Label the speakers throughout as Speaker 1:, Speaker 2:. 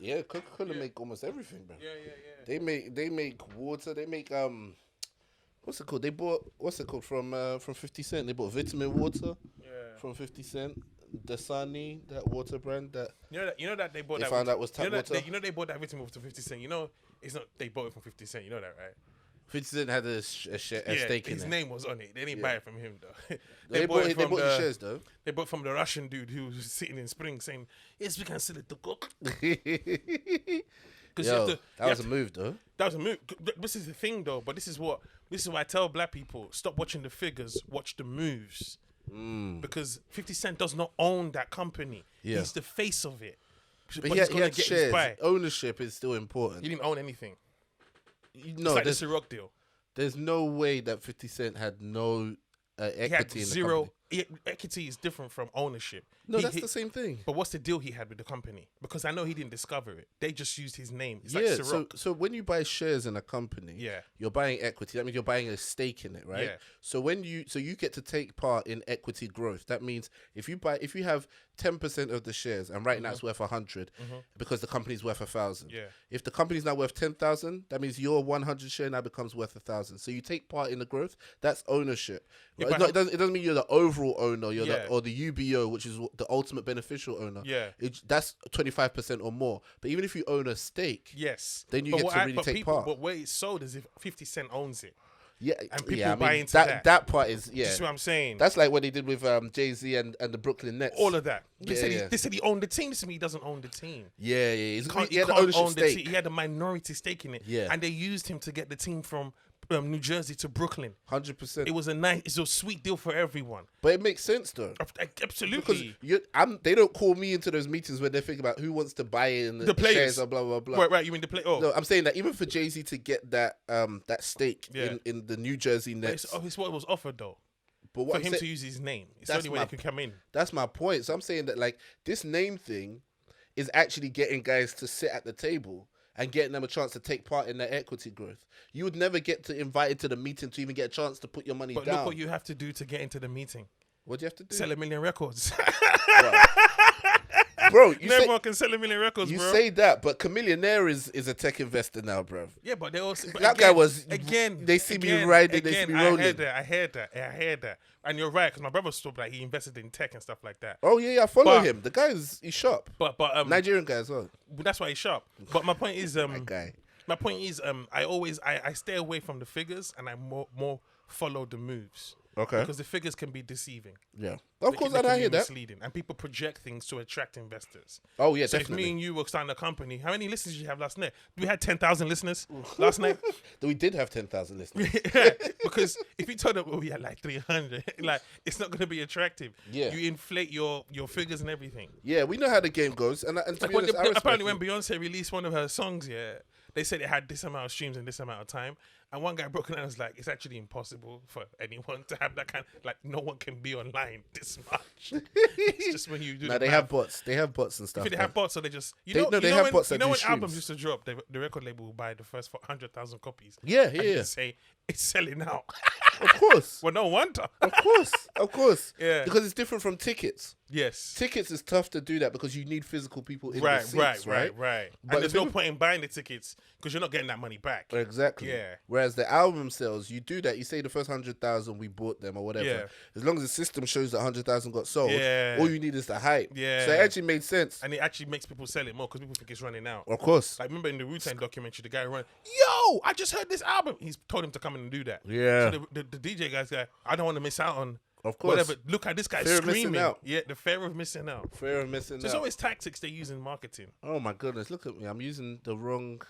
Speaker 1: Yeah, Coca-Cola make almost everything, bro.
Speaker 2: Yeah.
Speaker 1: They make water. They make what's it called? They bought what's it called from 50 Cent. They bought vitamin water
Speaker 2: Yeah.
Speaker 1: from 50 Cent. Dasani, that water brand that
Speaker 2: You know that they bought
Speaker 1: they
Speaker 2: that.
Speaker 1: found out was
Speaker 2: you
Speaker 1: tap
Speaker 2: know that
Speaker 1: water.
Speaker 2: they, you know they bought that vitamin to 50 Cent. You know it's not they bought it from 50 Cent. You know that, right?
Speaker 1: 50 Cent had a stake in
Speaker 2: his
Speaker 1: it.
Speaker 2: name was on it. They didn't buy it from him though.
Speaker 1: They bought the shares though.
Speaker 2: They bought from the Russian dude who was sitting in Spring saying, "Yes, we can sell it to cook."
Speaker 1: Yo, that was a move though.
Speaker 2: That was a move. This is the thing though. But this is why I tell black people: stop watching the figures, watch the moves. Because 50 Cent does not own that company.
Speaker 1: Yeah.
Speaker 2: He's the face of it.
Speaker 1: But he had shares. Ownership is still important.
Speaker 2: He didn't own anything.
Speaker 1: No,
Speaker 2: it's like the Ciroc deal.
Speaker 1: There's no way that 50 Cent had no equity
Speaker 2: He had
Speaker 1: in
Speaker 2: zero.
Speaker 1: the company.
Speaker 2: Equity is different from ownership.
Speaker 1: No, that's the same thing.
Speaker 2: But what's the deal he had with the company? Because I know he didn't discover it. They just used his name. It's like Ciroc.
Speaker 1: so when you buy shares in a company, you're buying equity. That means you're buying a stake in it, right?
Speaker 2: Yeah.
Speaker 1: So you get to take part in equity growth. That means if you have 10% of the shares, and right now it's worth 100 because the company's worth 1,000.
Speaker 2: Yeah.
Speaker 1: If the company's now worth 10,000, that means your 100 share now becomes worth 1,000. So you take part in the growth. That's ownership.
Speaker 2: Yeah,
Speaker 1: Right? It doesn't mean you're the overall owner.
Speaker 2: Yeah.
Speaker 1: Or the UBO, which is the ultimate beneficial owner.
Speaker 2: Yeah.
Speaker 1: That's 25% or more. But even if you own a stake,
Speaker 2: Yes.
Speaker 1: then you get to really take part.
Speaker 2: But where it's sold is if 50 Cent owns it.
Speaker 1: Yeah,
Speaker 2: And people buy into
Speaker 1: that. That part is
Speaker 2: That's what I'm saying.
Speaker 1: That's like what they did with Jay-Z and the Brooklyn Nets.
Speaker 2: All of that. They
Speaker 1: Yeah,
Speaker 2: said he owned the team. This to me, he doesn't own the team.
Speaker 1: Yeah.
Speaker 2: He
Speaker 1: He had
Speaker 2: can't
Speaker 1: ownership
Speaker 2: own the
Speaker 1: stake.
Speaker 2: team. He had a minority stake in it.
Speaker 1: Yeah.
Speaker 2: And they used him to get the team from New Jersey to Brooklyn.
Speaker 1: 100%.
Speaker 2: It was a sweet deal for everyone.
Speaker 1: But it makes sense though.
Speaker 2: Absolutely.
Speaker 1: Because they don't call me into those meetings where they think about who wants to buy in the
Speaker 2: players
Speaker 1: shares or blah blah blah.
Speaker 2: Right. You mean the play? Oh,
Speaker 1: No, I'm saying that even for Jay-Z to get that stake
Speaker 2: Yeah.
Speaker 1: in the New Jersey Nets,
Speaker 2: it's what was offered though.
Speaker 1: but what
Speaker 2: For
Speaker 1: I'm
Speaker 2: him
Speaker 1: saying-
Speaker 2: to use his name, it's the
Speaker 1: That's
Speaker 2: only way
Speaker 1: my-
Speaker 2: they can come in.
Speaker 1: That's my point. So I'm saying that like this name thing is actually getting guys to sit at the table and getting them a chance to take part in their equity growth. You would never get to invited to the meeting to even get a chance to put your money
Speaker 2: But
Speaker 1: down.
Speaker 2: look what you have to do to get into the meeting.
Speaker 1: What do you have to do?
Speaker 2: Sell 1 million records.
Speaker 1: Bro,
Speaker 2: Everyone can sell 1 million records,
Speaker 1: you
Speaker 2: bro.
Speaker 1: say that, but Chameleonaire is a tech investor now, bro.
Speaker 2: Yeah, but they also
Speaker 1: That guy was
Speaker 2: again.
Speaker 1: They see me riding, they see me rolling.
Speaker 2: I heard that, and you're right because my brother stopped like he invested in tech and stuff like that.
Speaker 1: Oh yeah, I follow
Speaker 2: But-
Speaker 1: him. The guy he's sharp.
Speaker 2: But
Speaker 1: Nigerian guy as well.
Speaker 2: that's why he's sharp. But my point is
Speaker 1: That guy.
Speaker 2: my point is I stay away from the figures and I more follow the moves.
Speaker 1: Okay.
Speaker 2: Because the figures can be deceiving.
Speaker 1: Yeah. Of
Speaker 2: They
Speaker 1: course,
Speaker 2: can
Speaker 1: I
Speaker 2: be
Speaker 1: hear that.
Speaker 2: misleading, and people project things to attract investors.
Speaker 1: Oh yeah,
Speaker 2: So
Speaker 1: definitely.
Speaker 2: if me and you were starting a company, how many listeners did you have last night? We had 10,000 listeners last night.
Speaker 1: We did have 10,000 listeners.
Speaker 2: Because if you told them, oh, we had like 300, like it's not going to be attractive.
Speaker 1: Yeah.
Speaker 2: You inflate your figures and everything.
Speaker 1: Yeah, we know how the game goes, and to
Speaker 2: Like
Speaker 1: be honest, I respect
Speaker 2: apparently
Speaker 1: it.
Speaker 2: when Beyonce released one of her songs, they said it had this amount of streams in this amount of time. And one guy broke it down and was like, it's actually impossible for anyone to have that kind like no one can be online this much. It's just when you do
Speaker 1: No,
Speaker 2: the
Speaker 1: they
Speaker 2: math.
Speaker 1: have bots. They have bots and stuff.
Speaker 2: If they have bots, so they just
Speaker 1: They have bots that do
Speaker 2: when
Speaker 1: streams.
Speaker 2: albums used to drop, the record label will buy the first 100,000 copies.
Speaker 1: Yeah,
Speaker 2: And
Speaker 1: yeah.
Speaker 2: just say it's selling out.
Speaker 1: Of course.
Speaker 2: Well, no wonder.
Speaker 1: Of course.
Speaker 2: Yeah.
Speaker 1: Because it's different from tickets.
Speaker 2: Yes.
Speaker 1: Tickets is tough to do that because you need physical people in the
Speaker 2: Right.
Speaker 1: seats, right?
Speaker 2: But
Speaker 1: But
Speaker 2: there's
Speaker 1: the
Speaker 2: no
Speaker 1: thing-
Speaker 2: point in buying the tickets because you're not getting that money back.
Speaker 1: Exactly.
Speaker 2: Yeah.
Speaker 1: Whereas the album sales, you do that. You say the first 100,000 we bought them or whatever.
Speaker 2: Yeah.
Speaker 1: As long as the system shows that 100,000 got sold,
Speaker 2: Yeah.
Speaker 1: all you need is the hype.
Speaker 2: Yeah.
Speaker 1: So it actually made sense.
Speaker 2: And it actually makes people sell it more because people think it's running out.
Speaker 1: Of course.
Speaker 2: Like, remember in the Wu-Tang documentary, the guy ran, yo, I just heard this album. He's told him to come in and do that.
Speaker 1: Yeah.
Speaker 2: So the DJ guy's like, I don't want to miss out on
Speaker 1: Of course.
Speaker 2: whatever. Look at this guy
Speaker 1: Fear of missing
Speaker 2: screaming.
Speaker 1: out.
Speaker 2: Yeah, the fear of missing out.
Speaker 1: Fear of missing
Speaker 2: So it's
Speaker 1: out.
Speaker 2: always tactics they use in marketing.
Speaker 1: Oh my goodness! Look at me. I'm using the wrong.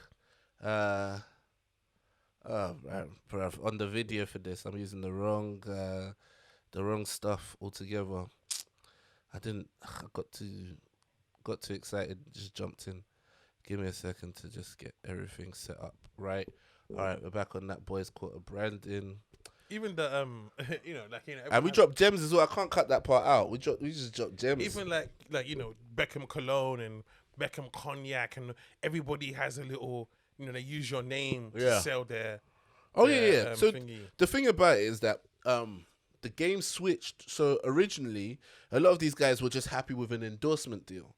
Speaker 1: Right, bruv. On the video for this, I'm using the wrong stuff altogether. I didn't. I got too excited. Just jumped in. Give me a second to just get everything set up. Right. All right. We're back on that boys' quarter branding.
Speaker 2: Even the
Speaker 1: And we
Speaker 2: everyone-
Speaker 1: dropped gems as well. I can't cut that part out. We just dropped gems.
Speaker 2: even like Beckham cologne and Beckham cognac, and everybody has a little. They use your name to
Speaker 1: Yeah.
Speaker 2: sell their.
Speaker 1: Oh
Speaker 2: their,
Speaker 1: yeah. So
Speaker 2: thingy.
Speaker 1: the thing about it is that the game switched. So originally, a lot of these guys were just happy with an endorsement deal,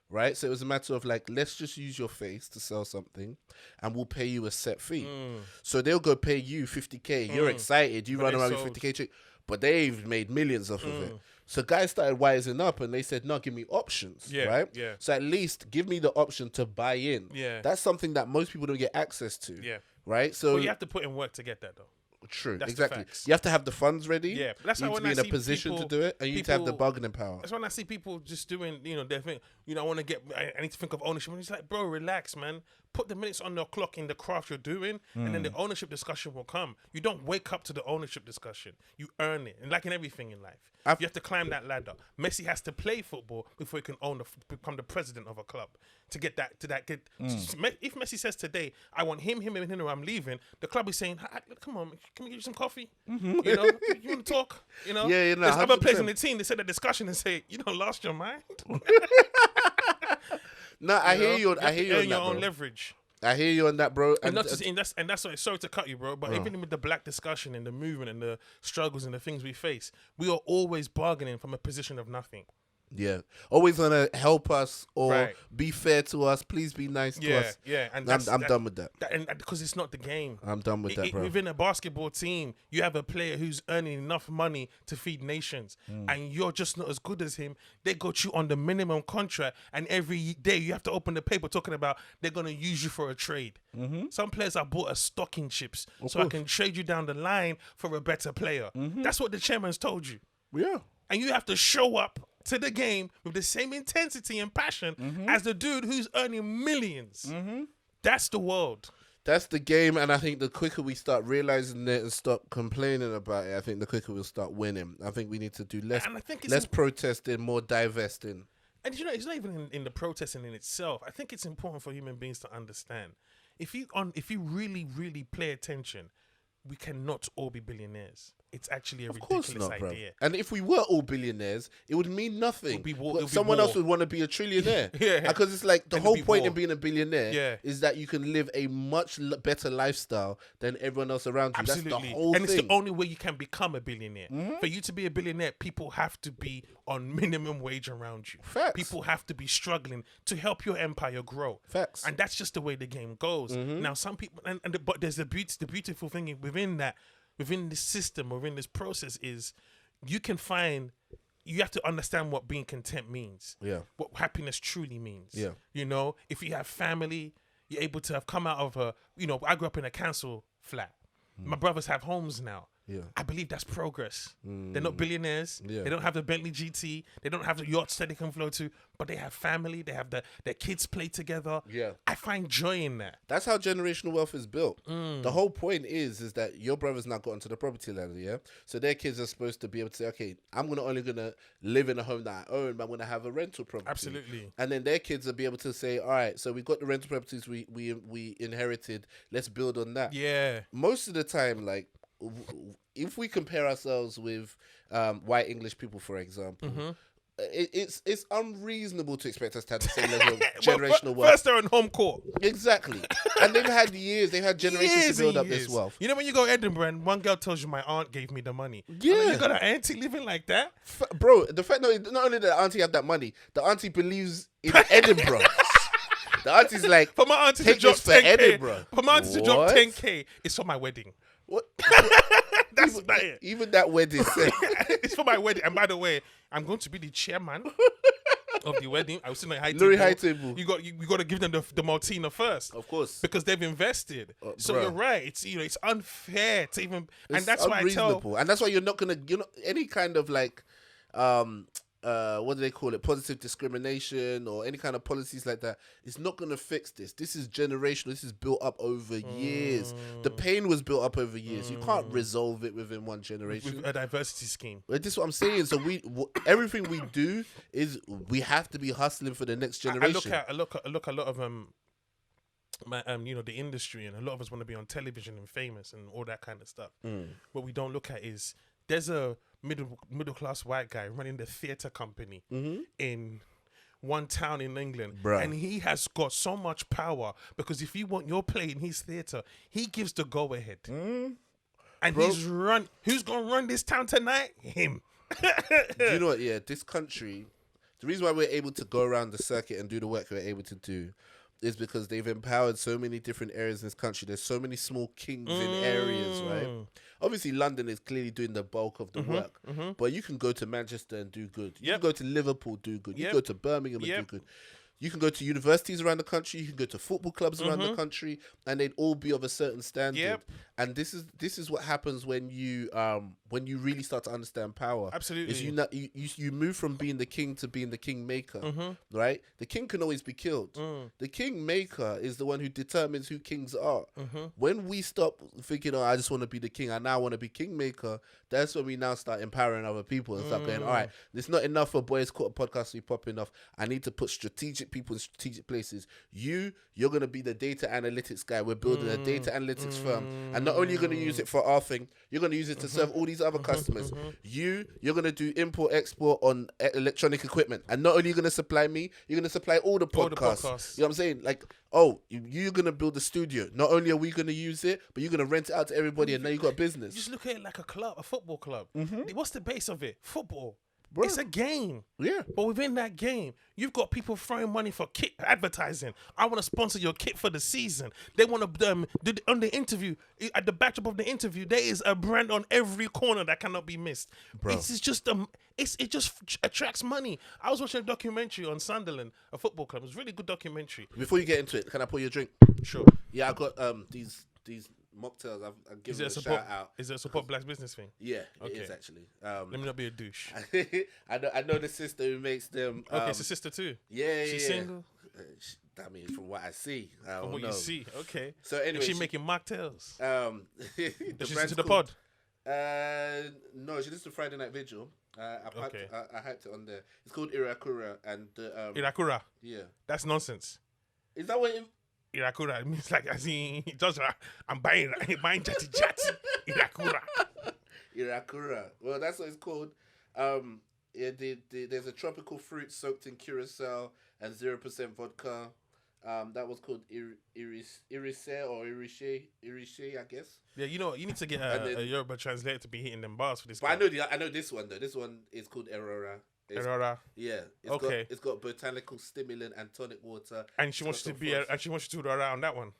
Speaker 1: right? So it was a matter of like, let's just use your face to sell something, and we'll pay you a set fee. So they'll go pay you 50K. You're excited. You
Speaker 2: But
Speaker 1: run
Speaker 2: they
Speaker 1: around with
Speaker 2: sold-
Speaker 1: 50K check, but they've made millions off of it. So guys started wising up, and they said, "No, give me options,
Speaker 2: Yeah,
Speaker 1: right?
Speaker 2: yeah.
Speaker 1: So at least give me the option to buy in.
Speaker 2: Yeah.
Speaker 1: That's something that most people don't get access to.
Speaker 2: Yeah.
Speaker 1: Right. So
Speaker 2: Well, you have to put in work to get that, though.
Speaker 1: true,
Speaker 2: That's the
Speaker 1: exactly.
Speaker 2: facts.
Speaker 1: You have to have the funds ready.
Speaker 2: Yeah, but that's
Speaker 1: you
Speaker 2: why
Speaker 1: need to
Speaker 2: when
Speaker 1: be
Speaker 2: I
Speaker 1: in a
Speaker 2: see
Speaker 1: position
Speaker 2: people-
Speaker 1: to do it, and you need to have the
Speaker 2: people-
Speaker 1: bargaining power.
Speaker 2: That's when I see people just doing, their thing. I want to get. I need to think of ownership. And it's like, bro, relax, man. Put the minutes on the clock in the craft you're doing, and then the ownership discussion will come. You don't wake up to the ownership discussion. You earn it, and like in everything in life, you have to climb that ladder. Messi has to play football before he can become the president of a club. To get that, if Messi says today, I want him, or I'm leaving, the club is saying, come on, can we get you some coffee? You want to talk?
Speaker 1: Yeah,
Speaker 2: There's other
Speaker 1: 100%.
Speaker 2: players in the team. They said the discussion and say, you don't lost your mind.
Speaker 1: No, I hear you. I hear you on
Speaker 2: earn your
Speaker 1: that,
Speaker 2: own
Speaker 1: bro.
Speaker 2: leverage.
Speaker 1: I hear you on that, bro.
Speaker 2: And that's why, sorry to cut you, bro, but even with the black discussion and the movement and the struggles and the things we face, we are always bargaining from a position of nothing.
Speaker 1: Yeah, always gonna help us or
Speaker 2: Right.
Speaker 1: be fair to us. Please be nice to us.
Speaker 2: Yeah, and
Speaker 1: I'm done with that.
Speaker 2: and because it's not the game.
Speaker 1: I'm done with that, bro.
Speaker 2: Within a basketball team, you have a player who's earning enough money to feed nations, and you're just not as good as him. They got you on the minimum contract, and every day you have to open the paper talking about they're gonna use you for a trade. Some players are bought as stocking chips, so I
Speaker 1: course.
Speaker 2: can trade you down the line for a better player. That's what the chairman's told you,
Speaker 1: Yeah.
Speaker 2: and you have to show up to the game with the same intensity and passion as the dude who's earning 1000000s. That's the world.
Speaker 1: That's the game, and I think the quicker we start realizing it and stop complaining about it, I think the quicker we'll start winning. I think we need to do less,
Speaker 2: And I think it's
Speaker 1: less protesting, more divesting.
Speaker 2: And it's not even in the protesting in itself. I think it's important for human beings to understand. If you really, really pay attention, we cannot all be billionaires. It's actually a
Speaker 1: Of course
Speaker 2: ridiculous
Speaker 1: not, bro.
Speaker 2: idea.
Speaker 1: And if we were all billionaires, it would mean nothing.
Speaker 2: It would be
Speaker 1: Someone
Speaker 2: war.
Speaker 1: else would want to be a trillionaire.
Speaker 2: Yeah.
Speaker 1: Because it's like the
Speaker 2: And
Speaker 1: whole
Speaker 2: it'd be
Speaker 1: point
Speaker 2: war.
Speaker 1: in being a billionaire
Speaker 2: Yeah.
Speaker 1: is that you can live a much better lifestyle than everyone else around you.
Speaker 2: Absolutely.
Speaker 1: That's the whole
Speaker 2: And
Speaker 1: thing.
Speaker 2: it's the only way you can become a billionaire. For you to be a billionaire, people have to be on minimum wage around you.
Speaker 1: Facts.
Speaker 2: People have to be struggling to help your empire grow.
Speaker 1: Facts.
Speaker 2: And that's just the way the game goes. Now, some people, but there's the beautiful thing within that, within this system, within this process is you have to understand what being content means.
Speaker 1: Yeah.
Speaker 2: What happiness truly means.
Speaker 1: Yeah.
Speaker 2: If you have family, you're able to have come out of I grew up in a council flat. My brothers have homes now.
Speaker 1: Yeah.
Speaker 2: I believe that's progress. They're not billionaires.
Speaker 1: Yeah.
Speaker 2: They don't have the Bentley GT. They don't have the yachts that they can flow to, but they have family. They have their kids play together.
Speaker 1: Yeah.
Speaker 2: I find joy in that.
Speaker 1: That's how generational wealth is built. The whole point is that your brother's now got onto the property ladder, yeah? So their kids are supposed to be able to say, okay, I'm only gonna live in a home that I own, but I'm gonna have a rental property.
Speaker 2: Absolutely.
Speaker 1: And then their kids will be able to say, all right, so we got the rental properties we inherited. Let's build on that.
Speaker 2: Yeah.
Speaker 1: Most of the time, like, if we compare ourselves with white English people, for example, it's unreasonable to expect us to have the same level of generational wealth.
Speaker 2: First, they're on home court.
Speaker 1: Exactly. And they've had generations to build up this wealth.
Speaker 2: You know, when you go to Edinburgh and one girl tells you, my aunt gave me the money.
Speaker 1: Yeah.
Speaker 2: You got an auntie living like that?
Speaker 1: Bro, the fact not only that the auntie have that money, the auntie believes in Edinburgh. The auntie's like,
Speaker 2: For my auntie to
Speaker 1: take
Speaker 2: drop
Speaker 1: this for
Speaker 2: 10K.
Speaker 1: Edinburgh.
Speaker 2: For my auntie to drop
Speaker 1: What?
Speaker 2: 10K, it's for my wedding.
Speaker 1: What?
Speaker 2: That's about it.
Speaker 1: Even that wedding said,
Speaker 2: It's for my wedding. And by the way, I'm going to be the chairman of the wedding. I was sitting at high
Speaker 1: Lorry
Speaker 2: table.
Speaker 1: high table.
Speaker 2: You got to give them the Martina first.
Speaker 1: Of course.
Speaker 2: Because they've invested. So
Speaker 1: bruh.
Speaker 2: you're right. It's unfair to even, and
Speaker 1: It's
Speaker 2: that's why I tell.
Speaker 1: unreasonable. And that's why you're not any kind of like what do they call it, positive discrimination or any kind of policies like that, it's not going to fix this. This is generational. This is built up over years. The pain was built up over years. You can't resolve it within one generation.
Speaker 2: With a diversity scheme.
Speaker 1: But this is what I'm saying. So everything we do is we have to be hustling for the next generation.
Speaker 2: I look a lot of the industry, and a lot of us want to be on television and famous and all that kind of stuff. What we don't look at is there's a middle class white guy running the theater company in one town in England,
Speaker 1: Bruh.
Speaker 2: and he has got so much power because if you want your play in his theater, he gives the go ahead. And
Speaker 1: Bro.
Speaker 2: who's gonna run this town tonight? Him.
Speaker 1: Do you know what? Yeah, this country, the reason why we're able to go around the circuit and do the work we're able to do is because they've empowered so many different areas in this country. There's so many small kings in areas, right? Obviously, London is clearly doing the bulk of the work, but you can go to Manchester and do good. You can go to Liverpool, do good. You can go to Birmingham and do good. You can go to universities around the country. You can go to football clubs around the country, and they'd all be of a certain standard. And this is what happens when you really start to understand power.
Speaker 2: Absolutely.
Speaker 1: Is you move from being the king to being the kingmaker, right? The king can always be killed. The kingmaker is the one who determines who kings are. When we stop thinking, oh, I just want to be the king, I now want to be kingmaker, that's when we now start empowering other people and start going, all right, it's not enough for Boys Court podcast to be popping off. I need to put strategic people in strategic places. You're going to be the data analytics guy. We're building a data analytics firm. And not only are you going to use it for our thing, you're going to use it to serve all these other customers. You're going to do import, export on electronic equipment. And not only are you going to supply me, you're going to supply all the podcasts. You know what I'm saying? Like, oh, you're going to build a studio. Not only are we going to use it, but you're going to rent it out to everybody and now you got a business.
Speaker 2: Just look at it like a club, a football club. What's the base of it? Football.
Speaker 1: Bro.
Speaker 2: It's a game.
Speaker 1: Yeah.
Speaker 2: But within that game, you've got people throwing money for kit advertising. I want to sponsor your kit for the season. They want to on the interview, at the backdrop of the interview, there is a brand on every corner that cannot be missed.
Speaker 1: Bro.
Speaker 2: It's just it just attracts money. I was watching a documentary on Sunderland, a football club. It was a really good documentary.
Speaker 1: Before you get into it, can I pour you a drink?
Speaker 2: Sure.
Speaker 1: Yeah, I got these mocktails. I've given them a shout out.
Speaker 2: Is it a support black business thing?
Speaker 1: Yeah,
Speaker 2: Okay.
Speaker 1: it is actually.
Speaker 2: Let me not be a douche.
Speaker 1: I know the sister who makes them.
Speaker 2: Okay, it's a sister too.
Speaker 1: Yeah,
Speaker 2: She's single?
Speaker 1: I mean, from what I see.
Speaker 2: From what you see, okay.
Speaker 1: So anyway,
Speaker 2: is she making mocktails?
Speaker 1: Does
Speaker 2: she listen to the pod?
Speaker 1: No, she listens to Friday Night Vigil. I hyped it on there. It's called Irakura and
Speaker 2: Irakura.
Speaker 1: Yeah,
Speaker 2: that's nonsense.
Speaker 1: Is that what?
Speaker 2: Irakura, it means like as in just I'm buying jatty Irakura.
Speaker 1: Irakura. Well, that's what it's called. There's a tropical fruit soaked in curacao and 0% vodka. That was called Irise or Irishe, I guess.
Speaker 2: Yeah, you know, you need to get a Yoruba translator to be hitting them bars for this.
Speaker 1: But I know this one though. This one is called Erora.
Speaker 2: Erora.
Speaker 1: Yeah. It's got botanical stimulant and tonic water.
Speaker 2: And she wants you to do around that one.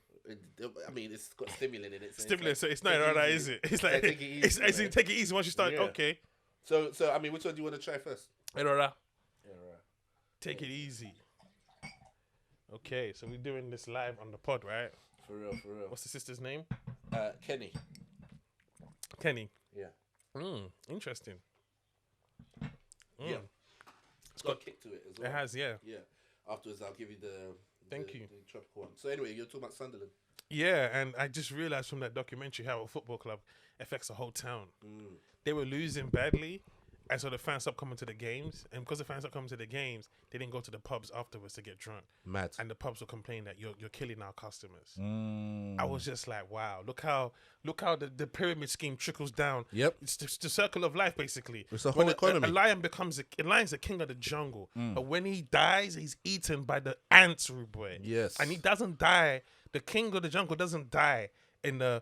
Speaker 1: I mean, it's got stimulant in it.
Speaker 2: Stimulant, so it's not Erora, is it? It's like take it easy once you start. Yeah. Okay.
Speaker 1: So I mean, which one do you want to try first?
Speaker 2: Erora. Take it easy. Okay, so we're doing this live on the pod, right?
Speaker 1: For real.
Speaker 2: What's the sister's name?
Speaker 1: Kenny.
Speaker 2: Yeah. Interesting.
Speaker 1: Yeah. It's got a kick to it as well.
Speaker 2: It has, yeah.
Speaker 1: Yeah. Afterwards, I'll give you the tropical one. So anyway, you're talking about Sunderland.
Speaker 2: Yeah, and I just realized from that documentary how a football club affects a whole town. They were losing badly, and so the fans stopped coming to the games. And because the fans stopped coming to the games, they didn't go to the pubs afterwards to get drunk. Mad. And the pubs were complaining that you're killing our customers. I was just like, wow, look how the pyramid scheme trickles down. Yep. It's the circle of life, basically.
Speaker 1: It's a whole economy.
Speaker 2: A lion a lion's the king of the jungle. But when he dies, he's eaten by the ants, rude boy.
Speaker 1: Yes.
Speaker 2: And he doesn't die. The king of the jungle doesn't die in the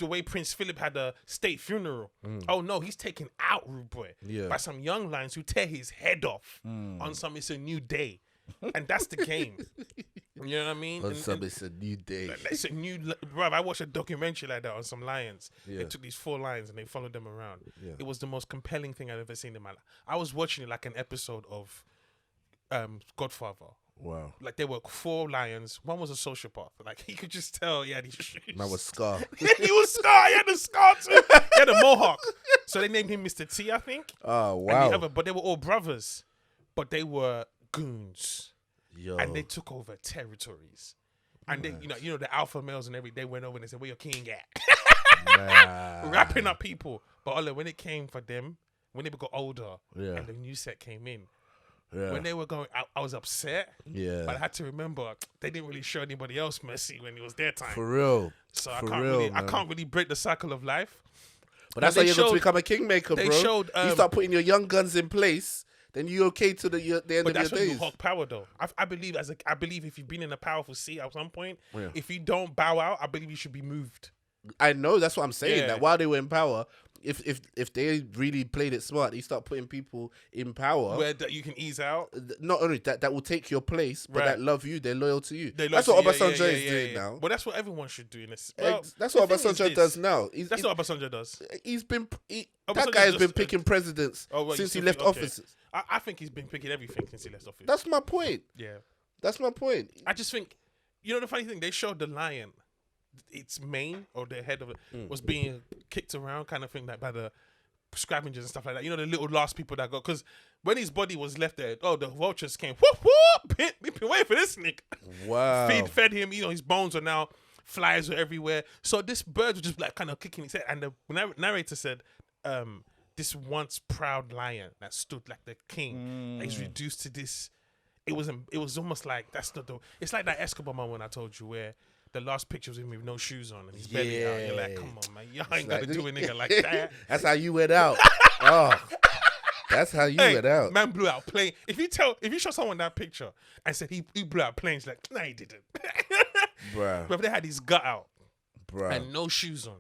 Speaker 2: way Prince Philip had a state funeral. Oh no, he's taken out, rude boy, by some young lions who tear his head off on some It's a New Day. And that's the game. You know what I mean?
Speaker 1: It's a new day.
Speaker 2: It's a new, bruv, I watched a documentary like that on some lions. They took these 4 lions and they followed them around. It was the most compelling thing I've ever seen in my life. I was watching it like an episode of Godfather. Wow. Like there were 4 lions. One was a sociopath. Like you could just tell he had his shoes.
Speaker 1: Man was Scar.
Speaker 2: He was Scar. He had a scar too. He had a mohawk. So they named him Mr. T, I think.
Speaker 1: Oh, wow.
Speaker 2: But they were all brothers. But they were goons.
Speaker 1: Yo.
Speaker 2: And they took over territories. And they, you know, the alpha males and they went over and they said, "Where your king at?" Wrapping up people. But when it came for them, when they got older and the new set came in, when they were going, I was upset. Yeah. But I had to remember they didn't really show anybody else mercy when it was their time.
Speaker 1: For real.
Speaker 2: So I can't really break the cycle of life.
Speaker 1: But that's how you're going to become a kingmaker, bro. You start putting your young guns in place, then you're okay to the end of your days.
Speaker 2: But that's when you hold power, though. I believe if you've been in a powerful seat at some point, if you don't bow out, I believe you should be moved.
Speaker 1: I know, that's what I'm saying. That while they were in power, if they really played it smart, you start putting people in power.
Speaker 2: Where that you can ease out.
Speaker 1: Not only that will take your place, but
Speaker 2: Right.
Speaker 1: that love you, they're loyal to you.
Speaker 2: They
Speaker 1: That's
Speaker 2: love
Speaker 1: what
Speaker 2: you,
Speaker 1: Obasanjo is doing now.
Speaker 2: But that's what everyone should do in this. Well,
Speaker 1: That's
Speaker 2: the
Speaker 1: what
Speaker 2: thing is
Speaker 1: Obasanjo
Speaker 2: this.
Speaker 1: does now.
Speaker 2: That's what Obasanjo does.
Speaker 1: That
Speaker 2: Obasanjo
Speaker 1: guy has
Speaker 2: just-
Speaker 1: been picking presidents
Speaker 2: Oh, well,
Speaker 1: since he
Speaker 2: you
Speaker 1: left
Speaker 2: think- okay.
Speaker 1: offices.
Speaker 2: I think he's been picking everything since he left office.
Speaker 1: That's my point.
Speaker 2: Yeah.
Speaker 1: That's my point.
Speaker 2: I just think, you know, the funny thing, they showed the lion, its mane or the head of it was being kicked around, kind of thing, like by the scavengers and stuff like that. You know, the little last people that got, because when his body was left there, the vultures came, whoop whoop, we've been waiting for this Nick.
Speaker 1: Wow.
Speaker 2: Fed him. You know, his bones are now, flies are everywhere. So this bird was just like kind of kicking his head, and the narrator said, this once proud lion that stood like the king is reduced to this. It was almost like that's not the. It's like that Escobar moment I told you where the last picture was him with no shoes on and his belly out. You're like, come on, man, y'all ain't
Speaker 1: like,
Speaker 2: gotta do a nigga like that.
Speaker 1: That's how you went out. Oh, that's how you went out.
Speaker 2: Man blew out plane. If you show someone that picture and said he blew out planes, like, nah, he didn't.
Speaker 1: Bruh.
Speaker 2: But if they had his gut out
Speaker 1: Bruh.
Speaker 2: and no shoes on.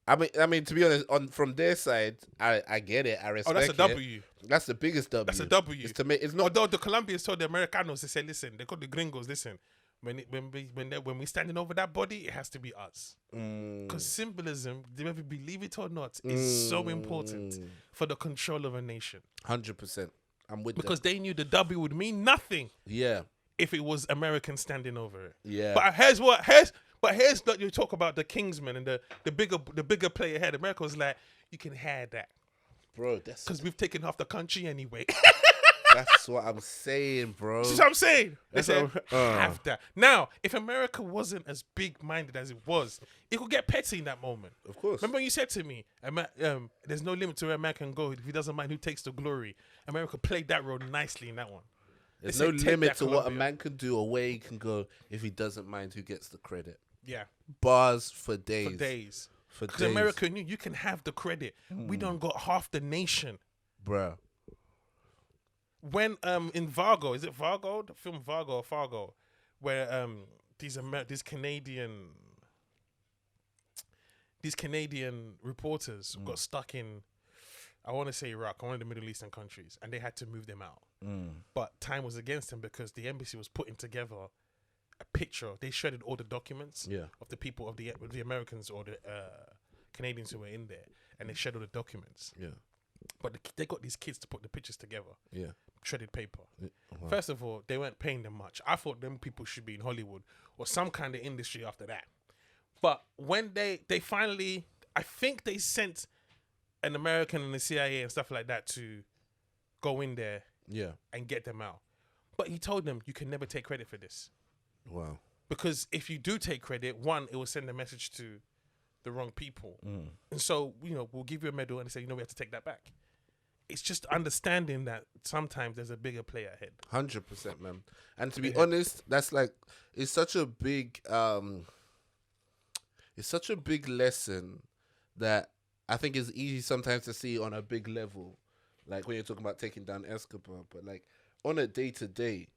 Speaker 1: I mean, to be honest, from their side, I get it. I respect
Speaker 2: Oh, that's a
Speaker 1: it.
Speaker 2: W.
Speaker 1: That's the biggest W.
Speaker 2: That's a W.
Speaker 1: It's to make. It's not.
Speaker 2: Although the Colombians told the Americanos, they said, listen, they called the gringos, listen, when we're standing over that body, it has to be us. Because symbolism, whether you believe it or not, is so important for the control of a nation.
Speaker 1: 100%. I'm with
Speaker 2: Because
Speaker 1: that.
Speaker 2: they knew the W would mean nothing
Speaker 1: Yeah.
Speaker 2: if it was Americans standing over it.
Speaker 1: Yeah.
Speaker 2: But here's what you talk about the Kingsmen and the bigger play ahead. America was like, you can have that.
Speaker 1: Bro, that's
Speaker 2: Because we've taken half the country anyway.
Speaker 1: that's what I'm saying, bro.
Speaker 2: See what I'm saying? They
Speaker 1: That's
Speaker 2: said,
Speaker 1: what
Speaker 2: have that. Now, if America wasn't as big-minded as it was, it could get petty in that moment.
Speaker 1: Of course.
Speaker 2: Remember when you said to me, there's no limit to where a man can go if he doesn't mind who takes the glory. America played that role nicely in that one.
Speaker 1: There's
Speaker 2: They
Speaker 1: no
Speaker 2: said, take
Speaker 1: limit
Speaker 2: that
Speaker 1: to what a
Speaker 2: Colombia.
Speaker 1: man can do or where he can go if he doesn't mind who gets the credit.
Speaker 2: Yeah,
Speaker 1: Bars for days.
Speaker 2: for days.
Speaker 1: For
Speaker 2: Because
Speaker 1: days.
Speaker 2: America knew you can have the credit. We don't got half the nation.
Speaker 1: Bruh.
Speaker 2: When in Fargo, is it Fargo? The film Fargo or Fargo, where these Canadian reporters got stuck in, I want to say Iraq, one of the Middle Eastern countries, and they had to move them out. But time was against them because the embassy was putting together a picture. They shredded all the documents
Speaker 1: Yeah.
Speaker 2: of the people of the Americans or the Canadians who were in there, and they shredded all the documents.
Speaker 1: Yeah.
Speaker 2: But they got these kids to put the pictures together.
Speaker 1: Yeah.
Speaker 2: Shredded paper.
Speaker 1: Wow.
Speaker 2: First of all, they weren't paying them much. I thought them people should be in Hollywood or some kind of industry after that. But when they finally, I think they sent an American and the CIA and stuff like that to go in there
Speaker 1: Yeah.
Speaker 2: and get them out. But he told them, you can never take credit for this.
Speaker 1: Wow.
Speaker 2: Because if you do take credit, one, it will send a message to the wrong people. And so, we'll give you a medal and say, we have to take that back. It's just understanding that sometimes there's a bigger player ahead.
Speaker 1: 100%, man. And to be honest, that's like it's such a big lesson that I think is easy sometimes to see on a big level, like when you're talking about taking down Escobar, but like on a day to day,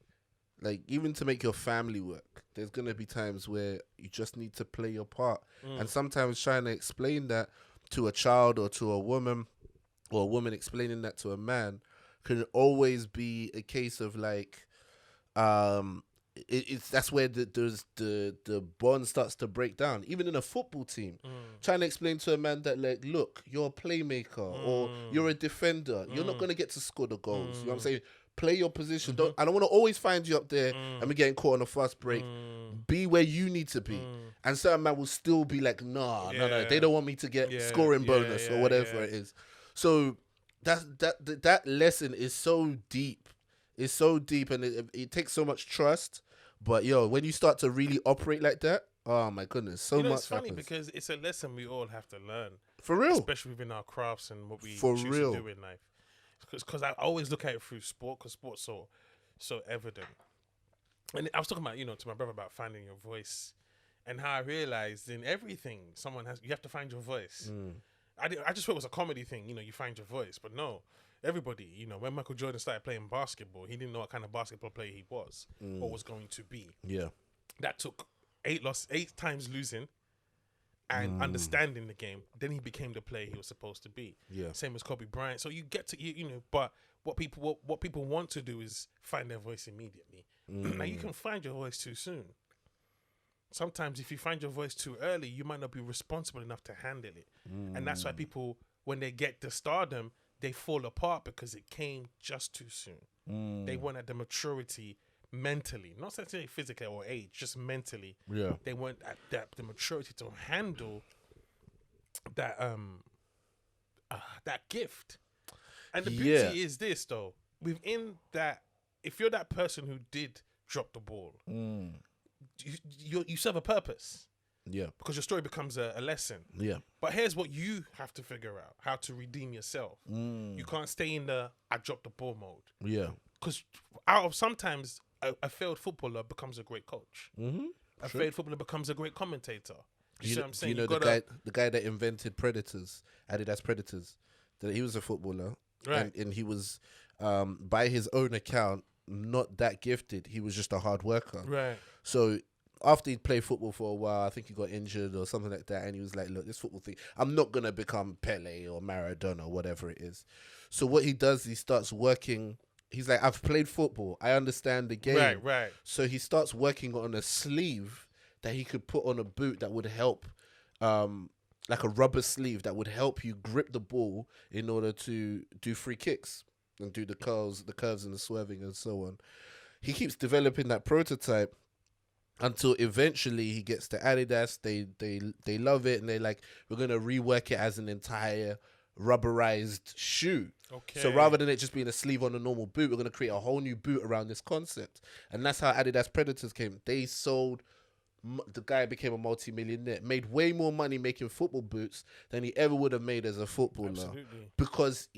Speaker 1: like even to make your family work, there's gonna be times where you just need to play your part, and sometimes trying to explain that to a child or to a woman, or a woman explaining that to a man, can always be a case of like, it's that's where the bond starts to break down. Even in a football team, trying to explain to a man that like, look, you're a playmaker or you're a defender. You're not gonna get to score the goals. You know what I'm saying? Play your position. I don't want to always find you up there and we getting caught on a fast break. Be where you need to be. And certain man will still be like, no. They don't want me to get scoring bonus or whatever it is. So that lesson is so deep. It's so deep, and it takes so much trust. But when you start to really operate like that, oh my goodness, so much
Speaker 2: It's funny
Speaker 1: happens.
Speaker 2: because it's a lesson we all have to learn.
Speaker 1: For real.
Speaker 2: Especially within our crafts and what we
Speaker 1: For
Speaker 2: choose
Speaker 1: real.
Speaker 2: to do in life. Because I always look at it through sport, because sport's so evident. And I was talking about, to my brother about finding your voice, and how I realized in everything, you have to find your voice. I just thought it was a comedy thing, you find your voice. But no, everybody, when Michael Jordan started playing basketball, he didn't know what kind of basketball player he was or was going to be.
Speaker 1: Yeah.
Speaker 2: That took 8 times losing, and understanding the game, then he became the player he was supposed to be.
Speaker 1: Yeah.
Speaker 2: Same as Kobe Bryant. So you get to you know, but what people want to do is find their voice immediately. Now you can find your voice too soon. Sometimes if you find your voice too early, you might not be responsible enough to handle it. And that's why people, when they get to stardom, they fall apart because it came just too soon. They weren't at the maturity mentally, not necessarily physically or age, just mentally.
Speaker 1: Yeah.
Speaker 2: They weren't at the maturity to handle that that gift. And the beauty is this though, within that, if you're that person who did drop the ball, you serve a purpose.
Speaker 1: Yeah.
Speaker 2: Because your story becomes a lesson.
Speaker 1: Yeah.
Speaker 2: But here's what you have to figure out: how to redeem yourself. You can't stay in the I dropped the ball mode.
Speaker 1: Yeah.
Speaker 2: Because out of sometimes a failed footballer becomes a great coach. A failed footballer becomes a great commentator. You see what I'm saying?
Speaker 1: You know the guy that invented Predators, Adidas Predators, that he was a footballer,
Speaker 2: Right.
Speaker 1: and he was, by his own account, not that gifted. He was just a hard worker.
Speaker 2: Right.
Speaker 1: So after he'd played football for a while, I think he got injured or something like that, and he was like, look, this football thing, I'm not going to become Pele or Maradona or whatever it is. So what he does, he starts working. He's like, I've played football. I understand the game.
Speaker 2: Right.
Speaker 1: So he starts working on a sleeve that he could put on a boot that would help, like a rubber sleeve that would help you grip the ball in order to do free kicks and do the curls, the curves and the swerving and so on. He keeps developing that prototype until eventually he gets to Adidas. They love it and they're like, we're going to rework it as an entire rubberized shoe.
Speaker 2: Okay.
Speaker 1: So rather than it just being a sleeve on a normal boot, we're going to create a whole new boot around this concept. And that's how Adidas Predators came. They sold, the guy became a multi-millionaire, made way more money making football boots than he ever would have made as a footballer.
Speaker 2: Absolutely.
Speaker 1: Because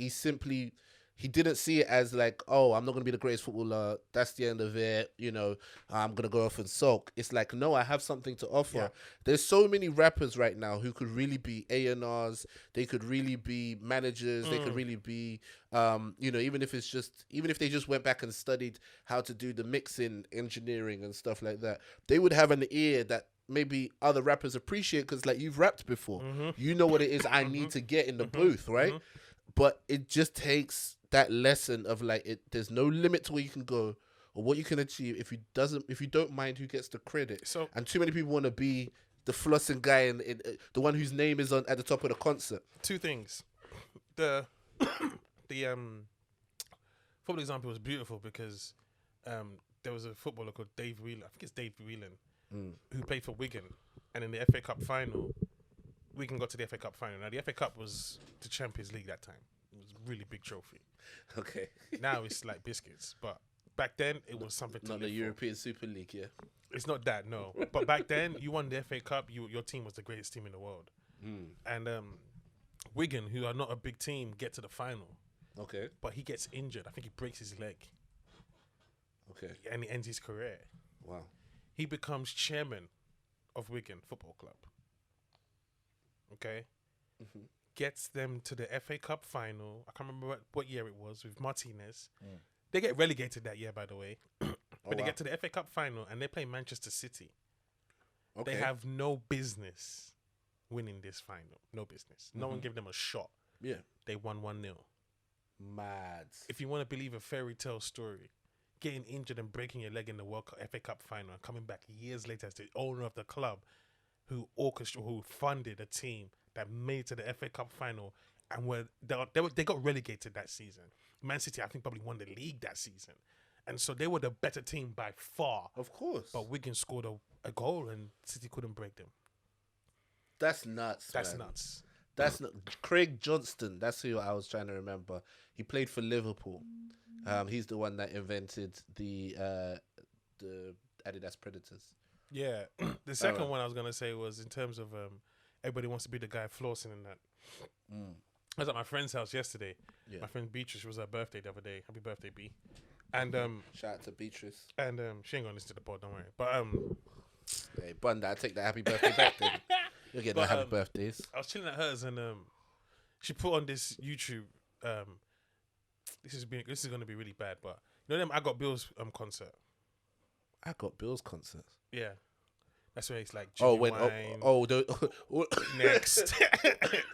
Speaker 1: he didn't see it as like, oh, I'm not going to be the greatest footballer. That's the end of it. You know, I'm going to go off and sulk. It's like, no, I have something to offer.
Speaker 2: Yeah.
Speaker 1: There's so many rappers right now who could really be A&Rs. They could really be managers. They could really be, you know, even if they just went back and studied how to do the mixing engineering and stuff like that, they would have an ear that maybe other rappers appreciate because like you've rapped before. You know what it is I need to get in the booth, right? But it just takes that lesson of like there's no limit to where you can go or what you can achieve if you don't mind who gets the credit.
Speaker 2: So,
Speaker 1: and too many people want to be the flossing guy and the one whose name is on at the top of the concert.
Speaker 2: two things. The football example was beautiful because there was a footballer called Dave Whelan. I think it's Dave Whelan who played for Wigan, and in the FA Cup final, Wigan got to the FA Cup final. Now the FA Cup was the Champions League that time. It was a really big trophy.
Speaker 1: Okay.
Speaker 2: Now it's like biscuits, but back then it was something to
Speaker 1: Not
Speaker 2: live
Speaker 1: the
Speaker 2: for.
Speaker 1: European Super League, yeah.
Speaker 2: It's not that, no. But back then, you won the FA Cup. Your team was the greatest team in the world. And Wigan, who are not a big team, get to the final.
Speaker 1: Okay.
Speaker 2: But he gets injured. I think he breaks his leg.
Speaker 1: Okay.
Speaker 2: And he ends his career.
Speaker 1: Wow.
Speaker 2: He becomes chairman of Wigan Football Club. Okay? Gets them to the FA Cup final. I can't remember what year it was with Martinez. They get relegated that year, by the way. But they get to the FA Cup final and they play Manchester City.
Speaker 1: Okay.
Speaker 2: They have no business winning this final. No business. No one gave them a shot.
Speaker 1: Yeah.
Speaker 2: They won 1-0.
Speaker 1: Mad.
Speaker 2: If you want to believe a fairy tale story, getting injured and breaking your leg in the World Cup, FA Cup final and coming back years later as the owner of the club who funded a team that made to the FA Cup final and they got relegated that season. Man City, I think, probably won the league that season. And so they were the better team by far.
Speaker 1: Of course.
Speaker 2: But Wigan scored a goal and City couldn't break them.
Speaker 1: That's nuts.
Speaker 2: That's
Speaker 1: man.
Speaker 2: nuts.
Speaker 1: That's not Craig Johnston. That's who I was trying to remember. He played for Liverpool. He's the one that invented the Adidas Predators.
Speaker 2: Yeah. The second one I was gonna say was in terms of everybody wants to be the guy flossing and that. I was at my friend's house yesterday.
Speaker 1: Yeah.
Speaker 2: My friend Beatrice was her birthday the other day. Happy birthday, B. And
Speaker 1: Shout out to Beatrice.
Speaker 2: and she ain't gonna listen to the pod, don't worry. But
Speaker 1: Hey, Bunda, I take that happy birthday back then. You'll get no happy birthdays.
Speaker 2: I was chilling at hers and she put on this YouTube. This is gonna be really bad, but you know them I Got Bills concert.
Speaker 1: I got Bill's concerts.
Speaker 2: Yeah. That's where it's like
Speaker 1: Oh,
Speaker 2: Genuine. Next.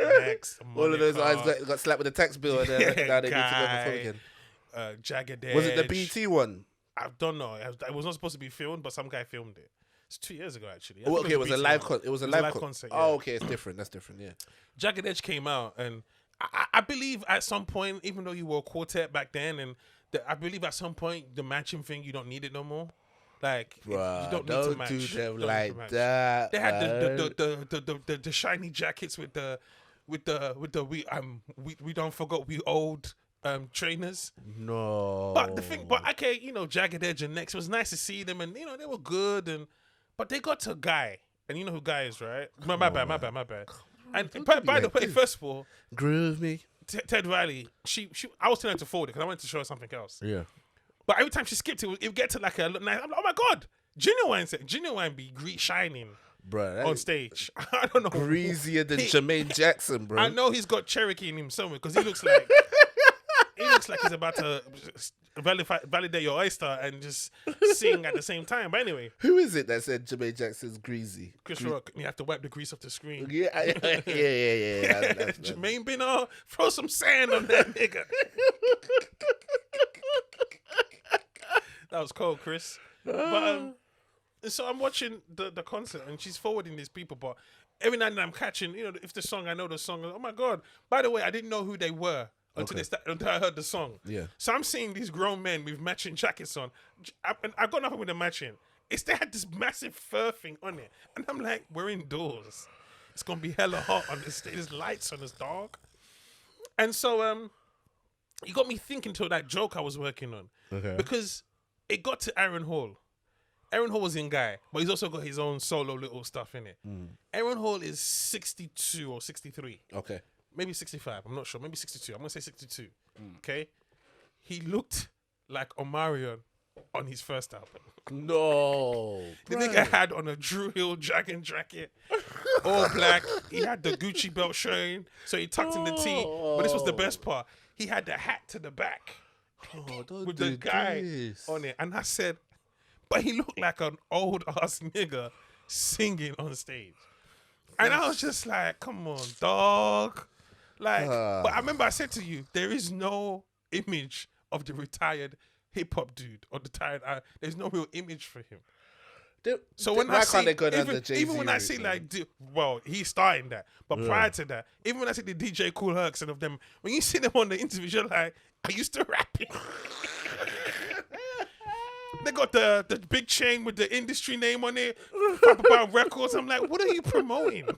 Speaker 2: Next.
Speaker 1: all of those eyes
Speaker 2: Monica,
Speaker 1: got slapped with a tax bill, and now they need to go on the phone
Speaker 2: Guy,
Speaker 1: again.
Speaker 2: Jagged Edge.
Speaker 1: Was it the BT one?
Speaker 2: I don't know. It was not supposed to be filmed, but some guy filmed it. It's 2 years ago, actually. I
Speaker 1: Oh,
Speaker 2: think
Speaker 1: okay, it was a
Speaker 2: BT
Speaker 1: live
Speaker 2: one.
Speaker 1: it was a
Speaker 2: It was a
Speaker 1: live
Speaker 2: live
Speaker 1: con-
Speaker 2: concert,
Speaker 1: Oh,
Speaker 2: yeah.
Speaker 1: okay, it's different. That's different. Yeah.
Speaker 2: Jagged Edge came out, and I believe at some point, even though you were a quartet back then, and I believe at some point the matching thing, you don't need it no more. Like
Speaker 1: Bruh,
Speaker 2: you don't need to match.
Speaker 1: do them
Speaker 2: Don't need
Speaker 1: like
Speaker 2: to match.
Speaker 1: that.
Speaker 2: They had
Speaker 1: man.
Speaker 2: the shiny jackets with the we don't forget we old trainers.
Speaker 1: No.
Speaker 2: But the thing, but okay, Jagged Edge and Next, it was nice to see them, and they were good, but they got to Guy, and you know who Guy is, right? My bad. And
Speaker 1: Don't
Speaker 2: by
Speaker 1: be
Speaker 2: the
Speaker 1: like
Speaker 2: way,
Speaker 1: this.
Speaker 2: first of all,
Speaker 1: Groove me.
Speaker 2: Ted Riley, I was telling her to forward it because I wanted to show her something else.
Speaker 1: Yeah.
Speaker 2: But every time she skipped it would get to like a nice. I'm like, oh my god, Genuine be shining
Speaker 1: Bruh,
Speaker 2: on stage. I don't know,
Speaker 1: greasier than Jermaine Jackson, bro.
Speaker 2: I know he's got Cherokee in him somewhere because he looks like he's about to validate your oyster and just sing at the same time. But anyway,
Speaker 1: Who is it that said Jermaine Jackson's greasy?
Speaker 2: Chris Rock, you have to wipe the grease off the screen.
Speaker 1: Yeah. That's
Speaker 2: Jermaine Bernard, throw some sand on that nigga. That was cold, Chris. But so I'm watching the concert, and she's forwarding these people, but every now and then I'm catching, if the song, I know the song. Oh my god! By the way, I didn't know who they were until until I heard the song.
Speaker 1: Yeah.
Speaker 2: So I'm seeing these grown men with matching jackets on. And I got nothing with the matching. They had this massive fur thing on it, and I'm like, we're indoors. It's gonna be hella hot on this stage. There's lights on this dog. And so you got me thinking to that joke I was working on.
Speaker 1: Okay.
Speaker 2: Because it got to Aaron Hall. Aaron Hall was in Guy, but he's also got his own solo little stuff in it. Aaron Hall is 62 or 63.
Speaker 1: Okay.
Speaker 2: Maybe 65. I'm not sure. Maybe 62. I'm going to say 62. Okay? He looked like Omarion on his first album.
Speaker 1: No.
Speaker 2: The nigga had on a Drew Hill dragon jacket, all black. He had the Gucci belt showing, so he tucked in the tee. But this was the best part. He had the hat to the back
Speaker 1: Oh, don't
Speaker 2: with
Speaker 1: do
Speaker 2: the guy
Speaker 1: this.
Speaker 2: on it. And I said, but he looked like an old ass nigga singing on stage. And I was just like, come on, dog. Like, but I remember I said to you, there is no image of the retired hip hop dude or the tired. There's no real image for him. So when I see, even when I see like, well, he's starting that, but prior to that, even when I see the DJ Kool Herc and of them, when you see them on the interviews, you're like, are you still rapping? They got the big chain with the industry name on it, Papa Records. I'm like, what are you promoting?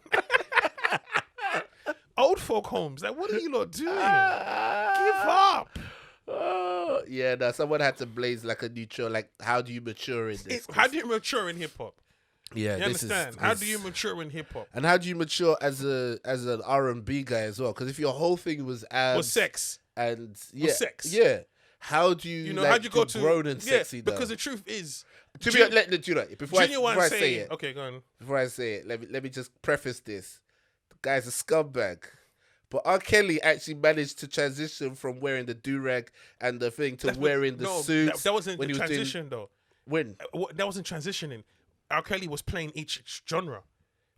Speaker 2: Old folk homes. Like, what are you lot doing? Give up.
Speaker 1: Yeah, no, someone had to blaze like a neutral, like, how do you mature in this?
Speaker 2: How do you mature in hip hop?
Speaker 1: Yeah,
Speaker 2: You understand? How do you mature in hip hop?
Speaker 1: And how do you mature as an R&B guy as well? Because if your whole thing was
Speaker 2: Or sex.
Speaker 1: and
Speaker 2: sex.
Speaker 1: yeah, how do you
Speaker 2: how do you go to
Speaker 1: grown and sexy?
Speaker 2: Because the truth is,
Speaker 1: to be before I say
Speaker 2: saying,
Speaker 1: it,
Speaker 2: okay, go on.
Speaker 1: before I say it, let me just preface this. The guy's a scumbag. But R. Kelly actually managed to transition from wearing the do-rag and the thing to wearing the suits.
Speaker 2: That wasn't
Speaker 1: when
Speaker 2: the
Speaker 1: he was
Speaker 2: transition, though.
Speaker 1: When?
Speaker 2: That wasn't transitioning. R. Kelly was playing each genre.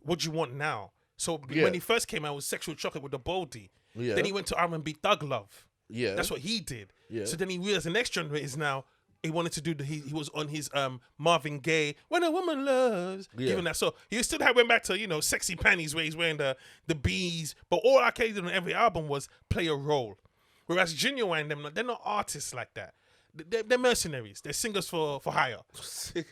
Speaker 2: What do you want now? So when he first came out, it was Sexual Chocolate with the Boldy.
Speaker 1: Yeah.
Speaker 2: Then he went to R&B Thug Love.
Speaker 1: Yeah.
Speaker 2: That's what he did.
Speaker 1: Yeah.
Speaker 2: So then he realized the next genre is now, he wanted to do he was on his Marvin Gaye When a Woman Loves, giving that. So he still went back to Sexy Panties where he's wearing the bees, but all R. Kelly did on every album was play a role. Whereas Genuine, they're not artists like that. They're mercenaries. They're singers for hire. With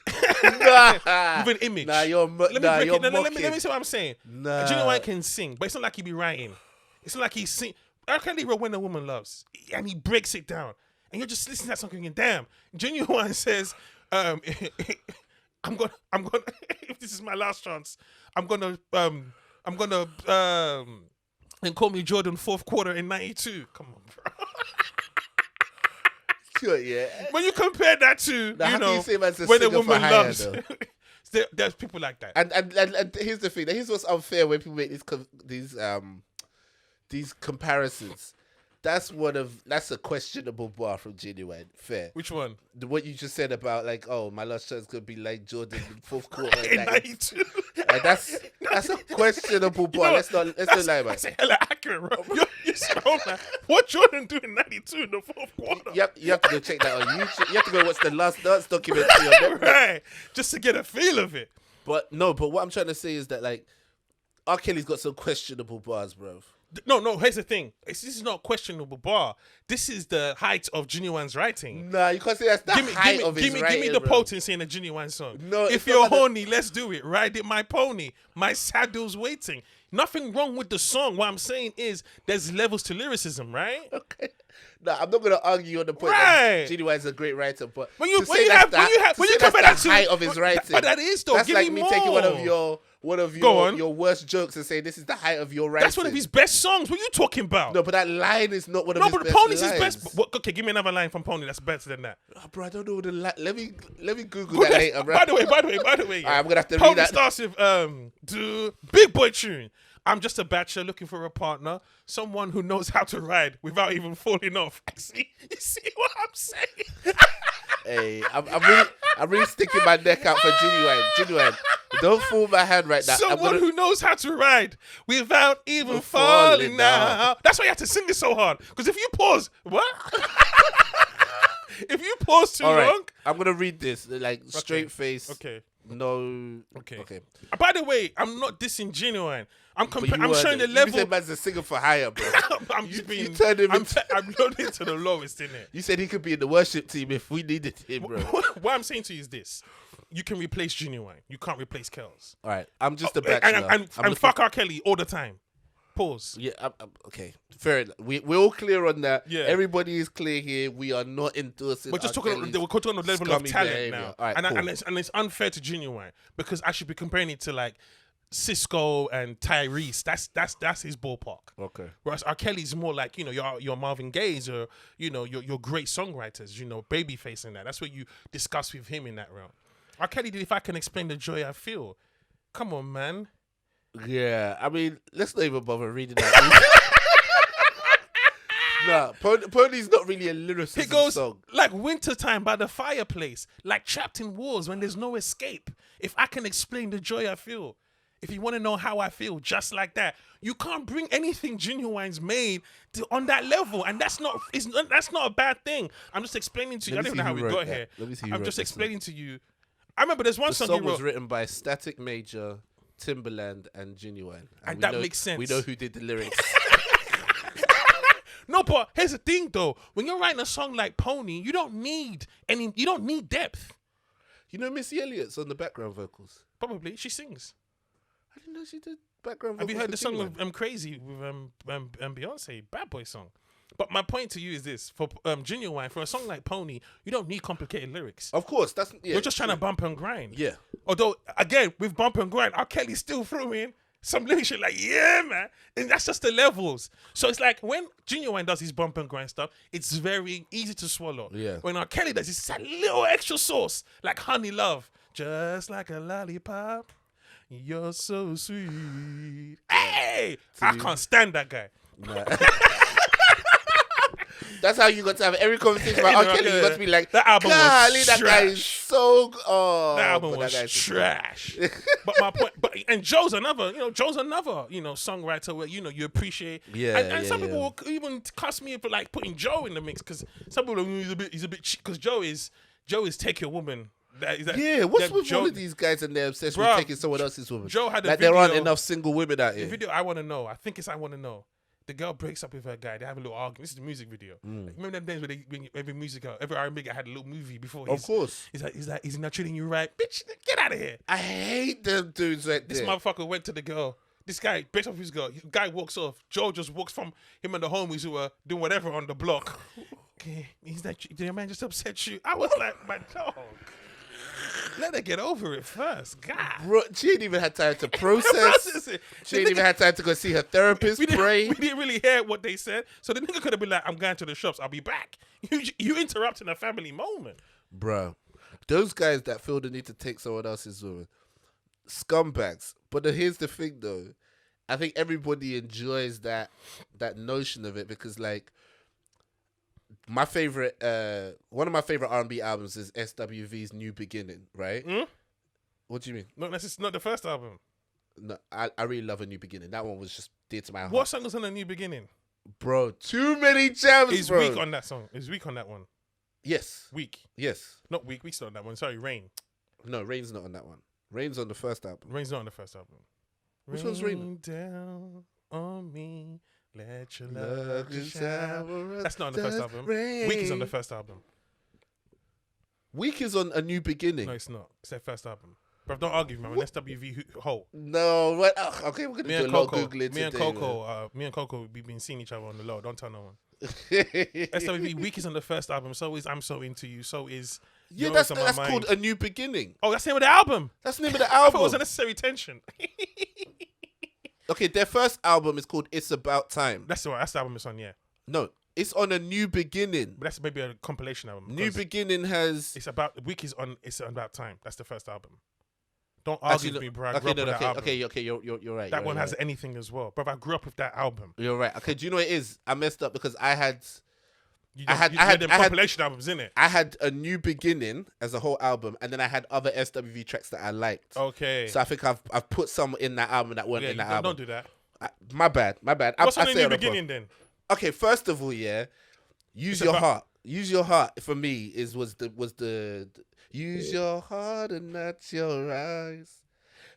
Speaker 2: an image.
Speaker 1: Nah, you're mocking.
Speaker 2: Let me see what I'm saying.
Speaker 1: Nah.
Speaker 2: Genuine can sing, but it's not like he be writing. It's not like he sing. R. Kelly wrote When a Woman Loves, and he breaks it down. And you're just listening to that song and damn. Genuine says, I'm gonna if this is my last chance, I'm gonna and call me Jordan fourth quarter in 92. Come on, bro.
Speaker 1: Sure, yeah.
Speaker 2: When you compare that to
Speaker 1: Now, how can you say man's a
Speaker 2: When a
Speaker 1: singer for
Speaker 2: Woman
Speaker 1: hire,
Speaker 2: Loves,
Speaker 1: though?
Speaker 2: there's people like that.
Speaker 1: And here's the thing. Here's what's unfair when people make these comparisons. that's a questionable bar from Genuine. Fair.
Speaker 2: Which one?
Speaker 1: What you just said about like, oh, my last shot's gonna be like Jordan in fourth quarter.
Speaker 2: In
Speaker 1: Like,
Speaker 2: 92.
Speaker 1: that's a questionable bar. Let's not lie about
Speaker 2: That's
Speaker 1: it.
Speaker 2: hella accurate, bro. You slow, man. What Jordan do in 92 in the fourth quarter?
Speaker 1: You have to go check that on YouTube. You have to go watch the Last Dance documentary on Netflix.
Speaker 2: Right. Just to get a feel of it.
Speaker 1: But what I'm trying to say is that like R. Kelly's got some questionable bars, bro.
Speaker 2: No, here's the thing. This is not a questionable bar. This is the height of Genuine's writing.
Speaker 1: Nah, you can't say that's the height of his writing,
Speaker 2: Give me the
Speaker 1: bro.
Speaker 2: potency in a Genuine song.
Speaker 1: No,
Speaker 2: if
Speaker 1: it's
Speaker 2: you're
Speaker 1: not like
Speaker 2: horny, let's do it. Ride it, my pony. My saddle's waiting. Nothing wrong with the song. What I'm saying is there's levels to lyricism, right?
Speaker 1: Okay. Nah, I'm not gonna argue on the point
Speaker 2: Right.
Speaker 1: that Genuine's a great writer, but
Speaker 2: When you
Speaker 1: compare that
Speaker 2: to
Speaker 1: height of his writing,
Speaker 2: but that is though.
Speaker 1: that's
Speaker 2: Give
Speaker 1: like
Speaker 2: me
Speaker 1: me taking one of
Speaker 2: more.
Speaker 1: your
Speaker 2: on.
Speaker 1: your worst jokes and saying this is the height of your writing.
Speaker 2: That's one of his best songs. What are you talking about?
Speaker 1: No, but that line is not one of
Speaker 2: No,
Speaker 1: his
Speaker 2: but
Speaker 1: best
Speaker 2: Pony's
Speaker 1: lines.
Speaker 2: his best. Okay, give me another line from Pony that's better than that.
Speaker 1: Oh, bro, I don't know the let me Google that later, bro.
Speaker 2: By the way,
Speaker 1: I'm gonna have to
Speaker 2: Pony
Speaker 1: read that.
Speaker 2: starts with do big boy tune. I'm just a bachelor looking for a partner, someone who knows how to ride without even falling off. You see what I'm saying?
Speaker 1: Hey, I'm really sticking my neck out for Genuine. Don't fool my hand right now.
Speaker 2: Someone who knows how to ride without even falling now. That's why you have to sing it so hard. Because if you pause, what? If you pause too long,
Speaker 1: I'm gonna read this like straight face.
Speaker 2: Okay.
Speaker 1: No.
Speaker 2: Okay.
Speaker 1: Okay.
Speaker 2: By the way, I'm not dissing Genuine. I'm showing the
Speaker 1: You
Speaker 2: level.
Speaker 1: said man's a singer for hire, bro.
Speaker 2: I'm just being.
Speaker 1: You turned him
Speaker 2: I'm loading to the lowest in it.
Speaker 1: You said he could be in the worship team if we needed him, bro.
Speaker 2: What I'm saying to you is this: you can replace Genuine. You can't replace Kells.
Speaker 1: All right, I'm just a bachelor.
Speaker 2: And fuck R. Kelly all the time. Pause.
Speaker 1: Yeah, okay. Fair enough. We're all clear on that.
Speaker 2: Yeah.
Speaker 1: Everybody is clear here. We are not endorsing.
Speaker 2: We're just talking on the level of
Speaker 1: scummy
Speaker 2: talent
Speaker 1: behavior.
Speaker 2: now.
Speaker 1: All right,
Speaker 2: and,
Speaker 1: cool.
Speaker 2: and it's unfair to Genuine because I should be comparing it to like Cisco and Tyrese. That's his ballpark.
Speaker 1: Okay.
Speaker 2: Whereas R. Kelly's more like, your Marvin Gaye's or, your great songwriters, Babyface and that. That's what you discuss with him in that realm. R. Kelly did If I Can Explain the Joy I Feel. Come on, man.
Speaker 1: Yeah, I mean, let's not even bother reading that. Nah, Pony's not really a lyricist.
Speaker 2: It goes
Speaker 1: song.
Speaker 2: like wintertime by the fireplace, like trapped in walls when there's no escape. If I can explain the joy I feel. If you want to know how I feel, just like that. You can't bring anything Genuine's made on that level, and that's not a bad thing. I'm just explaining to you. I don't know how we got here.
Speaker 1: Let me see who
Speaker 2: I'm
Speaker 1: wrote
Speaker 2: just
Speaker 1: this
Speaker 2: explaining to you. I remember there's one
Speaker 1: The
Speaker 2: song
Speaker 1: song
Speaker 2: he wrote.
Speaker 1: was written by Static Major, Timbaland, and Genuine.
Speaker 2: And
Speaker 1: we
Speaker 2: that
Speaker 1: know,
Speaker 2: makes sense.
Speaker 1: We know who did the lyrics.
Speaker 2: No, but here's the thing though. When you're writing a song like Pony, you don't need depth.
Speaker 1: You know Missy Elliott's on the background vocals.
Speaker 2: Probably. She sings.
Speaker 1: I didn't know she did background
Speaker 2: Have
Speaker 1: vocals.
Speaker 2: you heard
Speaker 1: for
Speaker 2: the song
Speaker 1: Genuine.
Speaker 2: with Crazy with Beyonce, Bad Boy song? But my point to you is this: for Genuine, for a song like Pony, you don't need complicated lyrics.
Speaker 1: Of course, that's
Speaker 2: You're just trying to bump and grind.
Speaker 1: Yeah.
Speaker 2: Although, again, with bump and grind, R. Kelly still threw in some lyrics shit like, yeah, man. And that's just the levels. So it's like when Genuine does his bump and grind stuff, it's very easy to swallow.
Speaker 1: Yeah.
Speaker 2: When R. Kelly does, it's a little extra sauce, like Honey Love. Just like a lollipop, you're so sweet. Hey! I can't stand that guy.
Speaker 1: Nah. That's how you got to have every conversation about R. Kelly. You got to be like,
Speaker 2: that album was
Speaker 1: that guy is
Speaker 2: trash.
Speaker 1: so. Oh,
Speaker 2: That album
Speaker 1: but
Speaker 2: was
Speaker 1: guy's
Speaker 2: trash. But my point, and Joe's another, songwriter where you appreciate.
Speaker 1: Yeah,
Speaker 2: and
Speaker 1: yeah,
Speaker 2: some
Speaker 1: yeah.
Speaker 2: people will even cuss me for like putting Joe in the mix because some people he's a bit because Joe is Take Your Woman.
Speaker 1: Yeah, what's with
Speaker 2: Joe,
Speaker 1: all of these guys and their obsession
Speaker 2: Bruh,
Speaker 1: with taking someone else's woman?
Speaker 2: Joe had a
Speaker 1: like
Speaker 2: video,
Speaker 1: there aren't enough single women out
Speaker 2: The
Speaker 1: here.
Speaker 2: video I Want to Know. I think it's I Want to Know. The girl breaks up with her guy. They have a little argument. This is the music video. Like, remember them days when every R&B guy had a little movie before.
Speaker 1: Of course.
Speaker 2: He's like, is he not treating you right? Bitch, get out of here.
Speaker 1: I hate them dudes right
Speaker 2: This
Speaker 1: there.
Speaker 2: motherfucker went to the girl. This guy breaks up with his girl. Guy walks off. Joe just walks from him and the homies who were doing whatever on the block. Okay, he's like, did your man just upset you? I was like, my dog. Let her get over it first. God.
Speaker 1: Bro, she ain't even had time to process. She ain't even had time to go see her therapist,
Speaker 2: We
Speaker 1: pray.
Speaker 2: didn't really hear what they said. So the nigga could have been like, I'm going to the shops. I'll be back. You interrupting a family moment.
Speaker 1: Bro, those guys that feel the need to take someone else's woman, scumbags. But here's the thing, though. I think everybody enjoys that notion of it because, like, my favorite, one of my favorite R&B albums is SWV's New Beginning, right? What do you mean?
Speaker 2: No, that's not the first album.
Speaker 1: No, I really love A New Beginning. That one was just dear to my heart.
Speaker 2: What song was on A New Beginning?
Speaker 1: Bro, too many jams,
Speaker 2: Is
Speaker 1: bro.
Speaker 2: Weak on that song? Is Weak on that one?
Speaker 1: Yes.
Speaker 2: Weak.
Speaker 1: Yes.
Speaker 2: Not Weak. Weak's not on that one. Sorry, Rain.
Speaker 1: No, Rain's not on that one. Rain's on the first album.
Speaker 2: Rain's not on the first album.
Speaker 1: Which one's Rain?
Speaker 2: Down on me, let your
Speaker 1: Love
Speaker 2: love
Speaker 1: is
Speaker 2: shower.
Speaker 1: shower
Speaker 2: That's not on the first album.
Speaker 1: rain.
Speaker 2: Weak is on the first album.
Speaker 1: Weak is on A New Beginning.
Speaker 2: No, it's not. It's their first album. But don't argue with me. I'm an SWV hole.
Speaker 1: No, what? Okay, we're gonna
Speaker 2: Me
Speaker 1: do a
Speaker 2: and
Speaker 1: lot of
Speaker 2: Coco,
Speaker 1: googling
Speaker 2: me and
Speaker 1: today,
Speaker 2: Coco, we've been seeing each other on the low. Don't tell no one. SWV Weak is on the first album. So is I'm So Into You. So is
Speaker 1: Yeah,
Speaker 2: Yours
Speaker 1: that's
Speaker 2: on My Mind.
Speaker 1: called A New Beginning.
Speaker 2: Oh, that's the name of the album.
Speaker 1: That's the name of the
Speaker 2: I thought it
Speaker 1: album.
Speaker 2: was Unnecessary Tension.
Speaker 1: Okay, their first album is called It's About Time.
Speaker 2: That's the one. That's the album it's on. Yeah,
Speaker 1: No, it's on A New Beginning.
Speaker 2: but that's maybe a compilation album.
Speaker 1: New
Speaker 2: because
Speaker 1: Beginning has.
Speaker 2: It's about Week is on. It's about time. That's the first album. Don't argue with me, bro. I grew up with that album.
Speaker 1: Okay, you're right.
Speaker 2: That one
Speaker 1: right.
Speaker 2: has anything as well, bro. I grew up with that album.
Speaker 1: You're right. Okay, do you know what it is? I messed up because I had
Speaker 2: You
Speaker 1: I had-
Speaker 2: you
Speaker 1: I had-
Speaker 2: them
Speaker 1: I had-
Speaker 2: compilation albums in it.
Speaker 1: A New Beginning as a whole album, and then I had other SWV tracks that I liked.
Speaker 2: Okay.
Speaker 1: So I think I've put some in that album that weren't
Speaker 2: yeah,
Speaker 1: in that
Speaker 2: don't
Speaker 1: album.
Speaker 2: do that.
Speaker 1: My bad.
Speaker 2: What's
Speaker 1: I
Speaker 2: on the
Speaker 1: say
Speaker 2: New
Speaker 1: on the
Speaker 2: Beginning then?
Speaker 1: pod. Okay, first of all, yeah, use
Speaker 2: It's
Speaker 1: your
Speaker 2: about-
Speaker 1: heart. Use your heart for me was the use your heart and not your eyes.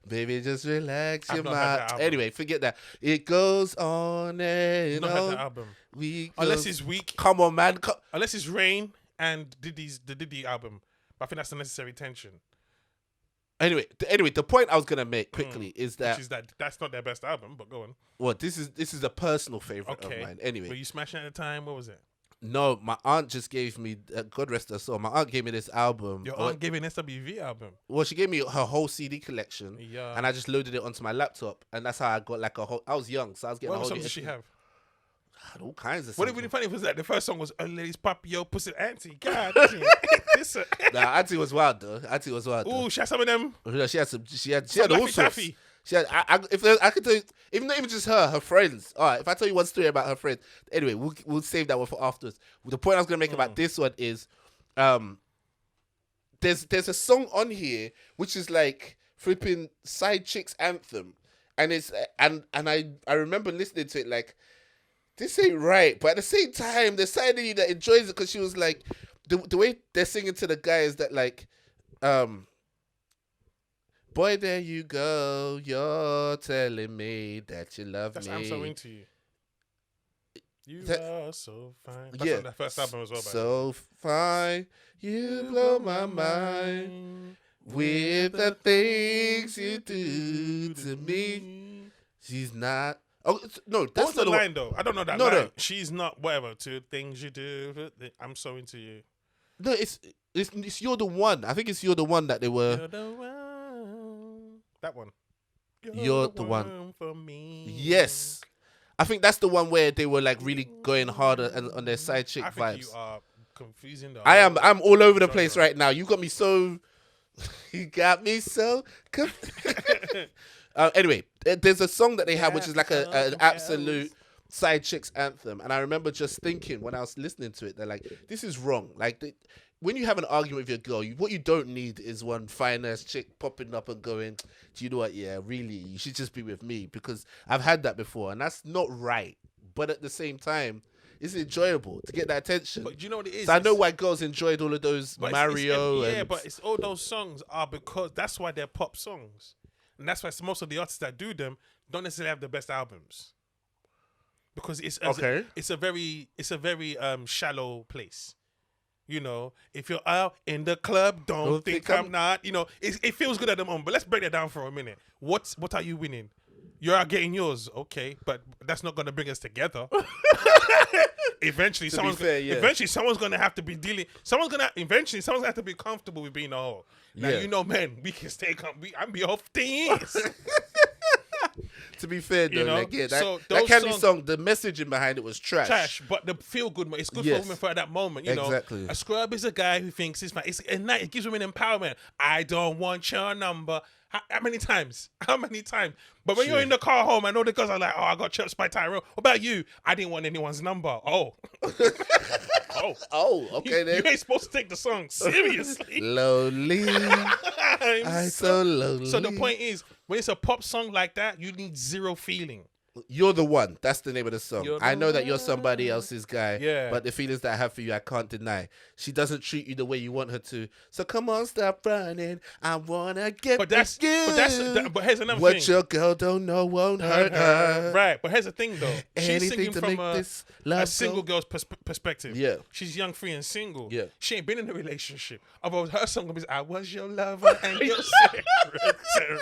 Speaker 1: Baby, just relax
Speaker 2: I've
Speaker 1: your
Speaker 2: not heard that
Speaker 1: mind.
Speaker 2: album.
Speaker 1: Anyway, forget that. It goes on and
Speaker 2: Not heard that
Speaker 1: on.
Speaker 2: album.
Speaker 1: We
Speaker 2: Unless
Speaker 1: goes-
Speaker 2: it's Weak.
Speaker 1: Come on, man.
Speaker 2: Unless it's Rain and the Diddy album. But I think that's Unnecessary Tension.
Speaker 1: Anyway, the point I was gonna make quickly is that
Speaker 2: Which is that's not their best album, but go on.
Speaker 1: well, this is a personal favorite
Speaker 2: Okay.
Speaker 1: of mine. Anyway,
Speaker 2: Were you smashing at the time? What was it?
Speaker 1: no, my aunt just gave me God rest her soul. My aunt gave me this album.
Speaker 2: Your aunt gave me an SWV album.
Speaker 1: Well, she gave me her whole CD collection,
Speaker 2: Yeah.
Speaker 1: and I just loaded it onto my laptop, and that's how I got like a whole. I was young, so I was getting
Speaker 2: What
Speaker 1: a whole.
Speaker 2: songs did she have?
Speaker 1: All kinds of.
Speaker 2: What
Speaker 1: songs.
Speaker 2: really funny was that the first song was "Ladies Pop Yo Pussy Auntie." God, this.
Speaker 1: Nah, Auntie was wild though. Auntie was wild. Though.
Speaker 2: Ooh, she had some of them.
Speaker 1: She had some. She had
Speaker 2: Some
Speaker 1: all
Speaker 2: Laffy
Speaker 1: sorts.
Speaker 2: Taffy.
Speaker 1: She had. I could tell you, even not even just her friends. All right, if I tell you one story about her friends, anyway, we'll save that one for afterwards. The point I was gonna make about this one is, there's a song on here which is like flipping side chicks anthem, and it's and I remember listening to it like, this ain't right, but at the same time, there's side of you that enjoys it because she was like, the way they're singing to the guy is that like, boy, there you go, you're telling me that you love
Speaker 2: That's
Speaker 1: me.
Speaker 2: I'm So Into You. You
Speaker 1: That-
Speaker 2: are so fine. That's
Speaker 1: yeah,
Speaker 2: on that first album as well.
Speaker 1: So fine, you blow my mind with the things you do to me. She's not. Oh no,
Speaker 2: What's
Speaker 1: that's
Speaker 2: the
Speaker 1: not
Speaker 2: line though? I don't know that
Speaker 1: No,
Speaker 2: line.
Speaker 1: no.
Speaker 2: She's not whatever to things you do. I'm so into you.
Speaker 1: No, it's You're the One. I think it's You're the One that they were.
Speaker 2: You're the one. That one.
Speaker 1: You're the one.
Speaker 2: For me.
Speaker 1: Yes, I think that's the one where they were like really going harder and on their side chick
Speaker 2: I think
Speaker 1: vibes.
Speaker 2: you are confusing the.
Speaker 1: I'm all over the
Speaker 2: genre.
Speaker 1: place right now. You got me so. You got me so. Anyway, there's a song that they have which is like an absolute side chicks anthem, and I remember just thinking when I was listening to it, they're like, "This is wrong." Like when you have an argument with your girl, what you don't need is one fine ass chick popping up and going, "Do you know what? Yeah, really, you should just be with me," because I've had that before, and that's not right. But at the same time, it's enjoyable to get that attention.
Speaker 2: But do you know what it is?
Speaker 1: So I know why girls enjoyed all of those
Speaker 2: But
Speaker 1: Mario.
Speaker 2: yeah, but it's all those songs are because that's why they're pop songs, and that's why most of the artists that do them don't necessarily have the best albums, because it's a very shallow place. You know, if you're out in the club, don't think I'm not. You know, it feels good at the moment. But let's break that down for a minute. What are you winning? You're out getting yours, okay, but that's not gonna bring us together. Eventually, someone's gonna have to be dealing. Someone's gonna have to be comfortable with being a hoe. Now you know, man, we can stay. I'm be off 10 years.
Speaker 1: To be fair, though,
Speaker 2: You know?
Speaker 1: like, yeah,
Speaker 2: So
Speaker 1: that
Speaker 2: those
Speaker 1: Candy
Speaker 2: songs-
Speaker 1: song, the messaging behind it was trash.
Speaker 2: But the feel good, it's good
Speaker 1: Yes.
Speaker 2: for women for that moment. You
Speaker 1: Exactly.
Speaker 2: know, a scrub is a guy who thinks it's fine. It gives women empowerment. I don't want your number. How many times? How many times? But when
Speaker 1: True.
Speaker 2: you're in the car home, I know the girls are like, "Oh, I got chirped by Tyrone." What about you? I didn't want anyone's number. Oh, oh,
Speaker 1: Oh, okay
Speaker 2: you
Speaker 1: then.
Speaker 2: ain't supposed to take the song seriously.
Speaker 1: Lonely. I so lonely.
Speaker 2: So the point is, when it's a pop song like that, you need zero feeling.
Speaker 1: You're the one. That's the name of the song.
Speaker 2: You're
Speaker 1: I
Speaker 2: the
Speaker 1: know that you're somebody
Speaker 2: one.
Speaker 1: else's guy.
Speaker 2: Yeah.
Speaker 1: But the feelings that I have for you, I can't deny. She doesn't treat you the way you want her to. So come on, stop running. I wanna get
Speaker 2: But that's
Speaker 1: with you.
Speaker 2: but here's another
Speaker 1: What
Speaker 2: thing.
Speaker 1: your girl don't know won't hurt her.
Speaker 2: Right, but here's the thing though. She's
Speaker 1: Anything
Speaker 2: singing
Speaker 1: to
Speaker 2: from
Speaker 1: make
Speaker 2: a
Speaker 1: this love
Speaker 2: single
Speaker 1: go.
Speaker 2: girl's perspective.
Speaker 1: Yeah.
Speaker 2: She's young, free, and single.
Speaker 1: Yeah.
Speaker 2: She ain't been in a relationship. Otherwise, her song gonna be "I was your lover and your secretary,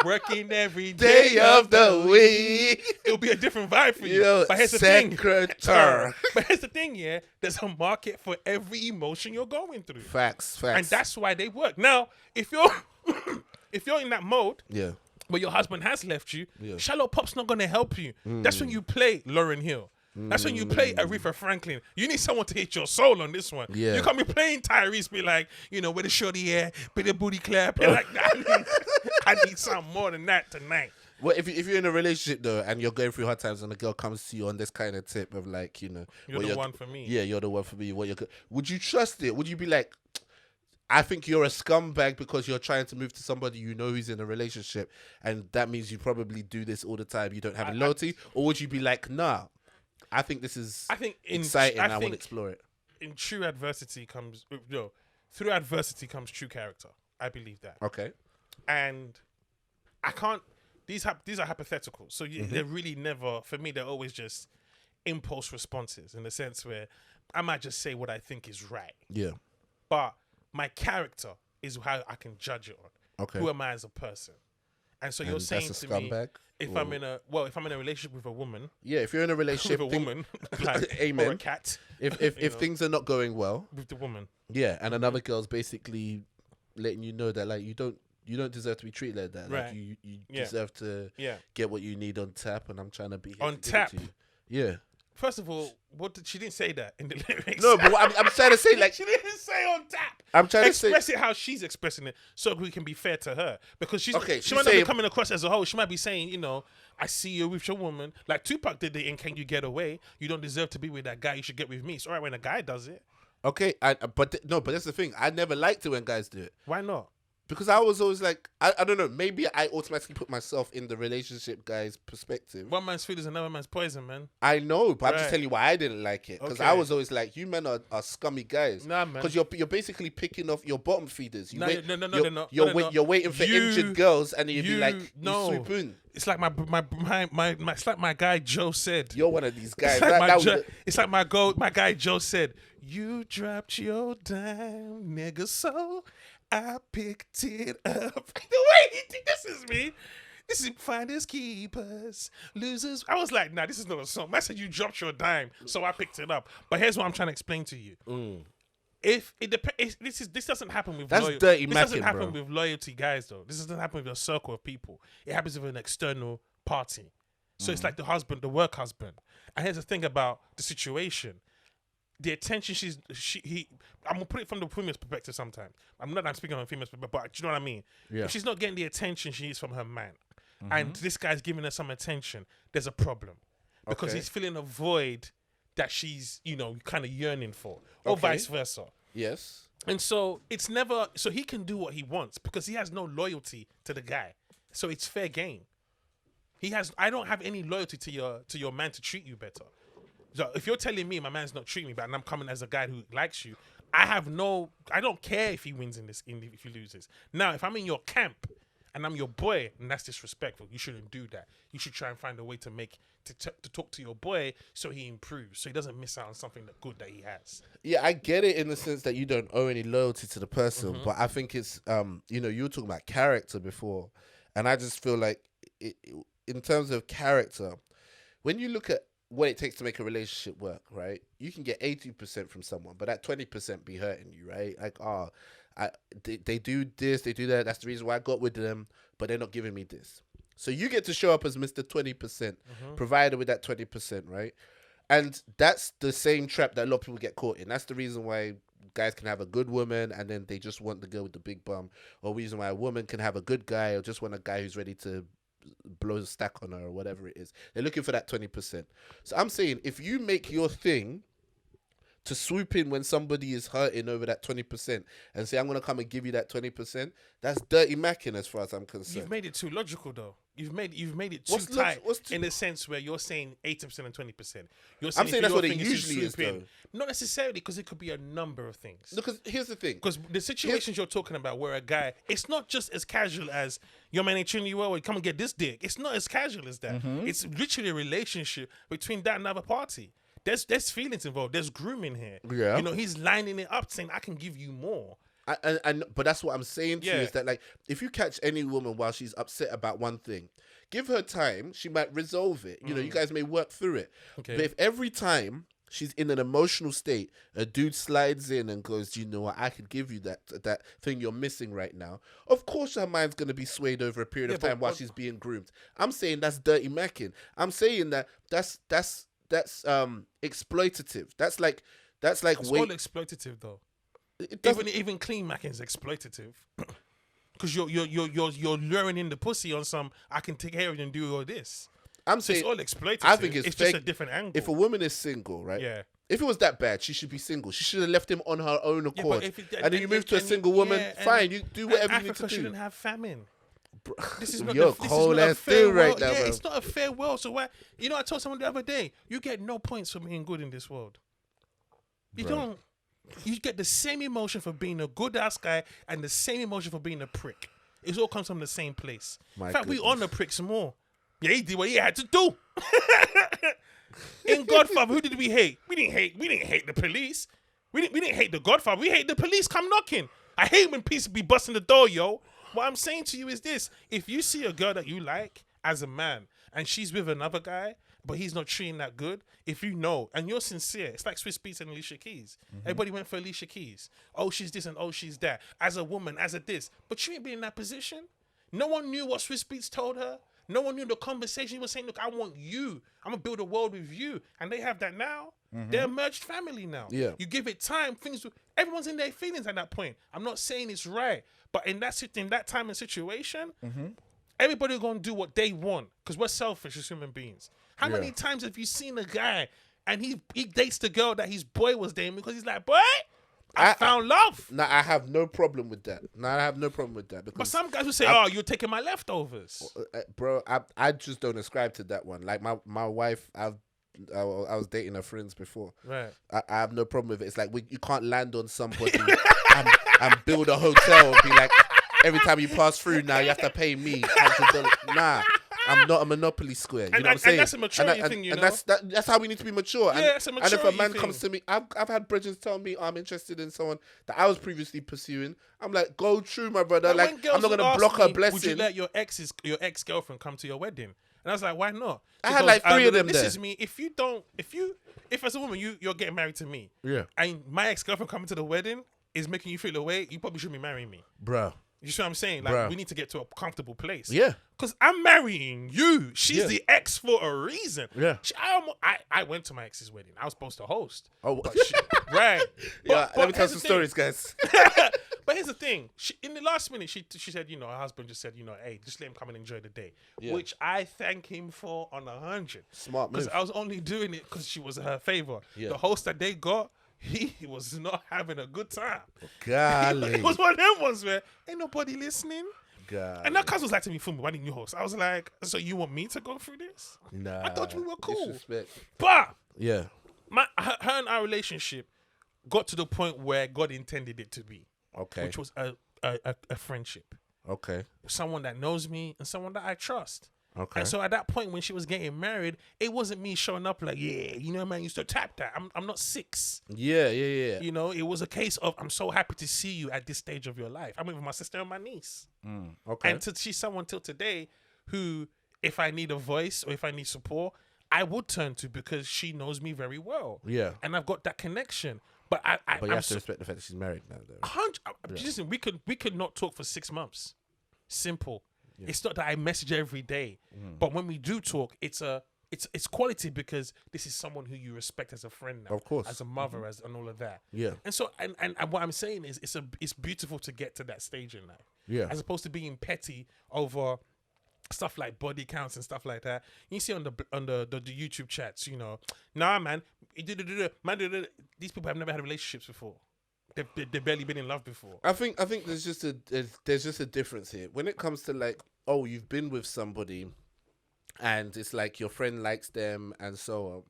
Speaker 2: working every
Speaker 1: Day of the week.
Speaker 2: It'll be a different vibe for you.
Speaker 1: Yo,
Speaker 2: But here's the thing.
Speaker 1: secretary.
Speaker 2: But here's the thing, yeah. There's a market for every emotion you're going through.
Speaker 1: Facts.
Speaker 2: And that's why they work. Now, if you're if you're in that mode
Speaker 1: Yeah.
Speaker 2: where your husband has left you,
Speaker 1: Yeah.
Speaker 2: shallow pop's not gonna help you. That's when you play Lauryn Hill. That's when you play Aretha Franklin. You need someone to hit your soul on this one.
Speaker 1: Yeah.
Speaker 2: You can't be playing Tyrese, be like, with the shorty hair, with the booty clap. Like, I need something more than that tonight.
Speaker 1: Well, if you're in a relationship though, and you're going through hard times, and a girl comes to you on this kind of tip of like,
Speaker 2: You're
Speaker 1: what
Speaker 2: the one for me.
Speaker 1: Yeah, you're the one for me. Would you trust it? Would you be like, I think you're a scumbag because you're trying to move to somebody you know who's in a relationship, and that means you probably do this all the time. You don't have any loyalty, or would you be like, nah, I think this is exciting. I want to explore it.
Speaker 2: In true adversity comes through adversity comes true character. I believe that.
Speaker 1: Okay.
Speaker 2: And I can't. These are hypothetical, so they're really never for me. They're always just impulse responses in the sense where I might just say what I think is right,
Speaker 1: Yeah.
Speaker 2: but my character is how I can judge it on.
Speaker 1: Okay.
Speaker 2: Who am I as a person? And so you're
Speaker 1: And
Speaker 2: saying
Speaker 1: that's a
Speaker 2: to me,
Speaker 1: scumbag?
Speaker 2: if
Speaker 1: Or-
Speaker 2: I'm in a relationship with a woman,
Speaker 1: Yeah, if you're in a relationship,
Speaker 2: with a woman, like,
Speaker 1: Amen.
Speaker 2: or a cat,
Speaker 1: if
Speaker 2: you know,
Speaker 1: things are not going well,
Speaker 2: with the woman,
Speaker 1: yeah, and another girl's basically letting you know that like you don't deserve to be treated like that. Like
Speaker 2: Right.
Speaker 1: you
Speaker 2: Yeah.
Speaker 1: deserve to
Speaker 2: yeah.
Speaker 1: get what you need on tap, and I'm trying to be here
Speaker 2: On
Speaker 1: to give it
Speaker 2: tap?
Speaker 1: to you. Yeah.
Speaker 2: First of all, she didn't say that in the lyrics.
Speaker 1: No, but I'm trying to say like
Speaker 2: she didn't say on tap.
Speaker 1: I'm trying to say
Speaker 2: Express it how she's expressing it, so we can be fair to her. Because she
Speaker 1: she's
Speaker 2: might not be
Speaker 1: saying-
Speaker 2: coming across as a whole. She might be saying, I see you with your woman. Like Tupac did it in "Can You Get Away?" You don't deserve to be with that guy. You should get with me. It's all right when a guy does it.
Speaker 1: okay, but that's the thing. I never liked it when guys do it.
Speaker 2: Why not?
Speaker 1: Because I was always like, I don't know, maybe I automatically put myself in the relationship guy's perspective.
Speaker 2: One man's food is another man's poison, man.
Speaker 1: I know, but I'm just
Speaker 2: Right.
Speaker 1: telling you why I didn't like it. Because
Speaker 2: Okay.
Speaker 1: I was always like, you men are scummy guys.
Speaker 2: Nah, man.
Speaker 1: Because you're basically picking off your bottom feeders.
Speaker 2: No,
Speaker 1: Wait,
Speaker 2: no, no,
Speaker 1: you're,
Speaker 2: no,
Speaker 1: you're,
Speaker 2: no,
Speaker 1: wait,
Speaker 2: no.
Speaker 1: you're waiting for
Speaker 2: You-
Speaker 1: injured girls, and you'd be
Speaker 2: you-
Speaker 1: like,
Speaker 2: no.
Speaker 1: you swoop in.
Speaker 2: It's like it's like my guy Joe said.
Speaker 1: You're one of these guys.
Speaker 2: It's like,
Speaker 1: That was
Speaker 2: it's like my guy Joe said, "You dropped your dime, nigga, so I picked it up." The way he think this is me. This is finders keepers, losers. I was like, nah, this is not a song. I said you dropped your dime, so I picked it up. But here's what I'm trying to explain to you. If it depends, this doesn't happen with
Speaker 1: That's dirty
Speaker 2: This doesn't
Speaker 1: macking,
Speaker 2: happen
Speaker 1: bro.
Speaker 2: with loyalty guys though. This doesn't happen with a circle of people. It happens with an external party. So it's like the husband, the work husband. And here's the thing about the situation: the attention I'm gonna put it from the female's perspective. Sometimes I'm speaking on the female's perspective, but do you know what I mean?
Speaker 1: Yeah.
Speaker 2: If she's not getting the attention she needs from her man, and this guy's giving her some attention, there's a problem because
Speaker 1: Okay.
Speaker 2: he's filling a void that she's kind of yearning for, or
Speaker 1: Okay.
Speaker 2: vice versa.
Speaker 1: Yes.
Speaker 2: And so it's never so he can do what he wants because he has no loyalty to the guy. So it's fair game. I don't have any loyalty to your man to treat you better. So if you're telling me my man's not treating me better and I'm coming as a guy who likes you, I don't care if he wins if he loses. Now, if I'm in your camp and I'm your boy, and that's disrespectful. You shouldn't do that. You should try and find a way to talk to your boy so he improves, so he doesn't miss out on something good that he has.
Speaker 1: Yeah, I get it in the sense that you don't owe any loyalty to the person, but I think it's you were talking about character before, and I just feel like in terms of character, when you look at what it takes to make a relationship work, right? You can get 80% from someone, but that 20% be hurting you, right? Like, they do this, they do that. That's the reason why I got with them, but they're not giving me this. So you get to show up as Mr. 20%, provided with that 20%, right? And that's the same trap that a lot of people get caught in. That's the reason why guys can have a good woman and then they just want the girl with the big bum, or reason why a woman can have a good guy or just want a guy who's ready to blow the stack on her or whatever it is. They're looking for that 20%. So I'm saying if you make your thing to swoop in when somebody is hurting over that 20% and say, I'm going to come and give you that 20%, that's dirty macking as far as I'm concerned.
Speaker 2: You've made it too logical, though. You've made it too tight in the sense where you're saying 80% and 20%.
Speaker 1: I'm saying that's what it usually is, though.
Speaker 2: Not necessarily, because it could be a number of things.
Speaker 1: Because here's the thing.
Speaker 2: Because the situations you're talking about where a guy, it's not just as casual as, your man ain't treating you well, come and get this dick. It's not as casual as that. It's literally a relationship between that and another party. There's feelings involved. There's grooming here.
Speaker 1: Yeah.
Speaker 2: You know, he's lining it up saying, I can give you more.
Speaker 1: But that's what I'm saying to you is that, like, if you catch any woman while she's upset about one thing, give her time. She might resolve it. You know, you guys may work through it. Okay. But if every time she's in an emotional state, a dude slides in and goes, you know what, I could give you that thing you're missing right now. Of course her mind's going to be swayed over a period of time while she's being groomed. I'm saying that's dirty macking. I'm saying that's exploitative. That's like
Speaker 2: it's all exploitative though. Even clean macking is exploitative. Because you're luring in the pussy on some, I can take care of you and do all this.
Speaker 1: I'm saying
Speaker 2: it's all exploitative.
Speaker 1: I think it's
Speaker 2: just a different angle.
Speaker 1: If a woman is single, right? Yeah. If it was that bad, she should be single. She should have left him on her own accord. And then you move to a single woman, fine, you do whatever you need to do.
Speaker 2: Africa shouldn't have famine. This is not
Speaker 1: you're cold ass thing right now, bro.
Speaker 2: It's not a fair world. So why? You know, I told someone the other day, you get no points for being good in this world. You don't. You get the same emotion for being a good ass guy and the same emotion for being a prick. It all comes from the same place. In fact, we honor pricks more. Yeah, he did what he had to do. In Godfather, who did we hate? We didn't hate the police. We didn't hate the Godfather. We hate the police come knocking. I hate when people be busting the door, yo. What I'm saying to you is this: if you see a girl that you like as a man and she's with another guy, but he's not treating that good, if you know and you're sincere, it's like Swiss Beats and Alicia Keys. Everybody went for Alicia Keys. Oh, she's this and oh, she's that. As a woman, as a this, but you ain't been in that position. No one knew what Swiss Beats told her. No one knew the conversation. He was saying, look, I want you. I'm going to build a world with you. And they have that now. They're a merged family now. Yeah. You give it time. Everyone's in their feelings at that point. I'm not saying it's right. But in that time and situation, everybody going to do what they want. Because we're selfish as human beings. How many times have you seen a guy and he dates the girl that his boy was dating because he's like, boy, I found love.
Speaker 1: No, I have no problem with that. Because,
Speaker 2: but some guys will say, oh, you're taking my leftovers.
Speaker 1: Bro, I just don't ascribe to that one. Like my wife, I was dating her friends before. Right. I have no problem with it. It's like you can't land on somebody and build a hotel and be like, every time you pass through now, you have to pay me $100. Nah. I'm not a monopoly square. You know what I'm saying?
Speaker 2: And that's a maturity thing, you know?
Speaker 1: And that's how we need to be mature.
Speaker 2: Yeah, that's a maturity
Speaker 1: thing. And if a man comes to me, I've had brethren tell me I'm interested in someone that I was previously pursuing. I'm like, go true, my brother. Like, I'm not going to block her blessing.
Speaker 2: Would you let your ex-girlfriend come to your wedding? And I was like, why not?
Speaker 1: I had like 3 of them
Speaker 2: this
Speaker 1: there.
Speaker 2: This is me. If as a woman, you're getting married to me.
Speaker 1: Yeah.
Speaker 2: And my ex-girlfriend coming to the wedding is making you feel away, you probably shouldn't be marrying me.
Speaker 1: Bruh.
Speaker 2: You see what I'm saying? Like, we need to get to a comfortable place.
Speaker 1: Yeah.
Speaker 2: Because I'm marrying you. She's the ex for a reason.
Speaker 1: Yeah.
Speaker 2: I went to my ex's wedding. I was supposed to host.
Speaker 1: Oh,
Speaker 2: right.
Speaker 1: But let me tell some stories, guys.
Speaker 2: But here's the thing. In the last minute, she said, you know, her husband just said, you know, hey, just let him come and enjoy the day. Yeah. Which I thank him for on 100.
Speaker 1: Smart move.
Speaker 2: Because I was only doing it because she was her favor. Yeah. The host that they got, he was not having a good time.
Speaker 1: Golly.
Speaker 2: It was one of them ones where ain't nobody listening.
Speaker 1: God.
Speaker 2: And that cousin was like to me, "Fumi, why didn't you host?" I was like, "So you want me to go through this?"
Speaker 1: Nah.
Speaker 2: I thought we were cool.
Speaker 1: Disrespect.
Speaker 2: But
Speaker 1: yeah,
Speaker 2: her and our relationship got to the point where God intended it to be.
Speaker 1: Okay.
Speaker 2: Which was a friendship.
Speaker 1: Okay.
Speaker 2: Someone that knows me and someone that I trust.
Speaker 1: Okay.
Speaker 2: And so at that point when she was getting married, it wasn't me showing up like, yeah, you know, man, I used to tap that. I'm not 6.
Speaker 1: Yeah.
Speaker 2: You know, it was a case of, I'm so happy to see you at this stage of your life. I'm with my sister and my niece.
Speaker 1: Okay.
Speaker 2: And she's someone till today who, if I need a voice or if I need support, I would turn to because she knows me very well.
Speaker 1: Yeah.
Speaker 2: And I've got that connection. But
Speaker 1: you have to respect the fact that she's married now, though.
Speaker 2: Listen, we could not talk for 6 months. Simple. Yeah. It's not that I message her every day, but when we do talk, it's a it's quality because this is someone who you respect as a friend now,
Speaker 1: Of course.
Speaker 2: as a mother, as and all of that.
Speaker 1: Yeah.
Speaker 2: And so and what I'm saying is it's beautiful to get to that stage in life,
Speaker 1: Yeah.
Speaker 2: as opposed to being petty over stuff like body counts and stuff like that. You see on the YouTube chats, nah, man, these people have never had relationships before. They've barely been in love before.
Speaker 1: I think there's just a difference here when it comes to like, oh, you've been with somebody, and it's like your friend likes them and so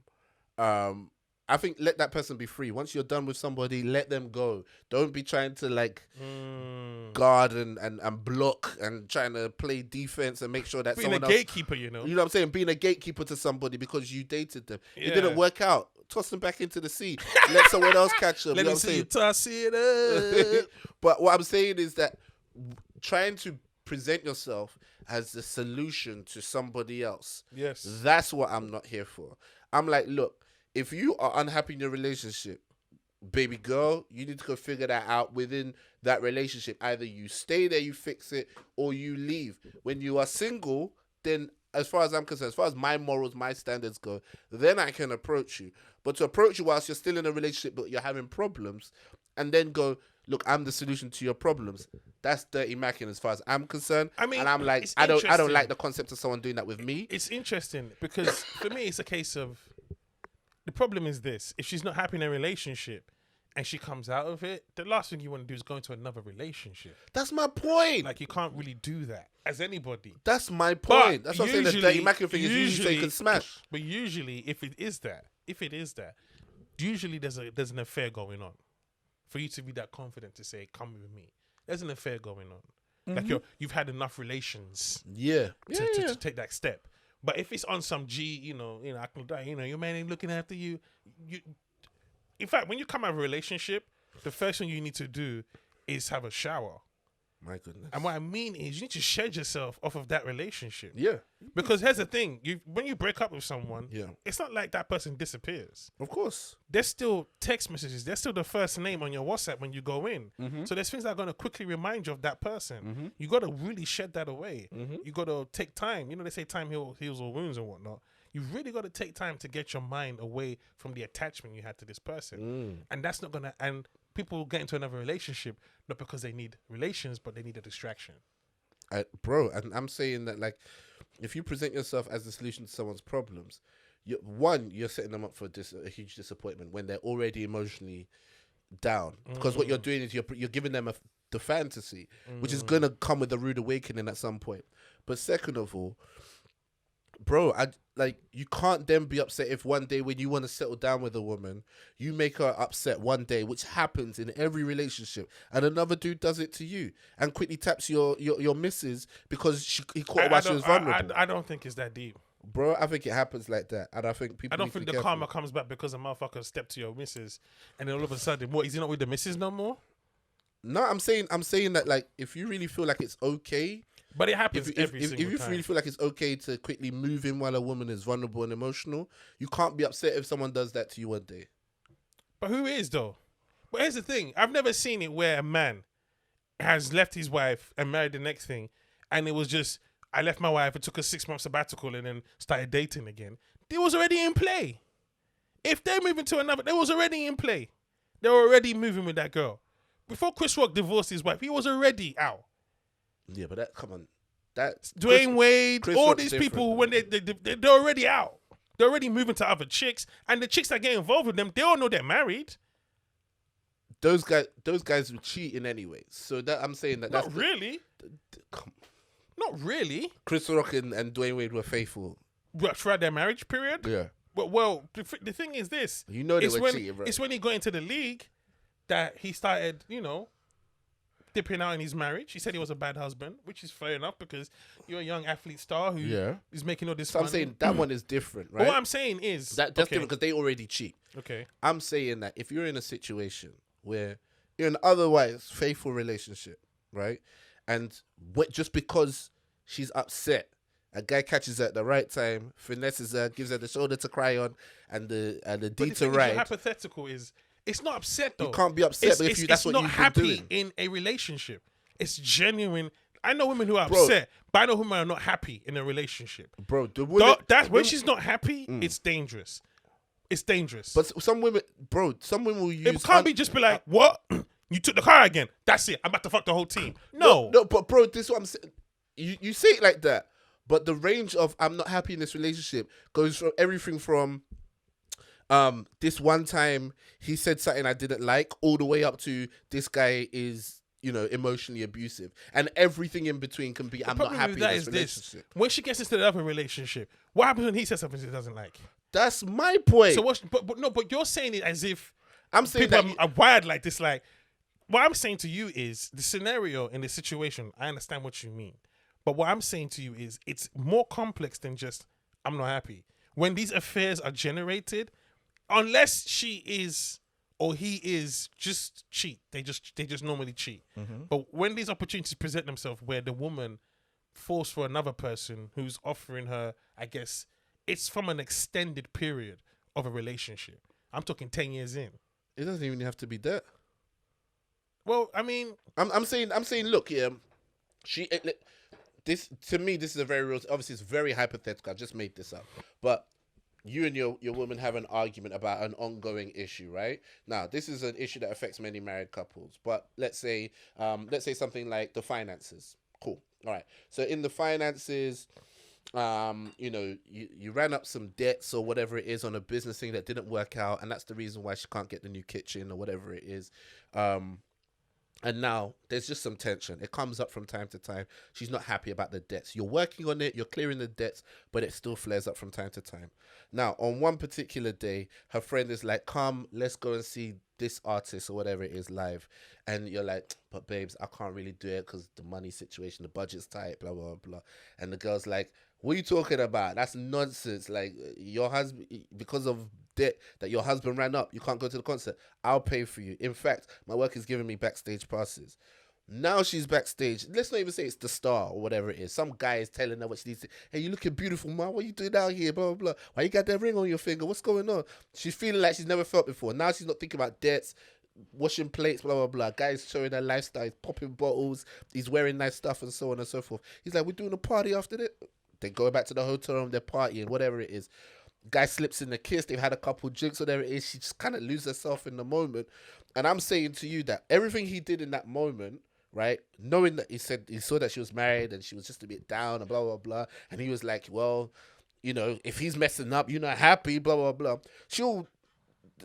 Speaker 1: on. I think let that person be free. Once you're done with somebody, let them go. Don't be trying to like guard and block and trying to play defense and make sure that
Speaker 2: Being
Speaker 1: someone
Speaker 2: a
Speaker 1: else,
Speaker 2: gatekeeper,
Speaker 1: you know what I'm saying? Being a gatekeeper to somebody because you dated them. It didn't
Speaker 2: Yeah.
Speaker 1: work out. Toss them back into the sea. Let someone else catch them.
Speaker 2: Let
Speaker 1: you know
Speaker 2: me
Speaker 1: what I'm
Speaker 2: see you
Speaker 1: saying?
Speaker 2: toss it up.
Speaker 1: But what I'm saying is that trying to present yourself as the solution to somebody else,
Speaker 2: Yes.
Speaker 1: that's what I'm not here for. I'm like, look, if you are unhappy in your relationship, baby girl, you need to go figure that out within that relationship. Either you stay there, you fix it, or you leave. When you are single, then as far as I'm concerned, as far as my morals, my standards go, then I can approach you. But to approach you whilst you're still in a relationship but you're having problems, and then go, look, I'm the solution to your problems, that's dirty macking as far as I'm concerned.
Speaker 2: I mean,
Speaker 1: and I'm like,
Speaker 2: it's
Speaker 1: I don't
Speaker 2: interesting.
Speaker 1: like the concept of someone doing that with me.
Speaker 2: It's interesting because for me, it's a case of the problem is this: if she's not happy in a relationship and she comes out of it, the last thing you want to do is go into another relationship.
Speaker 1: That's my point.
Speaker 2: Like, you can't really do that as anybody.
Speaker 1: That's my point.
Speaker 2: But
Speaker 1: That's what I'm saying. The dirty macking thing is usually so you can smash.
Speaker 2: But usually, if it is that, usually there's an affair going on. For you to be that confident to say, "Come with me," there's an affair going on. Like you've had enough relations
Speaker 1: Yeah.
Speaker 2: to take that step. But if it's on some G, I can die. Your man ain't looking after you. In fact, when you come out of a relationship, the first thing you need to do is have a shower.
Speaker 1: My goodness.
Speaker 2: And what I mean is, you need to shed yourself off of that relationship.
Speaker 1: Yeah.
Speaker 2: Because here's the thing: when you break up with someone,
Speaker 1: Yeah.
Speaker 2: it's not like that person disappears.
Speaker 1: Of course.
Speaker 2: There's still text messages. There's still the first name on your WhatsApp when you go in. So there's things that are going to quickly remind you of that person. You got to really shed that away. You got to take time. They say time heals all wounds and whatnot. You really got to take time to get your mind away from the attachment you had to this person. And that's not going to... And people get into another relationship not because they need relations, but they need a distraction.
Speaker 1: Bro, and I'm saying that, like, if you present yourself as the solution to someone's problems, you're setting them up for a huge disappointment when they're already emotionally down. Because what you're doing is you're giving them the fantasy, which is gonna come with a rude awakening at some point. But second of all, bro, you can't then be upset if one day when you want to settle down with a woman, you make her upset one day, which happens in every relationship, and another dude does it to you and quickly taps your missus because he caught her while she was vulnerable.
Speaker 2: I don't think it's that deep.
Speaker 1: Bro, I think it happens like that, and I think people.
Speaker 2: I don't think the karma comes back because a motherfucker stepped to your missus, and then all of a sudden, what, is he not with the missus no more?
Speaker 1: No, I'm saying that, like, if you really feel like it's okay.
Speaker 2: But it happens
Speaker 1: If
Speaker 2: every
Speaker 1: you
Speaker 2: single time.
Speaker 1: really feel like it's okay to quickly move in while a woman is vulnerable and emotional, you can't be upset if someone does that to you one day.
Speaker 2: But who is, though? But here's the thing. I've never seen it where a man has left his wife and married the next thing, and it was just, I left my wife and took a 6-month sabbatical and then started dating again. They was already in play. If they're moving to another, they was already in play. They were already moving with that girl. Before Chris Rock divorced his wife, he was already out.
Speaker 1: Yeah, but come on. That's
Speaker 2: Dwayne Wade,
Speaker 1: Chris
Speaker 2: all
Speaker 1: Rock's
Speaker 2: these
Speaker 1: different,
Speaker 2: people,
Speaker 1: though.
Speaker 2: when they're already out. They're already moving to other chicks, and the chicks that get involved with them, they all know they're married.
Speaker 1: Those guys were cheating anyway. So that I'm saying that
Speaker 2: Not really. Not really.
Speaker 1: Chris Rock and Dwayne Wade were faithful.
Speaker 2: Throughout their marriage period?
Speaker 1: Yeah.
Speaker 2: Well, the thing is this.
Speaker 1: You know they
Speaker 2: it's
Speaker 1: were
Speaker 2: when,
Speaker 1: cheating, bro.
Speaker 2: It's when he got into the league that he started, dipping out in his marriage. He said he was a bad husband, which is fair enough because you're a young athlete star who is making all this
Speaker 1: So
Speaker 2: money.
Speaker 1: I'm saying that one is different, right?
Speaker 2: But what I'm saying is...
Speaker 1: That's different because they already cheat.
Speaker 2: Okay.
Speaker 1: I'm saying that if you're in a situation where you're in an otherwise faithful relationship, right? And just because she's upset, a guy catches her at the right time, finesses her, gives her the shoulder to cry on, and the D to ride.
Speaker 2: Hypothetical is, it's not upset though.
Speaker 1: You can't be upset, but that's what you've been doing.
Speaker 2: It's not happy in a relationship. It's genuine I know women who are
Speaker 1: Bro.
Speaker 2: upset, but I know women are not happy in a relationship.
Speaker 1: Bro, the women,
Speaker 2: That's when she's not happy. It's dangerous. It's dangerous.
Speaker 1: but some women, bro, some women will use.
Speaker 2: it can't be just be like, what? You took the car again. That's it. I'm about to fuck the whole team. No.
Speaker 1: No, but bro, this is what I'm saying. You say it like that, but the range of I'm not happy in this relationship goes from everything from this one time he said something I didn't like, all the way up to this guy is, you know, emotionally abusive, and everything in between can be I'm not happy in this relationship.
Speaker 2: When she gets into the other relationship, what happens when he says something she doesn't like?
Speaker 1: That's my point.
Speaker 2: So what? But you're saying it as if
Speaker 1: I'm saying
Speaker 2: people
Speaker 1: that
Speaker 2: are wired like this. Like, what I'm saying to you is the scenario in the situation. I understand what you mean, but what I'm saying to you is it's more complex than just I'm not happy. When these affairs are generated, unless she is or he is just cheat, they just normally cheat. But when these opportunities present themselves, where the woman falls for another person who's offering her, I guess it's from an extended period of a relationship. I'm talking 10 years in.
Speaker 1: it doesn't even have to be that.
Speaker 2: Well, I mean,
Speaker 1: I'm saying, look, yeah, this to me, this is a very real. Obviously, it's very hypothetical. I just made this up, but you and your woman have an argument about an ongoing issue, right? Now, this is an issue that affects many married couples. But let's say something like the finances. Cool. All right. So in the finances, you know, you ran up some debts or whatever it is on a business thing that didn't work out, and that's the reason why she can't get the new kitchen or whatever it is. And now there's just some tension. It comes up from time to time. She's not happy about the debts. You're working on it. You're clearing the debts, but it still flares up from time to time. Now, on one particular day, her friend is like, come, let's go and see this artist or whatever it is live. And you're like, but babes, I can't really do it because the money situation, the budget's tight, blah, blah, blah. And the girl's like, what are you talking about? That's nonsense. Like, your husband, because of debt that your husband ran up, you can't go to the concert. I'll pay for you. In fact, my work is giving me backstage passes. Now she's backstage. Let's not even say it's the star or whatever it is. Some guy is telling her what she needs to. Hey, you looking beautiful, man. What you doing out here? Blah, blah, blah. Why you got that ring on your finger? What's going on? She's feeling like she's never felt before. Now she's not thinking about debts, washing plates, blah, blah, blah. Guy's showing her lifestyle. He's popping bottles. He's wearing nice stuff and so on and so forth. He's like, we're doing a party after this. They go back to the hotel room. They're partying, whatever it is. Guy slips in the kiss. They've had a couple drinks, whatever it is. She just kind of loses herself in the moment. And I'm saying to you that everything he did in that moment, right, knowing that he saw that she was married and she was just a bit down and blah, blah, blah. And he was like, well, you know, if he's messing up, you're not happy, blah, blah, blah.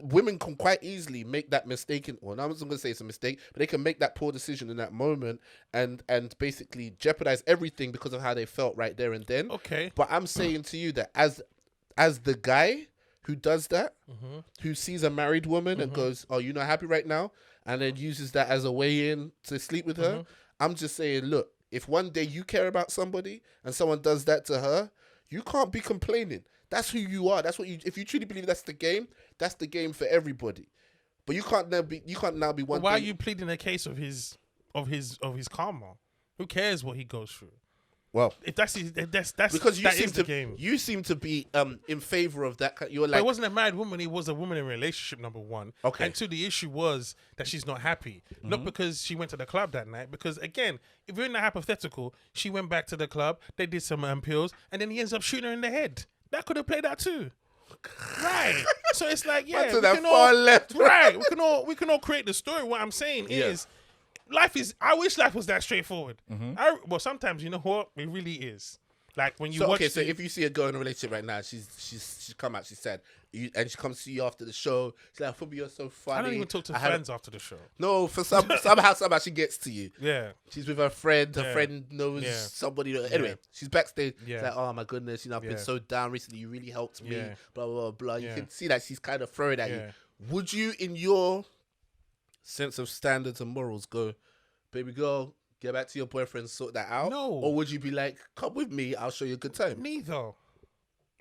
Speaker 1: Women can quite easily make that mistake. I'm not going to say it's a mistake, but they can make that poor decision in that moment and basically jeopardize everything because of how they felt right there and then.
Speaker 2: okay.
Speaker 1: But I'm saying to you that as the guy who does that, who sees a married woman and goes, oh, you're not happy right now, and then uses that as a way in to sleep with her, I'm just saying, look, if one day you care about somebody and someone does that to her, you can't be complaining. That's who you are. That's what you. If you truly believe that's the game for everybody. But you can't now be one.
Speaker 2: Why are you pleading a case of his karma? Who cares what he goes through?
Speaker 1: Well,
Speaker 2: If that's
Speaker 1: because
Speaker 2: that is the game.
Speaker 1: you seem to be in favor of that. You're
Speaker 2: But
Speaker 1: like,
Speaker 2: it wasn't a married woman. It was a woman in a relationship, number one.
Speaker 1: Okay.
Speaker 2: And two, the issue was that she's not happy. Not because she went to the club that night. Because, again, if you're in that hypothetical, she went back to the club, they did some pills, and then he ends up shooting her in the head. That could have played out too. Right. So it's like, yeah.
Speaker 1: to that far left.
Speaker 2: Right. We can all create the story. What I'm saying is, I wish life was that straightforward. Well, sometimes, you know what? It really is. Like when you watch.
Speaker 1: Okay, so if you see a girl in a relationship right now, she's come out, she said, and she comes to you after the show. She's like, "For me, you're so funny."
Speaker 2: I don't even talk to friends after the show.
Speaker 1: No, for somehow she gets to you.
Speaker 2: Yeah.
Speaker 1: She's with her friend. Her
Speaker 2: Yeah.
Speaker 1: friend knows
Speaker 2: Yeah.
Speaker 1: somebody. Anyway,
Speaker 2: Yeah.
Speaker 1: she's backstage.
Speaker 2: Yeah.
Speaker 1: She's like, "Oh my goodness, I've been
Speaker 2: Yeah.
Speaker 1: so down recently. You really helped me."
Speaker 2: Yeah.
Speaker 1: Blah blah blah. You
Speaker 2: Yeah.
Speaker 1: can see that she's kind of throwing at
Speaker 2: Yeah.
Speaker 1: you. Would you, in your sense of standards and morals, go, "Baby girl, get back to your boyfriend, sort that out"?
Speaker 2: No.
Speaker 1: Or would you be like, "Come with me, I'll show you a good time"?
Speaker 2: Neither.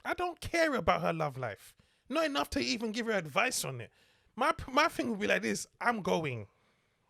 Speaker 2: I don't care about her love life. Not enough to even give her advice on it. My thing would be like this. I'm going.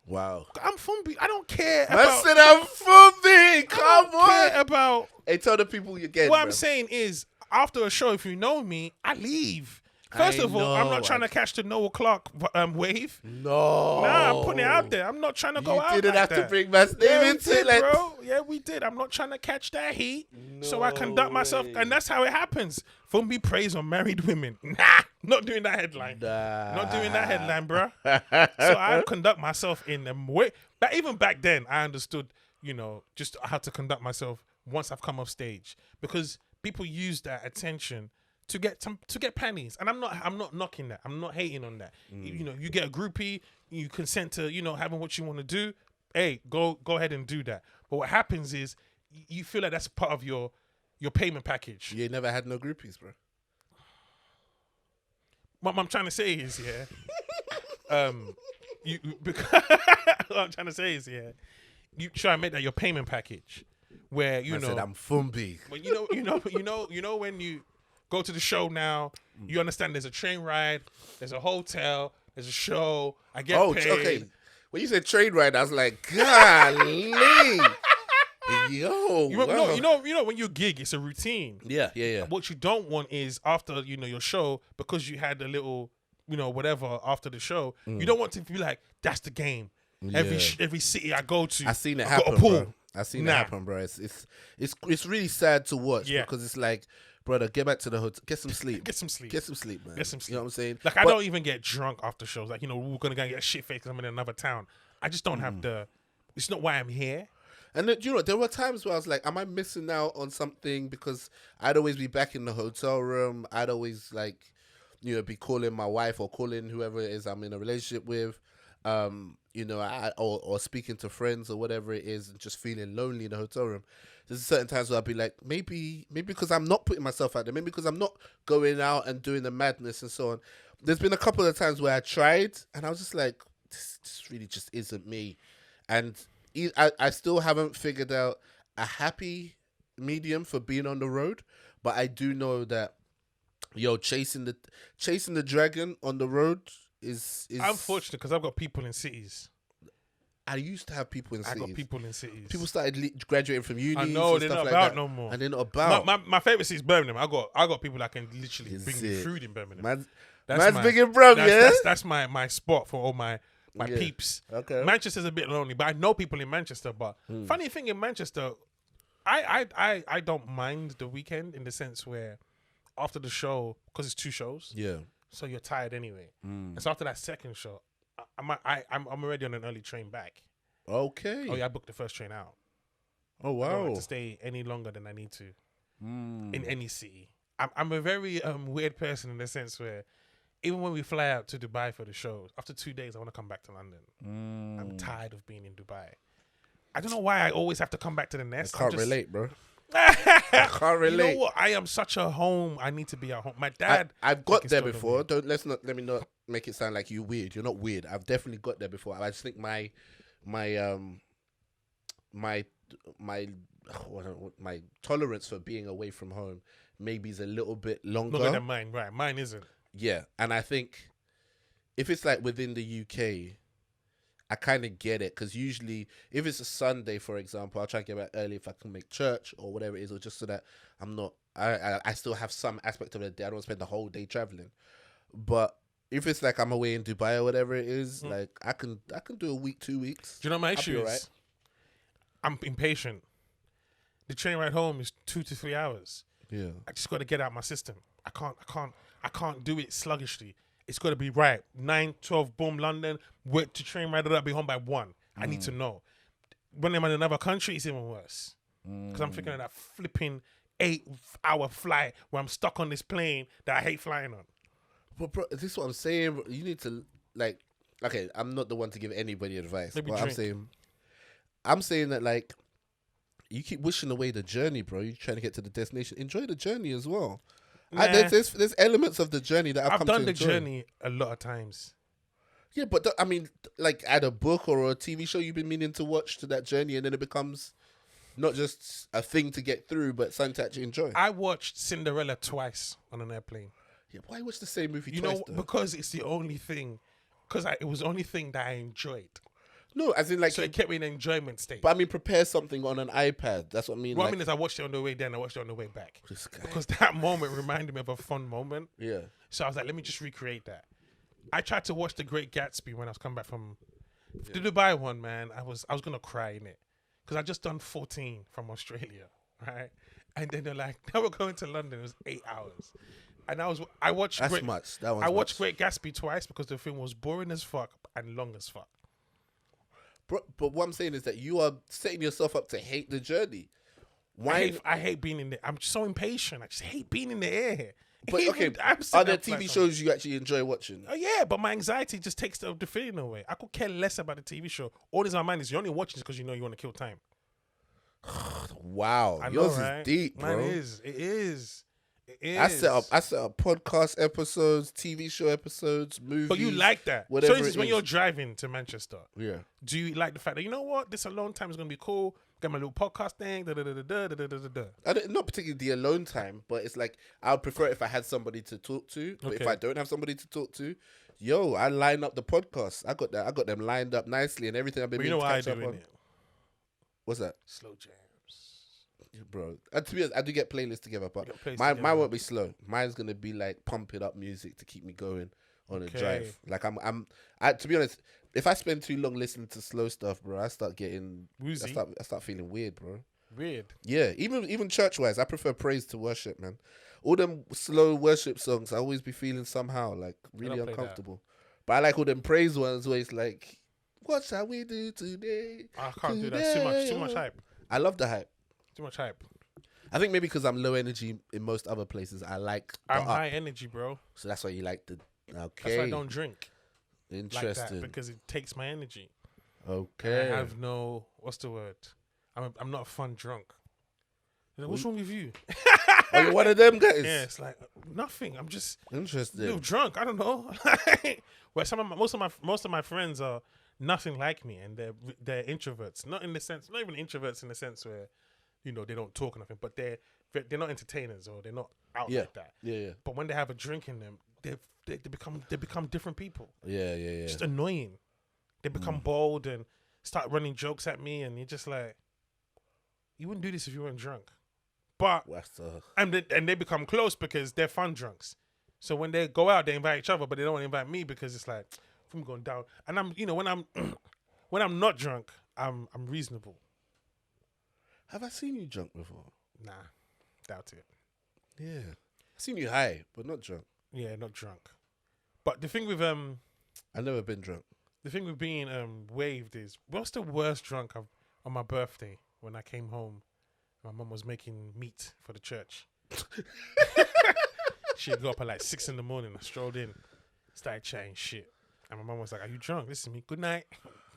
Speaker 1: Wow.
Speaker 2: I'm Fumbi. I don't care
Speaker 1: I
Speaker 2: about.
Speaker 1: said I'm Fumbi.
Speaker 2: I
Speaker 1: Come
Speaker 2: don't care
Speaker 1: on.
Speaker 2: about.
Speaker 1: Hey, tell the people again.
Speaker 2: What
Speaker 1: bro.
Speaker 2: I'm saying is, after a show, if you know me, I leave. First
Speaker 1: I
Speaker 2: of all, I'm not
Speaker 1: know,
Speaker 2: trying to catch the Noah Clark wave.
Speaker 1: No.
Speaker 2: Nah, I'm putting it out there. I'm not trying to go
Speaker 1: You
Speaker 2: out
Speaker 1: didn't
Speaker 2: like
Speaker 1: have to
Speaker 2: that.
Speaker 1: bring my name
Speaker 2: Yeah, we
Speaker 1: into
Speaker 2: did,
Speaker 1: it. Like,
Speaker 2: bro. Yeah, we did. I'm not trying to catch that heat. So I conduct myself,
Speaker 1: way.
Speaker 2: and that's how it happens. Fumbi praise on married women. Nah, not doing that headline.
Speaker 1: Nah.
Speaker 2: Not doing that headline, bro. So I conduct myself in a way that even back then I understood, just how to conduct myself once I've come off stage, because people use that attention to get panties, and I'm not knocking that. I'm not hating on that. You get a groupie, you consent to having what you want to do. Hey, go ahead and do that. But what happens is you feel like that's part of your payment package.
Speaker 1: You ain't never had no groupies, bro.
Speaker 2: What I'm trying to say is, what I'm trying to say is, you try and make that your payment package, where
Speaker 1: I said I'm Fumbi.
Speaker 2: but you know when you go to the show now, you understand there's a train ride, there's a hotel, there's a show. I get paid.
Speaker 1: Okay. When you said train ride, I was like, golly. Yo, wow.
Speaker 2: You know when you gig, it's a routine.
Speaker 1: Yeah.
Speaker 2: What you don't want is after your show, because you had a little whatever after the show, you don't want to be like, that's the game. Every city I go to,
Speaker 1: I seen it
Speaker 2: I've got
Speaker 1: happen,
Speaker 2: a pool.
Speaker 1: bro. I seen it happen, bro. It's really sad to watch because it's like, brother, get back to the hotel, get some sleep,
Speaker 2: Get some sleep.
Speaker 1: get some sleep, man.
Speaker 2: Get some sleep.
Speaker 1: You know what I'm saying?
Speaker 2: Like, I don't even get drunk after shows. Like, we're gonna go get shit faced because I'm in another town. I just don't have the. It's not why I'm here.
Speaker 1: And then, there were times where I was like, am I missing out on something? Because I'd always be back in the hotel room. I'd always be calling my wife or calling whoever it is I'm in a relationship with, or speaking to friends or whatever it is, and just feeling lonely in the hotel room. There's certain times where I'll be like, maybe because I'm not putting myself out there, maybe because I'm not going out and doing the madness and so on. There's been a couple of times where I tried and I was just like, this really just isn't me. And I still haven't figured out a happy medium for being on the road, but I do know that chasing the dragon on the road is
Speaker 2: I'm fortunate because I've got people in cities.
Speaker 1: I used to have people in cities.
Speaker 2: I got people in cities.
Speaker 1: People started graduating from uni.
Speaker 2: I know they're not about no more.
Speaker 1: And they're not about.
Speaker 2: My favorite city is Birmingham. I got people that can literally bring me food in Birmingham.
Speaker 1: Man's big and broke,
Speaker 2: That's my spot for all my peeps.
Speaker 1: Okay.
Speaker 2: Manchester's a bit lonely, but I know people in Manchester. But funny thing in Manchester, I don't mind the weekend in the sense where after the show, because it's 2 shows, so you're tired anyway. And so after that second show, I'm already on an early train back.
Speaker 1: Okay.
Speaker 2: Oh yeah, I booked the first train out.
Speaker 1: Oh wow.
Speaker 2: I don't like to stay any longer than I need to in any city. I'm a very weird person in the sense where even when we fly out to Dubai for the shows, after 2 days I want to come back to London. I'm tired of being in Dubai. I don't know why I always have to come back to the nest.
Speaker 1: I can't relate, bro. I can't relate.
Speaker 2: You know what? I am such a home. I need to be at home. My dad.
Speaker 1: I've got there before. Let me not make it sound like you weird. You're not weird. I've definitely got there before. I just think my tolerance for being away from home maybe is a little bit longer.
Speaker 2: Longer than mine, right? Mine isn't.
Speaker 1: Yeah, and I think if it's like within the UK, I kind of get it, because usually if it's a Sunday, for example, I'll try to get back early if I can make church or whatever it is, or just so that I'm not, I still have some aspect of the day. I don't spend the whole day traveling. But if it's like I'm away in Dubai or whatever it is, like I can do a week, 2 weeks.
Speaker 2: Do you know what my issue is? I'm impatient. The train ride home is 2 to 3 hours.
Speaker 1: Yeah,
Speaker 2: I just got to get out my system. I can't do it sluggishly. It's got to be right. 9, 12, boom, London. Work to train ride it up, be home by 1. I need to know. When I'm in another country, it's even worse. Because I'm thinking of that flipping 8-hour flight where I'm stuck on this plane that I hate flying on.
Speaker 1: But bro, this is what I'm saying. You need to, like, okay, I'm not the one to give anybody advice.
Speaker 2: Maybe
Speaker 1: but
Speaker 2: drink.
Speaker 1: I'm saying that, like, you keep wishing away the journey, bro. You're trying to get to the destination. Enjoy the journey as well.
Speaker 2: Nah.
Speaker 1: There's elements of the journey that I've come to enjoy.
Speaker 2: I've done the journey a lot of times.
Speaker 1: Yeah, but I mean, like, add a book or a TV show you've been meaning to watch to that journey, and then it becomes not just a thing to get through, but something to actually enjoy.
Speaker 2: I watched Cinderella twice on an airplane.
Speaker 1: Yeah, why watch the same movie
Speaker 2: you
Speaker 1: twice?
Speaker 2: You know, because it's the only thing. Because it was the only thing that I enjoyed.
Speaker 1: No, as in like,
Speaker 2: So it kept me in an enjoyment state.
Speaker 1: but I mean, prepare something on an iPad. That's what I mean.
Speaker 2: What
Speaker 1: like,
Speaker 2: I mean is I watched it on the way down, I watched it on the way back.
Speaker 1: this guy.
Speaker 2: Because that moment reminded me of a fun moment.
Speaker 1: Yeah.
Speaker 2: So I was like, let me just recreate that. I tried to watch The Great Gatsby when I was coming back from the Dubai one, man. I was gonna cry in it. Because I just done 14 from Australia, right? And then they're like, now we're going to London. It was 8 hours. And I watched
Speaker 1: That's much. That one's
Speaker 2: I watched
Speaker 1: much.
Speaker 2: Great Gatsby twice because the film was boring as fuck and long as fuck.
Speaker 1: But what I'm saying is that you are setting yourself up to hate the journey. Why?
Speaker 2: I hate being in the. I'm so impatient. I just hate being in the air.
Speaker 1: But
Speaker 2: Even
Speaker 1: okay,
Speaker 2: I'm sitting
Speaker 1: are there
Speaker 2: outside
Speaker 1: TV
Speaker 2: on-
Speaker 1: shows you actually enjoy watching?
Speaker 2: Oh yeah, but my anxiety just takes the feeling away. I could care less about the TV show. All that's on my mind is you're only watching this because you know you want to kill time.
Speaker 1: Wow,
Speaker 2: I know,
Speaker 1: yours
Speaker 2: right?
Speaker 1: is deep, bro.
Speaker 2: Mine is. It is. It is.
Speaker 1: I set up podcast episodes, TV show episodes, movies.
Speaker 2: But you like that.
Speaker 1: whatever
Speaker 2: So instance,
Speaker 1: it
Speaker 2: when
Speaker 1: is.
Speaker 2: you're driving to Manchester,
Speaker 1: Yeah.
Speaker 2: do you like the fact that, you know what, this alone time is going to be cool? Get my little podcast thing. Da, da, da, da, da, da, da, da, da.
Speaker 1: Not particularly the alone time, but it's like I would prefer it if I had somebody to talk to. But if
Speaker 2: Okay.
Speaker 1: I don't have somebody to talk to, I line up the podcast. I got that. I got them lined up nicely and everything. I've been
Speaker 2: But you know
Speaker 1: meaning
Speaker 2: what I
Speaker 1: to catch
Speaker 2: do
Speaker 1: up
Speaker 2: in
Speaker 1: on.
Speaker 2: it?
Speaker 1: What's that,
Speaker 2: Slow jams.
Speaker 1: bro? To be honest, I do get playlists together, but
Speaker 2: You got playlists
Speaker 1: mine
Speaker 2: together.
Speaker 1: won't be slow. Mine's gonna be like pumping up music to keep me going on a
Speaker 2: Okay.
Speaker 1: drive. Like I to be honest, if I spend too long listening to slow stuff, bro, I start getting
Speaker 2: Woozy.
Speaker 1: I start feeling weird, bro.
Speaker 2: Weird.
Speaker 1: Yeah, even church wise, I prefer praise to worship, man. All them slow worship songs, I always be feeling somehow like really
Speaker 2: don't play that.
Speaker 1: uncomfortable. But I like all them praise ones where it's like, "What shall we do today?"
Speaker 2: I can't do that. It's too much hype.
Speaker 1: I love the hype.
Speaker 2: Too much hype.
Speaker 1: I think maybe because I'm low energy in most other places, I like the
Speaker 2: I'm
Speaker 1: up.
Speaker 2: high energy, bro.
Speaker 1: So that's why you like the.
Speaker 2: That's
Speaker 1: Okay,
Speaker 2: why I don't drink
Speaker 1: interesting.
Speaker 2: like that, because it takes my energy.
Speaker 1: Okay,
Speaker 2: And I have no, what's the word? I'm not a fun drunk. They're like, what's wrong with you?
Speaker 1: are you one of them guys?
Speaker 2: Yeah, it's like nothing. I'm just a little
Speaker 1: Interesting.
Speaker 2: drunk. I don't know. Where most of my friends are nothing like me, and they're introverts. Not in the sense, not even introverts in the sense where, you know, they don't talk or nothing, but they're not entertainers or they're not out
Speaker 1: Yeah.
Speaker 2: like that.
Speaker 1: Yeah,
Speaker 2: But when they have a drink in them, they become different people.
Speaker 1: yeah.
Speaker 2: Just annoying. They become bold and start running jokes at me, and you're just like, you wouldn't do this if you weren't drunk. But
Speaker 1: What's the?
Speaker 2: and they become close because they're fun drunks. So when they go out, they invite each other, but they don't want to invite me because it's like, if I'm going down. And I'm, you know, when I'm when I'm not drunk, I'm reasonable.
Speaker 1: Have I seen you drunk before?
Speaker 2: Nah, doubt it.
Speaker 1: Yeah, I've seen you high, but not drunk.
Speaker 2: Yeah, not drunk. But the thing with
Speaker 1: I've never been drunk.
Speaker 2: being waved is, what's the worst drunk on my birthday when I came home? My mum was making meat for the church. She got up at like 6 a.m. I strolled in, started chatting shit. And my mum was like, "Are you drunk? Listen to me. Good night."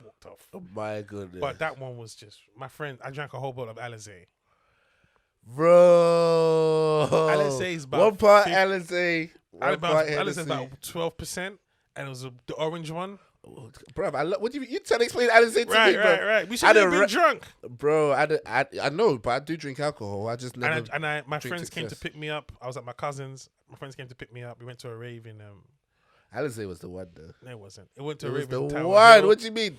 Speaker 2: Walked off.
Speaker 1: Oh my goodness.
Speaker 2: But that one was just, my friend, I drank a whole bottle of Alizé.
Speaker 1: Bro.
Speaker 2: Alizé is about
Speaker 1: one part
Speaker 2: 50
Speaker 1: Alizé. One part
Speaker 2: Alizé is
Speaker 1: Hennessy.
Speaker 2: about 12%. And it was the orange one.
Speaker 1: Bro, what do you trying to explain Alizé to
Speaker 2: Right,
Speaker 1: me, bro?
Speaker 2: right. We
Speaker 1: I
Speaker 2: should have
Speaker 1: don't
Speaker 2: been
Speaker 1: re-
Speaker 2: drunk.
Speaker 1: Bro, I know, but I do drink alcohol. I just never.
Speaker 2: My
Speaker 1: drink
Speaker 2: friends came to
Speaker 1: success.
Speaker 2: pick me up. I was at my cousin's. My friends came to pick me up. We went to a rave in
Speaker 1: Alizé was the one, though.
Speaker 2: no, it wasn't. It went to
Speaker 1: It
Speaker 2: a
Speaker 1: was
Speaker 2: rave
Speaker 1: the
Speaker 2: in Tower
Speaker 1: one.
Speaker 2: Hill.
Speaker 1: What do you mean?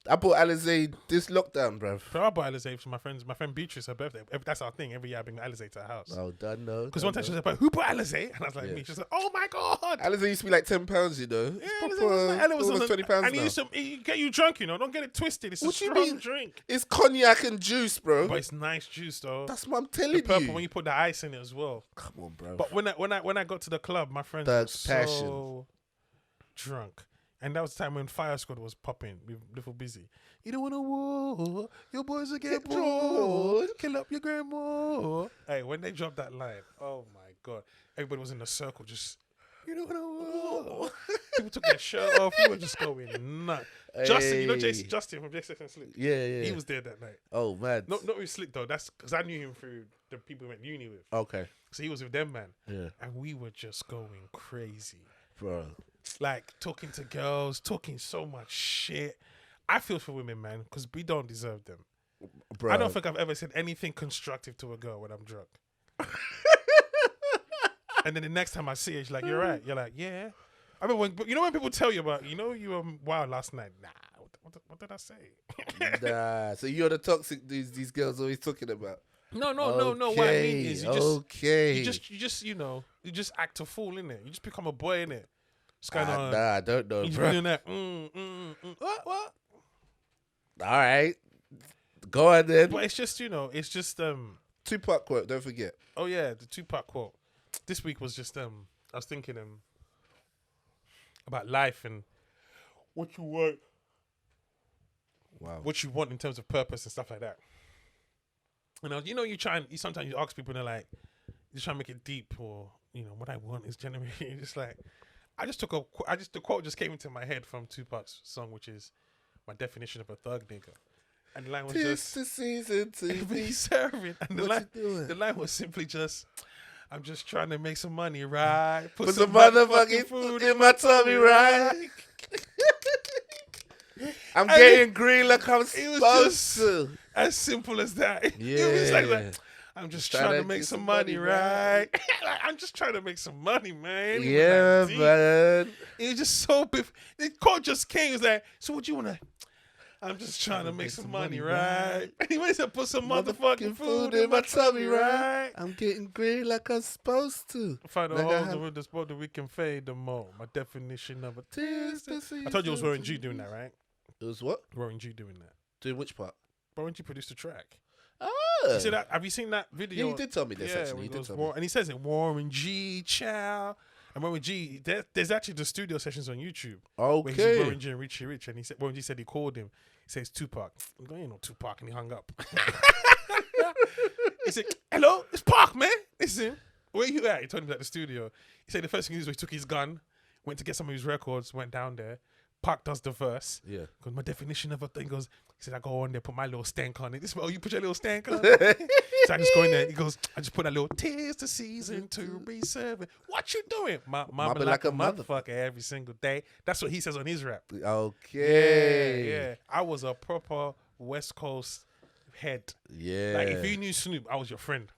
Speaker 1: I bought Alizé this lockdown, bro.
Speaker 2: So I bought Alizé for my friends. My friend Beatrice, her birthday. That's our thing. Every year I bring Alizé to her house.
Speaker 1: Oh, done no.
Speaker 2: Because one time she was like, "Who bought Alizé?" And I was like,
Speaker 1: Yeah.
Speaker 2: "Me." She's like, "Oh my god."
Speaker 1: Alizé used to be like £10, you know. It's
Speaker 2: Yeah,
Speaker 1: proper,
Speaker 2: and it was
Speaker 1: almost £20
Speaker 2: and
Speaker 1: now.
Speaker 2: it used to get you drunk, you know. Don't get it twisted. It's
Speaker 1: What
Speaker 2: a
Speaker 1: do you
Speaker 2: strong
Speaker 1: mean?
Speaker 2: drink,
Speaker 1: It's cognac and juice, bro.
Speaker 2: but it's nice juice though.
Speaker 1: That's what I'm
Speaker 2: The
Speaker 1: telling
Speaker 2: purple
Speaker 1: you.
Speaker 2: when you put the ice in it as well.
Speaker 1: Come on, bro.
Speaker 2: But when I got to the club, my friends
Speaker 1: The
Speaker 2: were so
Speaker 1: passion.
Speaker 2: drunk, and that was the time when Fire Squad was popping with Little Busy. You don't want to war, your boys will get bored. Kill up your grandma. Hey, when they dropped that line, oh my god, everybody was in a circle just. You don't want to war. People took their shirt off. We were just going nuts. Justin, you know Justin from Jason and Slick.
Speaker 1: Yeah.
Speaker 2: He was there that night.
Speaker 1: Oh, man.
Speaker 2: Not with Slick though. That's because I knew him through the people we went to uni with.
Speaker 1: Okay.
Speaker 2: So he was with them, man.
Speaker 1: Yeah.
Speaker 2: And we were just going crazy.
Speaker 1: Bro.
Speaker 2: Like talking to girls, talking so much shit. I feel for women, man, because we don't deserve them.
Speaker 1: Bro.
Speaker 2: I don't think I've ever said anything constructive to a girl when I'm drunk. And then the next time I see her, she's like, "You're right." You're like, "Yeah." I mean, when people tell you about, you know, you were wild last night. Nah, What did I say?
Speaker 1: Nah. So you're the toxic dudes these girls always talking about.
Speaker 2: No. What I mean is,
Speaker 1: Okay.
Speaker 2: you just act a fool, innit? You just become a boy, innit? It's kind of.
Speaker 1: Nah, I don't know,
Speaker 2: You just
Speaker 1: bro.
Speaker 2: doing that. What?
Speaker 1: All right. Go on then.
Speaker 2: But it's just
Speaker 1: Tupac quote, don't forget.
Speaker 2: Oh yeah, the Tupac quote. This week was just I was thinking about life and what you want.
Speaker 1: Wow.
Speaker 2: What you want in terms of purpose and stuff like that. You sometimes you ask people and they're like, you try to make it deep, or what I want is genuinely just like, the quote just came into my head from Tupac's song, which is my definition of a thug nigga. And the line was just
Speaker 1: the season to
Speaker 2: be serving. And the line was simply just, I'm just trying to make some money, right?
Speaker 1: Put some motherfucking food in my tummy, right? I'm getting green like I'm supposed to.
Speaker 2: As simple as that.
Speaker 1: Yeah.
Speaker 2: It was like I'm just trying to make some money, right? I'm just trying to make some money, man.
Speaker 1: Yeah, man.
Speaker 2: It was just so biff. The quote just came. It was like, so what you want to... I'm just trying to make some money, right? And he went to put some motherfucking food in my tummy, right?
Speaker 1: I'm getting green like I'm supposed to.
Speaker 2: Find the holes with the spot that we can fade them more. My definition of a... I told you it was Warren G doing that, right?
Speaker 1: It was what?
Speaker 2: Warren G doing that.
Speaker 1: Doing which part?
Speaker 2: Warren G produced the track.
Speaker 1: Oh.
Speaker 2: You see that? Have you seen that video?
Speaker 1: Yeah, you did tell me this, actually. You did tell me.
Speaker 2: And he says it, Warren G, chow. And Warren G, there's actually the studio sessions on YouTube.
Speaker 1: Okay.
Speaker 2: Where he's Warren G and Richie Rich. And he said, Warren G said he called him. He says, Tupac. I'm going, ain't no Tupac. And he hung up. He said, hello, it's Pac, man. Listen, where you at? He told him at the studio. He said the first thing he did was he took his gun, went to get some of his records, went down there. Pac does the verse.
Speaker 1: Yeah.
Speaker 2: Because my definition of a thing goes, he said, I go on there, put my little stank on it. This, you put your little stank on it. So I just go in there. He goes, I just put a little, 'tis the season to be serving. What you doing? Mobbing like a motherfucker every single day. That's what he says on his rap.
Speaker 1: Okay.
Speaker 2: Yeah. I was a proper West Coast head.
Speaker 1: Yeah.
Speaker 2: Like, if you knew Snoop, I was your friend.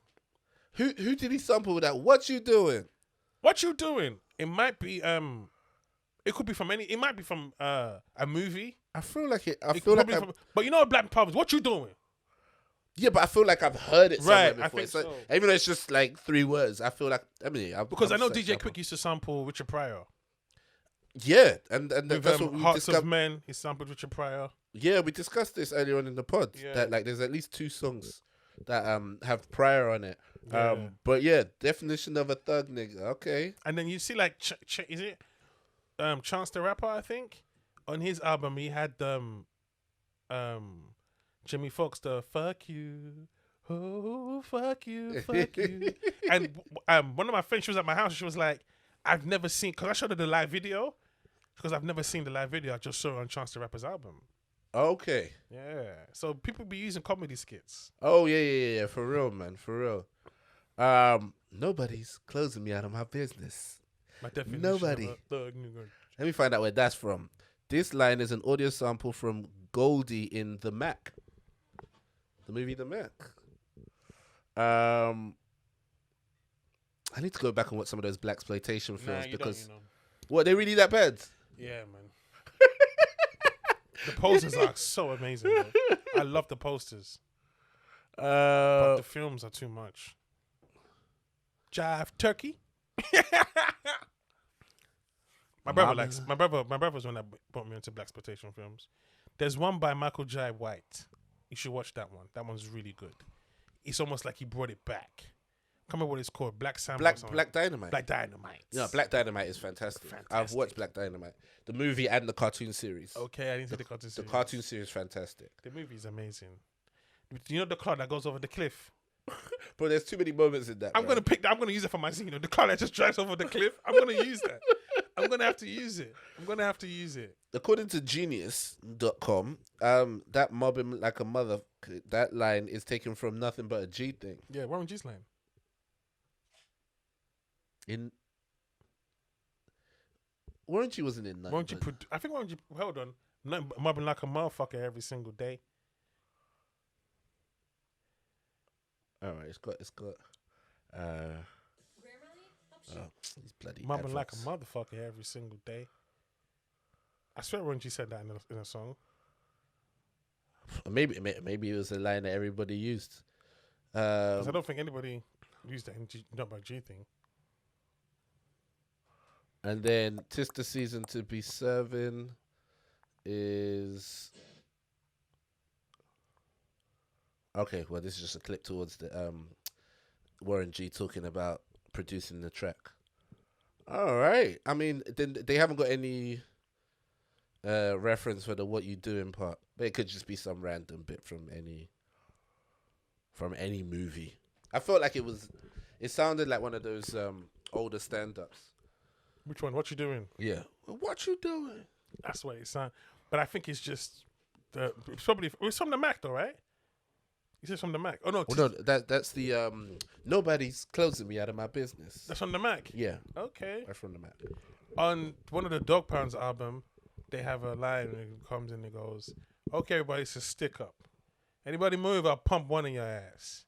Speaker 1: Who did he sample with that? What you doing?
Speaker 2: What you doing? It might be, it could be from it might be from a movie.
Speaker 1: I feel like it.
Speaker 2: But you know Black Powers, what you doing?
Speaker 1: Yeah, but I feel like I've heard it somewhere before.
Speaker 2: I think so.
Speaker 1: Even though it's just like 3 words, I feel like,
Speaker 2: because I know DJ Quick used to sample Richard Pryor.
Speaker 1: Yeah, and
Speaker 2: with,
Speaker 1: that's what we
Speaker 2: Hearts
Speaker 1: discussed.
Speaker 2: of Men, he sampled Richard Pryor.
Speaker 1: Yeah, we discussed this earlier on in the pod.
Speaker 2: Yeah.
Speaker 1: That like there's at least 2 songs that have Pryor on it.
Speaker 2: Yeah.
Speaker 1: But yeah, definition of a thug nigga. Okay.
Speaker 2: And then you see like is it Chance the Rapper? I think on his album he had Jimmy Fox, the fuck you, oh fuck you, fuck you. And one of my friends, she was at my house. She was like, I've never seen, because I showed her the live video, because I've never seen the live video. I just saw it on Chance the Rapper's album.
Speaker 1: Okay.
Speaker 2: Yeah. So people be using comedy skits.
Speaker 1: Oh yeah. For real, man. For real. Nobody's closing me out of my business.
Speaker 2: My definition
Speaker 1: Nobody.
Speaker 2: of a thug nigga.
Speaker 1: Let me find out where that's from. This line is an audio sample from Goldie in The Mac. The movie The Mac. I need to go back and watch some of those blaxploitation films because what, they really that bad?
Speaker 2: Yeah, man. The posters are so amazing. Bro. I love the posters, but the films are too much. Jive turkey. My brother's one that brought me into blaxploitation films. There's one by Michael Jai White. You should watch that one. That one's really good. It's almost like he brought it back. I can't remember what it's called. Black Dynamite.
Speaker 1: Black Dynamite.
Speaker 2: Black Dynamite.
Speaker 1: Yeah, Black Dynamite is fantastic. I've watched Black Dynamite, the movie and the cartoon series.
Speaker 2: Okay, I didn't see the cartoon series.
Speaker 1: The cartoon series is fantastic.
Speaker 2: The movie is amazing. You know the cloud that goes over the cliff?
Speaker 1: Bro, there's too many moments in that.
Speaker 2: I'm gonna use it for my scene. The car that just drives over the cliff. I'm gonna use that. I'm gonna have to use it.
Speaker 1: According to Genius.com, that mobbing like a mother, that line is taken from Nothing But a G Thing.
Speaker 2: Yeah, Warren G's line.
Speaker 1: Warren G wasn't in Nothing.
Speaker 2: I think Warren G. Hold on, mobbing like a motherfucker every single day.
Speaker 1: All right, it's got. These bloody
Speaker 2: mobbing like a
Speaker 1: adverts.
Speaker 2: motherfucker every single day. I swear Warren G said that in a song.
Speaker 1: Maybe it was a line that everybody used.
Speaker 2: 'Cause I don't think anybody used that in not by G thing.
Speaker 1: And then tis the season to be serving is okay. Well, this is just a clip towards the Warren G talking about producing the track. All right. I mean, then they haven't got any reference for the what you doing part, but it could just be some random bit from any movie. I felt like it sounded like one of those older stand-ups.
Speaker 2: Which one? What you doing?
Speaker 1: Yeah. What you doing?
Speaker 2: That's what it sounds. But I think it's just it's probably it's from the Mac though, right? You said from the Mac. Oh no,
Speaker 1: Well, no, that's the nobody's closing me out of my business.
Speaker 2: that's from the Mac.
Speaker 1: Yeah,
Speaker 2: Okay.
Speaker 1: that's from the Mac.
Speaker 2: On one of the Dog Pounds album, they have a line and it comes in and goes, "Okay, everybody, it's a stick up. Anybody move, I'll pump one in your ass."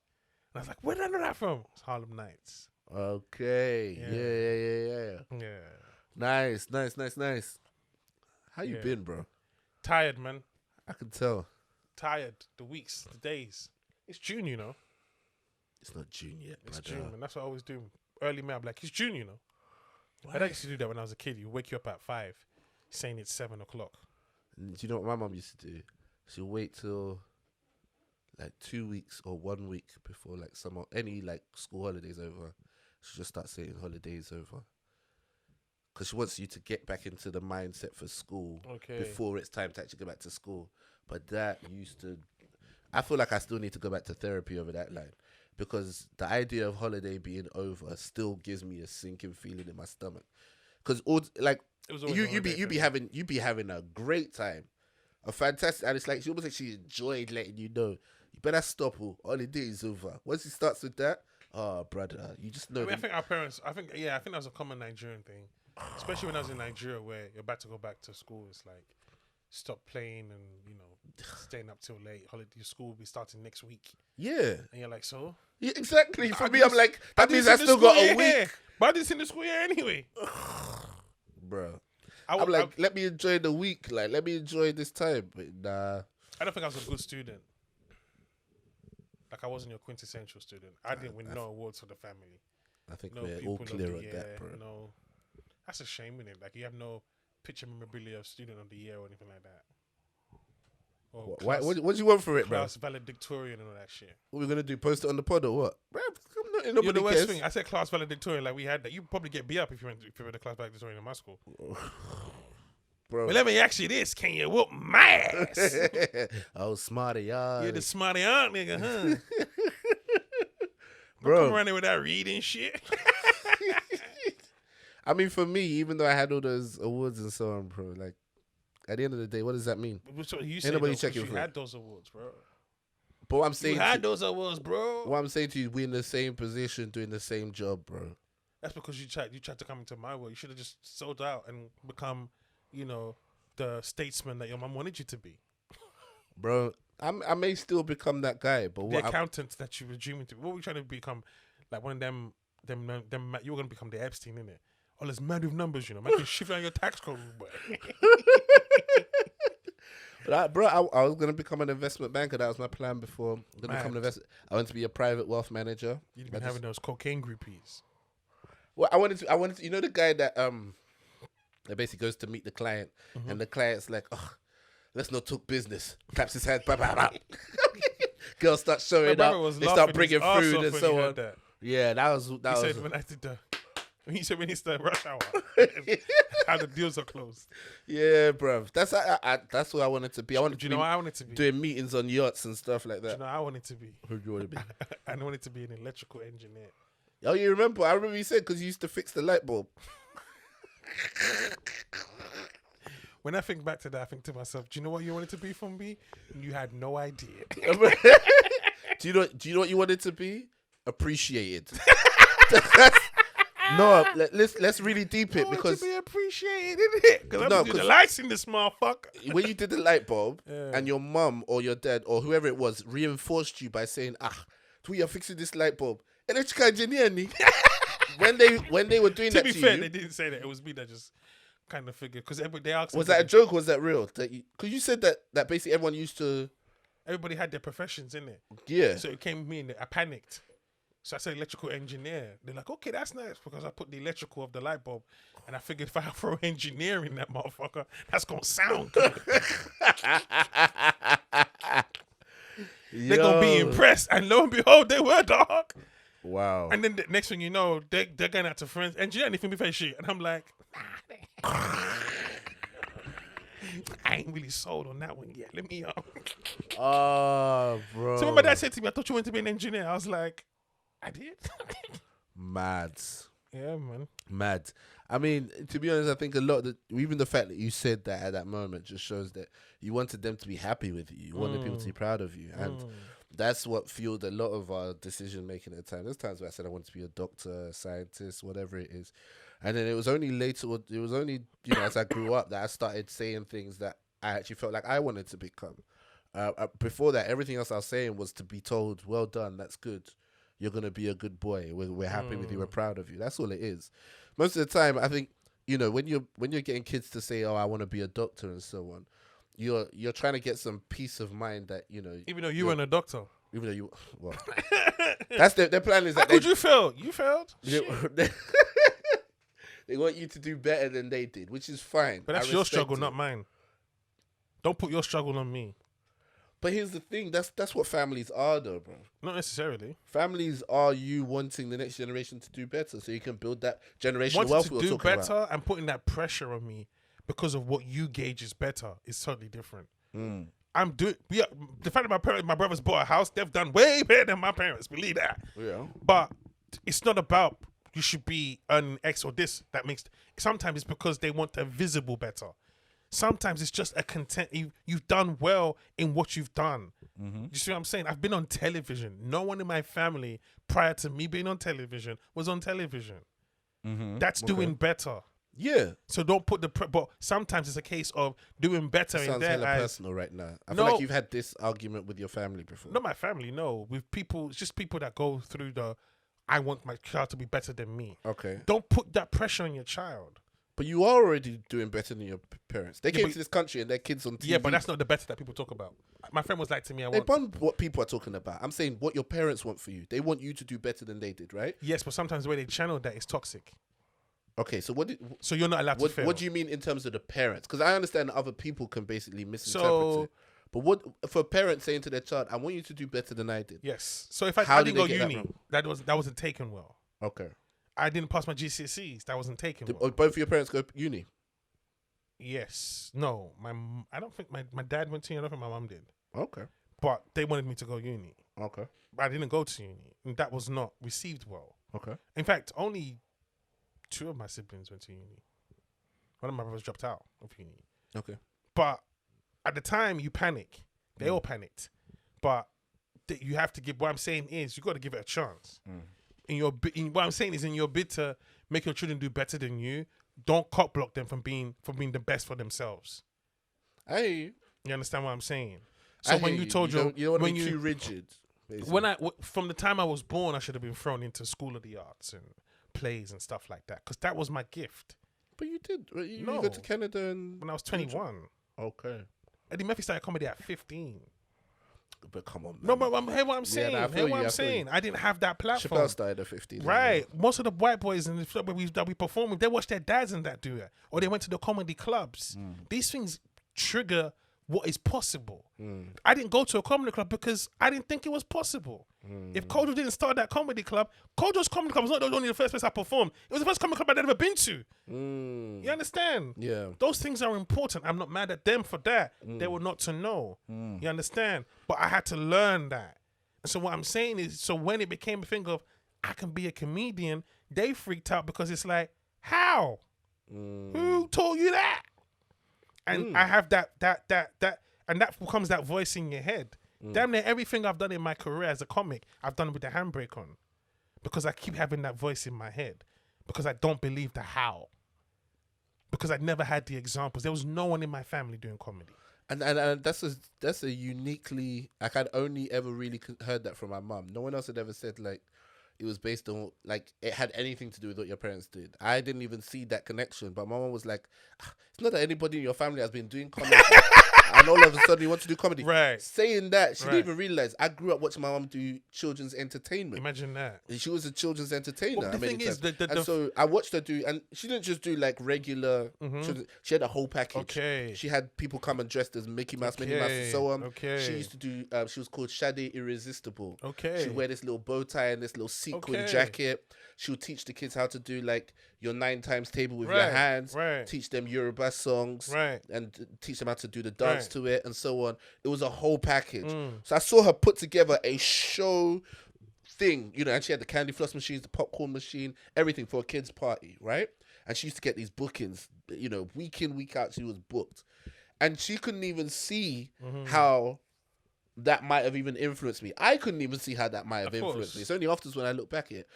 Speaker 2: And I was like, "Where did I know that from?" It's Harlem Nights.
Speaker 1: Okay.
Speaker 2: Yeah.
Speaker 1: Yeah.
Speaker 2: Yeah.
Speaker 1: Nice. How you
Speaker 2: Yeah.
Speaker 1: been, bro?
Speaker 2: Tired, man.
Speaker 1: I can tell.
Speaker 2: Tired. The weeks, the days. It's June, you know.
Speaker 1: It's not June yet,
Speaker 2: It's
Speaker 1: brother.
Speaker 2: June, man. That's what I always do. Early May, I'm like, it's June, you know.
Speaker 1: Why?
Speaker 2: I used to do that when I was a kid. You wake you up at 5, saying it's 7:00.
Speaker 1: And do you know what my mum used to do? She'll wait till like 2 weeks or 1 week before like any like school holidays over. She'll just start saying holidays over. Because she wants you to get back into the mindset for school
Speaker 2: Okay.
Speaker 1: before it's time to actually go back to school. But that used to... I feel like I still need to go back to therapy over that line. Because the idea of holiday being over still gives me a sinking feeling in my stomach. Because like
Speaker 2: It was always a
Speaker 1: you
Speaker 2: holiday
Speaker 1: be
Speaker 2: for me.
Speaker 1: you be having a great time, a fantastic, and it's like she almost like she enjoyed letting you know. You better stop. Holiday is over. Once it starts with that, oh brother, you just know.
Speaker 2: I think our parents. I think that was a common Nigerian thing, especially when I was in Nigeria, where you're about to go back to school. It's like stop playing and staying up till late. Your school will be starting next week,
Speaker 1: Yeah,
Speaker 2: and you're like, so
Speaker 1: yeah, exactly. For
Speaker 2: I
Speaker 1: me,
Speaker 2: didn't
Speaker 1: I'm like
Speaker 2: I
Speaker 1: that
Speaker 2: didn't
Speaker 1: means
Speaker 2: see
Speaker 1: I
Speaker 2: the
Speaker 1: still
Speaker 2: school
Speaker 1: got a
Speaker 2: year
Speaker 1: week,
Speaker 2: here, but I didn't see the school year anyway,
Speaker 1: bro.
Speaker 2: I
Speaker 1: I'm like, let me enjoy the week. Like, let me enjoy this time. But nah,
Speaker 2: I don't think I was a good student. Like I wasn't your quintessential student. I didn't win no awards for the family.
Speaker 1: I think
Speaker 2: No
Speaker 1: we're all
Speaker 2: pupil of
Speaker 1: clear
Speaker 2: the
Speaker 1: on
Speaker 2: year.
Speaker 1: that, bro.
Speaker 2: No, that's a shame, innit? Like you have no picture memorabilia of student of the year or anything like that. Or
Speaker 1: What do you want for it, bro?
Speaker 2: class valedictorian and all that shit.
Speaker 1: What we're gonna do? Post it on the pod or what? Bro,
Speaker 2: You know
Speaker 1: nobody
Speaker 2: the worst
Speaker 1: cares.
Speaker 2: thing? I said class valedictorian, like we had that. You probably get beat up if you were the class valedictorian in my school.
Speaker 1: Bro.
Speaker 2: Well, let me ask you this: can you whoop my ass?
Speaker 1: Oh, smarty, y'all.
Speaker 2: You're the smarty aunt nigga, huh?
Speaker 1: Bro.
Speaker 2: Come around there with that reading shit.
Speaker 1: I mean, for me, even though I had all those awards and so on, bro, like, at the end of the day, what does that mean?
Speaker 2: Which what you say,
Speaker 1: nobody
Speaker 2: though, 'cause
Speaker 1: checking
Speaker 2: you
Speaker 1: for it.
Speaker 2: had those awards, bro.
Speaker 1: But what I'm
Speaker 2: You
Speaker 1: saying,
Speaker 2: had those awards, bro.
Speaker 1: what I'm saying to you, we're in the same position, doing the same job, bro.
Speaker 2: That's because you tried to come into my world. You should have just sold out and become, the statesman that your mom wanted you to be.
Speaker 1: Bro, I may still become that guy, but
Speaker 2: The
Speaker 1: what
Speaker 2: accountant that you were dreaming to be. What were you trying to become? Like one of them you were going to become the Epstein, innit? All this mad with numbers, man can shift down your tax code, boy.
Speaker 1: bro, I was gonna become an investment banker. That was my plan before. Gonna become an
Speaker 2: Mad.
Speaker 1: investor. I wanted to be a private wealth manager.
Speaker 2: You've been having those cocaine groupies.
Speaker 1: Well, I wanted to. You know the guy that basically goes to meet the client, and the client's like, "Oh, let's not talk business." Claps his hands, bah, bah, bah. Girls start
Speaker 2: My
Speaker 1: showing
Speaker 2: brother
Speaker 1: up.
Speaker 2: was
Speaker 1: They
Speaker 2: laughing
Speaker 1: start
Speaker 2: his
Speaker 1: bringing
Speaker 2: arse
Speaker 1: food
Speaker 2: off
Speaker 1: and
Speaker 2: when
Speaker 1: so
Speaker 2: he heard
Speaker 1: on.
Speaker 2: that.
Speaker 1: Yeah, that was.
Speaker 2: He said when I did the. He said when it's the rush hour, how the deals are closed.
Speaker 1: Yeah, bruv. That's what I wanted to be. I wanted
Speaker 2: Do you
Speaker 1: to
Speaker 2: know
Speaker 1: be
Speaker 2: what I wanted to be?
Speaker 1: doing meetings on yachts and stuff like
Speaker 2: Do you
Speaker 1: that.
Speaker 2: know what I wanted to be?
Speaker 1: Who do you want to be?
Speaker 2: I wanted to be an electrical engineer.
Speaker 1: Oh, you remember? I remember you said because you used to fix the light bulb.
Speaker 2: When I think back to that, I think to myself, do you know what you wanted to be from me? And you had no idea.
Speaker 1: Do you know what you wanted to be? Appreciated. No, let's really deep it
Speaker 2: I
Speaker 1: because
Speaker 2: want to be appreciated, isn't it? Because I'm doing the lights in this motherfucker.
Speaker 1: when you did the light bulb
Speaker 2: Yeah.
Speaker 1: and your mum or your dad or whoever it was reinforced you by saying, we are fixing this light bulb. Electrical engineer, ni. when they were doing
Speaker 2: To
Speaker 1: that
Speaker 2: be
Speaker 1: to
Speaker 2: fair,
Speaker 1: you,
Speaker 2: they didn't say that. It was me that just kind of figured. Because they asked
Speaker 1: was
Speaker 2: me,
Speaker 1: that a joke or was that real? Because you said that basically everyone used to
Speaker 2: everybody had their professions in it.
Speaker 1: Yeah.
Speaker 2: So it came with me and I panicked. So I said electrical engineer. They're like, okay, that's nice because I put the electrical of the light bulb and I figured if I throw engineer in that motherfucker, that's going to sound good. They're going to be impressed. And lo and behold, they were, dog.
Speaker 1: Wow.
Speaker 2: And then the next thing you know, they're going out to friends. Engineer, anything be fair shit. And I'm like, I ain't really sold on that one yet. Let me
Speaker 1: Oh, bro.
Speaker 2: So when my dad said to me, I thought you wanted to be an engineer. I was like, I did.
Speaker 1: Mad.
Speaker 2: Yeah, man.
Speaker 1: Mad. I mean, to be honest, I think a lot that even the fact that you said that at that moment just shows that you wanted them to be happy with you. You wanted people to be proud of you. And that's what fueled a lot of our decision making at the time. There's times where I said I wanted to be a doctor, a scientist, whatever it is. And then it was only later, it was only, as I grew up that I started saying things that I actually felt like I wanted to become. Before that, everything else I was saying was to be told, well done, that's good. You're going to be a good boy. We're happy with you. We're proud of you. That's all it is. Most of the time, I think, when you're getting kids to say, oh, I want to be a doctor and so on, you're trying to get some peace of mind that,
Speaker 2: Even though you weren't a doctor.
Speaker 1: Even though well, that's their plan is that
Speaker 2: how could you fail? You failed?
Speaker 1: They want you to do better than they did, which is fine.
Speaker 2: But that's your struggle, not mine. Don't put your struggle on me.
Speaker 1: But here's the thing, that's what families are though, bro.
Speaker 2: Not necessarily.
Speaker 1: Families are you wanting the next generation to do better so you can build that generational wealth we were talking about.
Speaker 2: Wanting to do better and putting that pressure on me because of what you gauge is better is totally different. I'm doing the fact that my brothers bought a house, they've done way better than my parents, believe that.
Speaker 1: Yeah.
Speaker 2: But it's not about you should be earning X or this. Sometimes it's because they want the visible better. Sometimes it's just a content. You've done well in what you've done. You see what I'm saying? I've been on television. No one in my family prior to me being on television was on television. That's doing better.
Speaker 1: Yeah.
Speaker 2: So don't put but sometimes it's a case of doing better in
Speaker 1: sounds
Speaker 2: their
Speaker 1: hella
Speaker 2: eyes.
Speaker 1: personal right now. I feel like you've had this argument with your family before.
Speaker 2: Not my family, no. With people, it's just people that go through I want my child to be better than me.
Speaker 1: Okay.
Speaker 2: Don't put that pressure on your child.
Speaker 1: But you are already doing better than your parents. They came to this country and their kids on TV.
Speaker 2: Yeah, but that's not the better that people talk about. My friend was like to me,
Speaker 1: what people are talking about. I'm saying what your parents want for you. They want you to do better than they did, right?
Speaker 2: Yes, but sometimes the way they channel that is toxic.
Speaker 1: Okay, so
Speaker 2: so you're not allowed to fail.
Speaker 1: What do you mean in terms of the parents? Because I understand that other people can basically misinterpret it. But what for a parent saying to their child, "I want you to do better than I did."
Speaker 2: Yes. So if I didn't go uni, that wasn't taken well.
Speaker 1: Okay.
Speaker 2: I didn't pass my GCSEs. That wasn't taken well.
Speaker 1: Both of your parents go uni?
Speaker 2: Yes. No. I don't think my dad went to uni. I don't think my mum did.
Speaker 1: Okay.
Speaker 2: But they wanted me to go uni.
Speaker 1: Okay.
Speaker 2: But I didn't go to uni, and that was not received well.
Speaker 1: Okay.
Speaker 2: In fact, only 2 of my siblings went to uni. One of my brothers dropped out of uni. Okay. But at the time, you panic. They all panicked. But you have to give. What I'm saying is, you got to give it a chance. What I'm saying is, in your bid to make your children do better than you, don't cock block them from being the best for themselves. You understand what I'm saying? So when you told
Speaker 1: you don't want to be too rigid. Basically.
Speaker 2: From the time I was born, I should have been thrown into School of the Arts and plays and stuff like that because that was my gift.
Speaker 1: But you did. You go to Canada when
Speaker 2: I was 21.
Speaker 1: Okay.
Speaker 2: Eddie Murphy started comedy at 15.
Speaker 1: But come on, man.
Speaker 2: No, but hear what I'm saying. Hear what I'm saying. I didn't have that platform.
Speaker 1: Chappelle started at 15.
Speaker 2: Right. Most of the white boys in the club that we perform with, they watch their dads and that do it. Or they went to the comedy clubs. These things trigger what is possible. I didn't go to a comedy club because I didn't think it was possible. If Kojo didn't start that comedy club, Kojo's comedy club was not only the first place I performed. It was the first comedy club I'd ever been to. You understand?
Speaker 1: Yeah.
Speaker 2: Those things are important. I'm not mad at them for that. They were not to know. You understand? But I had to learn that. And so what I'm saying is, so when it became a thing of, I can be a comedian, they freaked out because it's like, how? Who told you that? And I have that, and that becomes that voice in your head. Damn near everything I've done in my career as a comic, I've done with the handbrake on. Because I keep having that voice in my head. Because I don't believe the how. Because I never had the examples. There was no one in my family doing comedy.
Speaker 1: And that's a uniquely, like, I'd only ever really heard that from my mum. No one else had ever said, like, it was based on like it had anything to do with what your parents did. I didn't even see that connection, but my mom was like, "It's not that anybody in your family has been doing comedy." And all of a sudden you want to do comedy.
Speaker 2: Right.
Speaker 1: Saying that, she
Speaker 2: Right.
Speaker 1: didn't even realize I grew up watching my mom do children's entertainment.
Speaker 2: Imagine that.
Speaker 1: And she was a children's entertainer.
Speaker 2: Well, the thing is,
Speaker 1: so I watched her do, and she didn't just do like regular. She had a whole package.
Speaker 2: Okay.
Speaker 1: She had people come and dressed as Mickey Mouse, Minnie Mouse, and so on.
Speaker 2: Okay.
Speaker 1: She used to do. She was called Shade Irresistible.
Speaker 2: Okay.
Speaker 1: She'd wear this little bow tie and this little sequin jacket. She would teach the kids how to do like your 9 times table with your hands.
Speaker 2: Right.
Speaker 1: Teach them Yoruba songs.
Speaker 2: Right.
Speaker 1: And teach them how to do the dance to it and so on. It was a whole package.
Speaker 2: Mm.
Speaker 1: So I saw her put together a show thing, you know, and she had the candy floss machines, the popcorn machine, everything for a kid's party, right? And she used to get these bookings, you know, week in, week out, she was booked. And she couldn't even see how that might have even influenced me. I couldn't even see how that might have influenced me. It's only afterwards when I look back at it.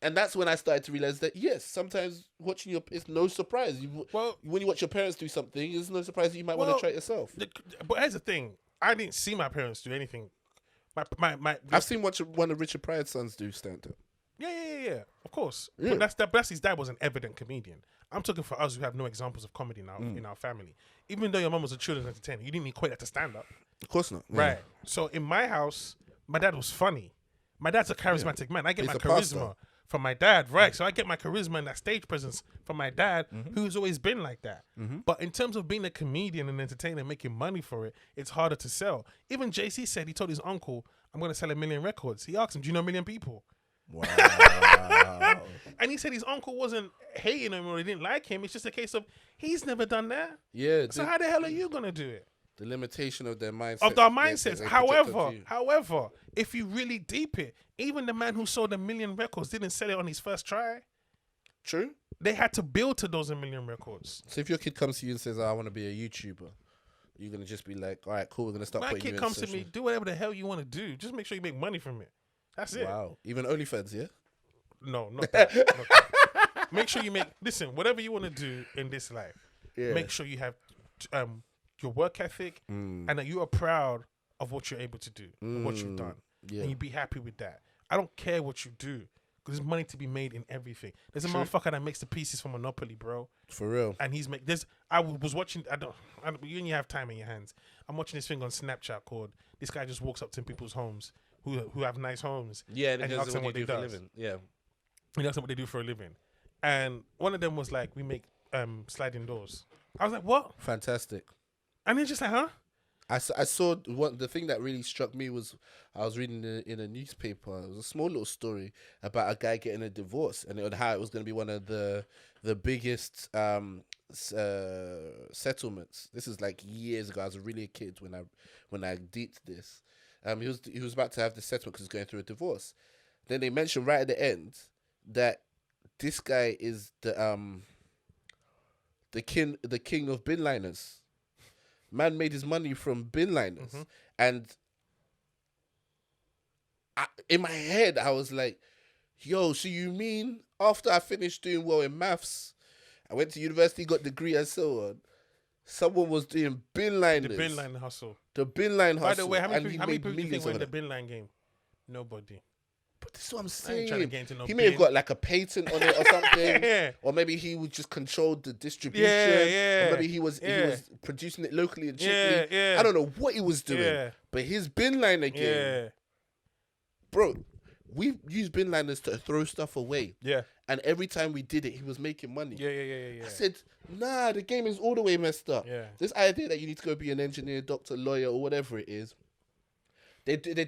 Speaker 1: And that's when I started to realize that, yes, sometimes watching it's no surprise. When you watch your parents do something, it's no surprise that you might want to try it yourself.
Speaker 2: But here's the thing. I didn't see my parents do anything.
Speaker 1: I've seen one of Richard Pryor's sons do stand-up.
Speaker 2: Yeah. Of course.
Speaker 1: Yeah.
Speaker 2: But that's his dad was an evident comedian. I'm talking for us who have no examples of comedy now in our family. Even though your mum was a children's entertainer, you didn't equate that to stand-up.
Speaker 1: Of course not. Yeah.
Speaker 2: Right. So in my house, my dad was funny. My dad's a charismatic man. I get my charisma from my dad, right? So I get my charisma and that stage presence from my dad, who's always been like that. But in terms of being a comedian and entertainer, making money for it, it's harder to sell. Even JC said he told his uncle, "I'm going to sell 1 million records." He asked him, "Do you know 1 million people?"
Speaker 1: Wow.
Speaker 2: And he said his uncle wasn't hating him or he didn't like him. It's just a case of he's never done that.
Speaker 1: Yeah.
Speaker 2: So how the hell are you going to do it?
Speaker 1: The limitation of their mindset.
Speaker 2: Of their mindsets. However, if you really deep it, even the man who sold 1 million records didn't sell it on his first try.
Speaker 1: True.
Speaker 2: They had to build to those 1 million records.
Speaker 1: So if your kid comes to you and says, "I want to be a YouTuber," you're going to just be like, "All right, cool, we're going to start putting you in
Speaker 2: My kid comes to me, do whatever the hell you want to do. Just make sure you make money from it. That's it."
Speaker 1: Wow. Even OnlyFans, yeah?
Speaker 2: No, not that. Not that. Make sure you listen, whatever you want to do in this life, make sure you have your work ethic and that you are proud of what you're able to do, what you've done. Yeah. And you be happy with that. I don't care what you do because there's money to be made in everything. There's a motherfucker that makes the pieces for Monopoly, bro. For real. And I was watching, you only have time in your hands. I'm watching this thing on Snapchat called, this guy just walks up to people's homes who have nice homes. Yeah, and he asks them what they do for a living. Yeah. He asks them what they do for a living. And one of them was like, "We make sliding doors." I was like, "What?"
Speaker 1: Fantastic.
Speaker 2: And he's just like, "Huh?"
Speaker 1: I saw the thing that really struck me was I was reading in a newspaper. It was a small little story about a guy getting a divorce and how it was going to be one of the biggest settlements. This is like years ago. I was really a kid when I deeped this. He was about to have the settlement because he's going through a divorce. Then they mentioned right at the end that this guy is the king of bin liners. Man made his money from bin liners. And in my head, I was like, yo, so you mean after I finished doing well in maths, I went to university, got a degree and so on, someone was doing bin liners.
Speaker 2: The bin line hustle.
Speaker 1: The bin line hustle.
Speaker 2: By the way, how many people do you think were in the bin line game? Nobody.
Speaker 1: But this is what I'm saying.
Speaker 2: He
Speaker 1: may have got like a patent on it or something. Or maybe he would just control the distribution. Or maybe he was producing it locally and cheaply. I don't know what he was doing. But his bin liner game. Bro, we used bin liners to throw stuff away. Yeah. And every time we did it, he was making money. Yeah. I said, nah, the game is all the way messed up. Yeah. This idea that you need to go be an engineer, doctor, lawyer, or whatever it is,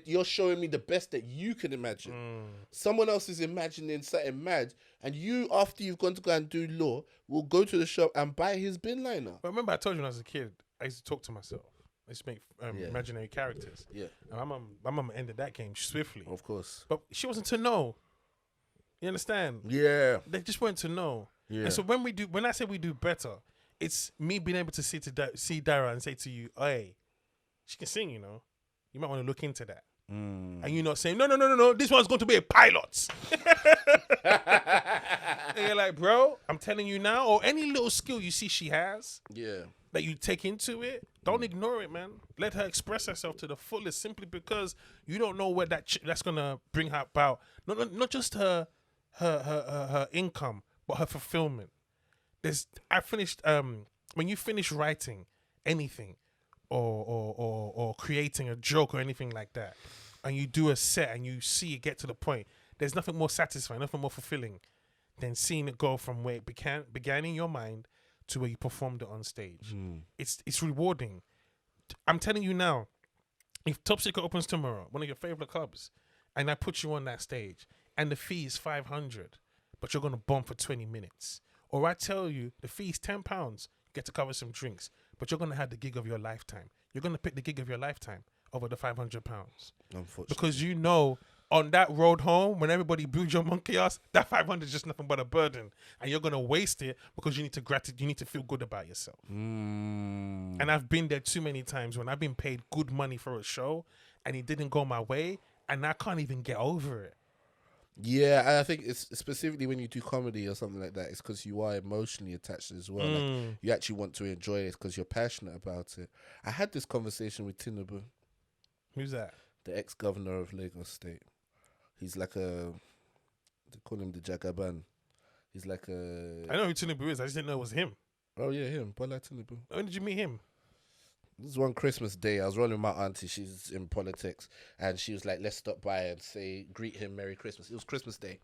Speaker 1: you're showing me the best that you can imagine. Someone else is imagining something mad, and you, after you've gone to go and do law, will go to the shop and buy his bin liner.
Speaker 2: But remember, I told you when I was a kid, I used to talk to myself. I used to make imaginary characters. Yeah. And my mum ended that game swiftly.
Speaker 1: Of course.
Speaker 2: But she wasn't to know. You understand?
Speaker 1: Yeah.
Speaker 2: They just weren't to know. Yeah. And so when I say we do better, it's me being able to see Dara and say to you, "Hey, she can sing, you know. You might want to look into that." And you're not saying, no, this one's going to be a pilot. And you're like, bro, I'm telling you now, or any little skill you see she has. Yeah. that you take into it, don't ignore it, man. Let her express herself to the fullest, simply because you don't know where that's gonna bring her about. Not just her income, but her fulfillment. I finished when you finish writing anything or creating a joke or anything like that, and you do a set and you see it get to the point, there's nothing more satisfying, nothing more fulfilling than seeing it go from where it began in your mind to where you performed it on stage. It's rewarding. I'm telling you now, if Top Secret opens tomorrow, one of your favorite clubs, and I put you on that stage, and the fee is 500, but you're gonna bomb for 20 minutes, or I tell you the fee is £10, get to cover some drinks, but you're gonna have the gig of your lifetime. You're gonna pick the gig of your lifetime over the £500,
Speaker 1: Unfortunately,
Speaker 2: because you know on that road home, when everybody booed your monkey ass, that 500 is just nothing but a burden, and you're gonna waste it because you need to feel good about yourself. And I've been there too many times when I've been paid good money for a show, and it didn't go my way, and I can't even get over it.
Speaker 1: Yeah, I think it's specifically when you do comedy or something like that, it's because you are emotionally attached as well. Like, you actually want to enjoy it because you're passionate about it. I had this conversation with Tinubu.
Speaker 2: Who's that?
Speaker 1: The ex-governor of Lagos State. He's like they call him the Jagaban. He's like
Speaker 2: I know who Tinubu is. I just didn't know it was him.
Speaker 1: Oh yeah, him. Bola Tinubu.
Speaker 2: When did you meet him?
Speaker 1: This is one Christmas day. I was rolling with my auntie. She's in politics, and she was like, "Let's stop by and greet him Merry Christmas." It was Christmas Day.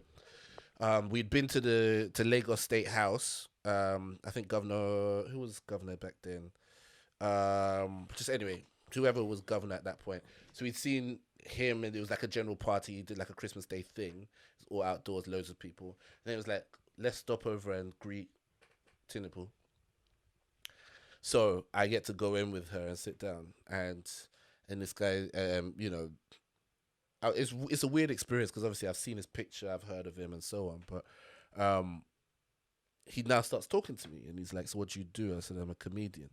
Speaker 1: We'd been to Lagos State House. I think who was governor back then? Just anyway, whoever was governor at that point. So we'd seen him, and it was like a general party. He did like a Christmas Day thing. It was all outdoors, loads of people. And then it was like, let's stop over and greet Tinubu. So I get to go in with her and sit down, and this guy, it's a weird experience because obviously I've seen his picture, I've heard of him, and so on. But he now starts talking to me, and he's like, "So what do you do?" I said, "I'm a comedian,"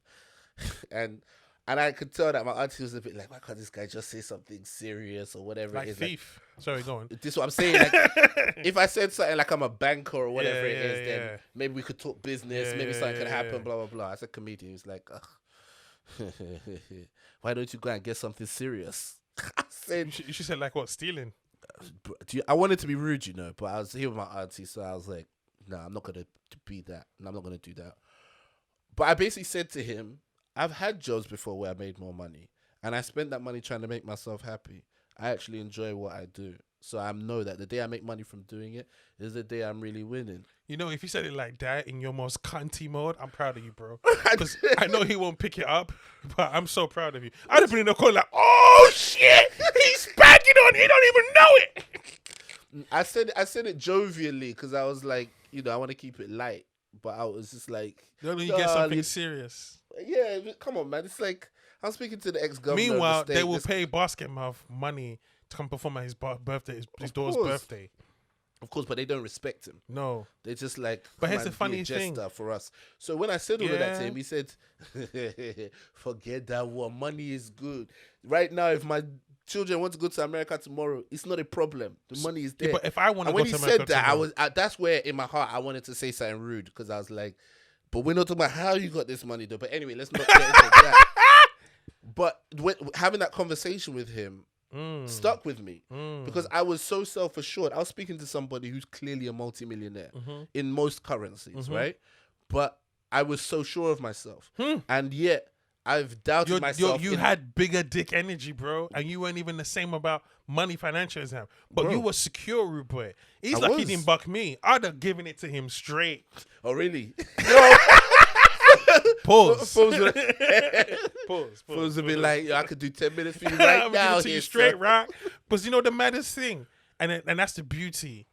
Speaker 1: and I could tell that my auntie was a bit like, "Why can't this guy just say something serious or whatever?"
Speaker 2: Like
Speaker 1: it is.
Speaker 2: thief. Sorry, go on.
Speaker 1: This is what I'm saying. Like, if I said something like I'm a banker or whatever it is, then maybe we could talk business. Maybe something could happen. Blah blah blah. As a comedian, he's like, ugh. Why don't you go and get something serious? I said,
Speaker 2: you should say like what, stealing?
Speaker 1: I wanted to be rude, but I was here with my auntie, so I was like, no, I'm not gonna be that. No, I'm not gonna do that. But I basically said to him, I've had jobs before where I made more money, and I spent that money trying to make myself happy. I actually enjoy what I do. So I know that the day I make money from doing it is the day I'm really winning.
Speaker 2: If you said it like that in your most cunty mode, I'm proud of you, bro. Because I know he won't pick it up, but I'm so proud of you. I'd have been in the corner like, oh shit, he's bagging on, he don't even know it.
Speaker 1: I said it jovially because I was like, I want to keep it light, but I was just like,
Speaker 2: you get something serious.
Speaker 1: Yeah, come on, man. It's like I'm speaking to the ex-governor.
Speaker 2: Meanwhile,
Speaker 1: of the state.
Speaker 2: they will pay Basketmouth money to come perform at his birthday, his daughter's birthday.
Speaker 1: Of course, but they don't respect him.
Speaker 2: No.
Speaker 1: They're just like,
Speaker 2: but here's the funny thing
Speaker 1: for us. So when I said all of that to him, he said, forget that one. Money is good. Right now, if my children want to go to America tomorrow, it's not a problem. The money is there.
Speaker 2: Yeah, but if I want to
Speaker 1: go to America
Speaker 2: when he said that,
Speaker 1: tomorrow, that's where in my heart I wanted to say something rude because I was like, but we're not talking about how you got this money though. But anyway, let's not get into that. But having that conversation with him stuck with me because I was so self-assured. I was speaking to somebody who's clearly a multimillionaire in most currencies, right? But I was so sure of myself. And yet I've doubted myself.
Speaker 2: You had bigger dick energy, bro. And you weren't even the same about money financial as him. But bro, you were secure, rude boy. He's like he didn't buck me. I'd have given it to him straight.
Speaker 1: Oh, really?
Speaker 2: Pause.
Speaker 1: Pause would be like, I could do 10 minutes for you right now.
Speaker 2: I'm you straight, right? But the maddest thing, and that's the beauty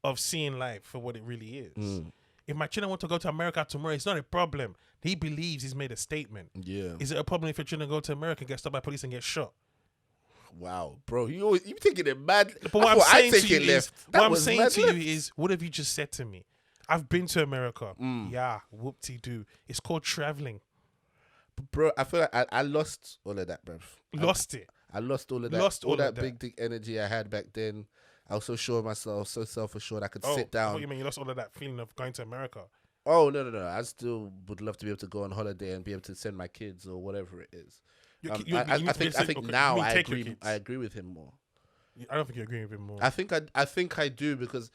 Speaker 2: of seeing life for what it really is. If my children want to go to America tomorrow, it's not a problem. He believes he's made a statement.
Speaker 1: Yeah.
Speaker 2: Is it a problem if your children go to America and get stopped by police and get shot?
Speaker 1: Wow, bro, you taking it mad.
Speaker 2: But what I'm saying to you is, what have you just said to me? I've been to America. Yeah, whoop-de-doo. It's called traveling.
Speaker 1: Bro, I feel like I lost all of that, bro.
Speaker 2: Lost it.
Speaker 1: I lost all of that. All that big dick energy I had back then. I was so sure of myself, so self-assured I could sit down.
Speaker 2: What do you mean you lost all of that feeling of going to America?
Speaker 1: Oh no! I still would love to be able to go on holiday and be able to send my kids or whatever it is. I think now I agree with him more.
Speaker 2: I don't think you agree with him more.
Speaker 1: I think I do because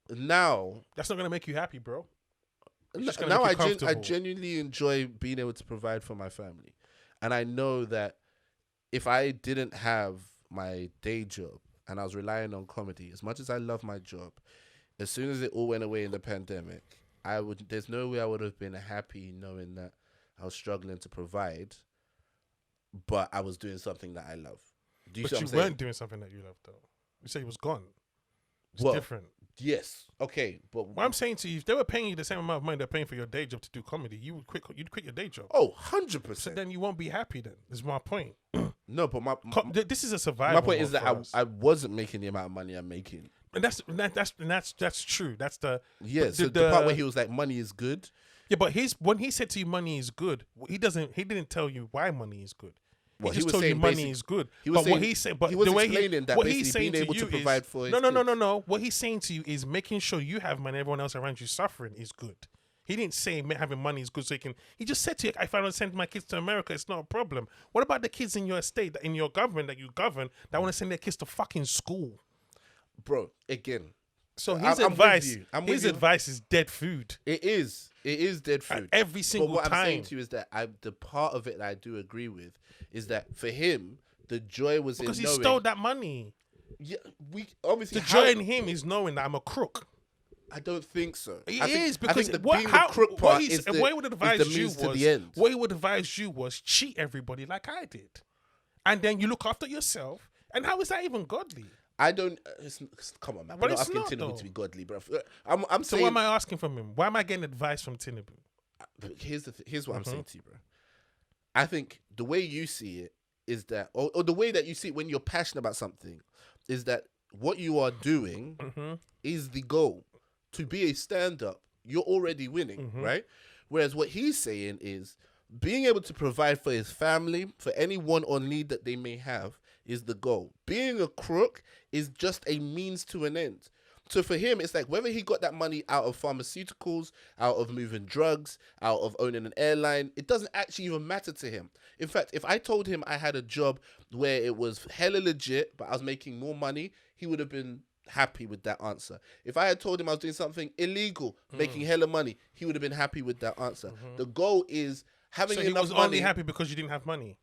Speaker 1: now
Speaker 2: That's not gonna make you happy, bro. It's just gonna
Speaker 1: now
Speaker 2: make you
Speaker 1: I
Speaker 2: comfortable.
Speaker 1: genuinely enjoy being able to provide for my family, and I know that if I didn't have my day job and I was relying on comedy, as much as I love my job, as soon as it all went away in the pandemic, there's no way I would have been happy knowing that I was struggling to provide, but I was doing something that I love. Do you
Speaker 2: But
Speaker 1: see what
Speaker 2: you
Speaker 1: I'm saying?
Speaker 2: weren't doing something that you loved, though. You said it was gone. It's
Speaker 1: Well,
Speaker 2: different.
Speaker 1: Yes. Okay. But
Speaker 2: What I'm saying to you, if they were paying you the same amount of money they're paying for your day job to do comedy, you'd quit your day job.
Speaker 1: Oh,
Speaker 2: So
Speaker 1: 100%.
Speaker 2: then you won't be happy. Then is my point.
Speaker 1: No, but
Speaker 2: This is a survival.
Speaker 1: my point is
Speaker 2: mode
Speaker 1: that
Speaker 2: for us.
Speaker 1: I wasn't making the amount of money I'm making.
Speaker 2: And that's true. That's the
Speaker 1: Yeah. So the part where he was like, money is good.
Speaker 2: yeah. But when he said to you money is good, he didn't tell you why money is good.
Speaker 1: Well,
Speaker 2: He
Speaker 1: he
Speaker 2: just
Speaker 1: was
Speaker 2: told you
Speaker 1: saying
Speaker 2: money
Speaker 1: basic-
Speaker 2: is good.
Speaker 1: he was
Speaker 2: But what
Speaker 1: saying-
Speaker 2: he said, but
Speaker 1: he was
Speaker 2: the way
Speaker 1: explaining that
Speaker 2: what
Speaker 1: basically
Speaker 2: he's saying
Speaker 1: being able
Speaker 2: to
Speaker 1: to
Speaker 2: you
Speaker 1: provide
Speaker 2: is,
Speaker 1: for his
Speaker 2: no. What he's saying to you is making sure you have money, everyone else around you suffering is good. He didn't say having money is good so he can. He just said to you, if I don't send my kids to America, it's not a problem. What about the kids in your estate, in your government that you govern, that want to send their kids to fucking school?
Speaker 1: Bro, again,
Speaker 2: So
Speaker 1: I'm
Speaker 2: his
Speaker 1: with
Speaker 2: advice,
Speaker 1: you. I'm with
Speaker 2: his
Speaker 1: you.
Speaker 2: advice is dead food.
Speaker 1: it is dead food.
Speaker 2: Every single
Speaker 1: But what
Speaker 2: time.
Speaker 1: I'm saying to you is that the part of it that I do agree with is that for him, the joy was
Speaker 2: Because
Speaker 1: in
Speaker 2: he
Speaker 1: knowing.
Speaker 2: stole that money.
Speaker 1: Yeah, we obviously
Speaker 2: The joy in him is knowing that I'm a crook.
Speaker 1: I don't think so.
Speaker 2: He
Speaker 1: I think,
Speaker 2: is because
Speaker 1: the
Speaker 2: what,
Speaker 1: being
Speaker 2: how,
Speaker 1: the crook
Speaker 2: what
Speaker 1: part
Speaker 2: he's,
Speaker 1: is the,
Speaker 2: what he would advise
Speaker 1: is the
Speaker 2: you
Speaker 1: means to
Speaker 2: was
Speaker 1: the end.
Speaker 2: what he would advise you was cheat everybody like I did, and then you look after yourself. And how is that even godly?
Speaker 1: I don't. Come on, man.
Speaker 2: But
Speaker 1: We're not
Speaker 2: it's
Speaker 1: asking
Speaker 2: not,
Speaker 1: Tinubu
Speaker 2: though.
Speaker 1: to be godly, bro. I'm
Speaker 2: So
Speaker 1: saying.
Speaker 2: what am I asking from him? Why am I getting advice from Tinubu?
Speaker 1: Here's what I'm saying to you, bro. I think the way you see it is that, or the way that you see it when you're passionate about something, is that what you are doing is the goal. To be a stand-up, you're already winning, right? Whereas what he's saying is being able to provide for his family, for any want or need that they may have, is the goal. Being a crook is just a means to an end. So for him, it's like whether he got that money out of pharmaceuticals, out of moving drugs, out of owning an airline, it doesn't actually even matter to him. In fact, if I told him I had a job where it was hella legit, but I was making more money, he would have been happy with that answer. If I had told him I was doing something illegal, making hella money, he would have been happy with that answer. The goal is having
Speaker 2: So he
Speaker 1: enough
Speaker 2: was
Speaker 1: money.
Speaker 2: only happy because you didn't have money.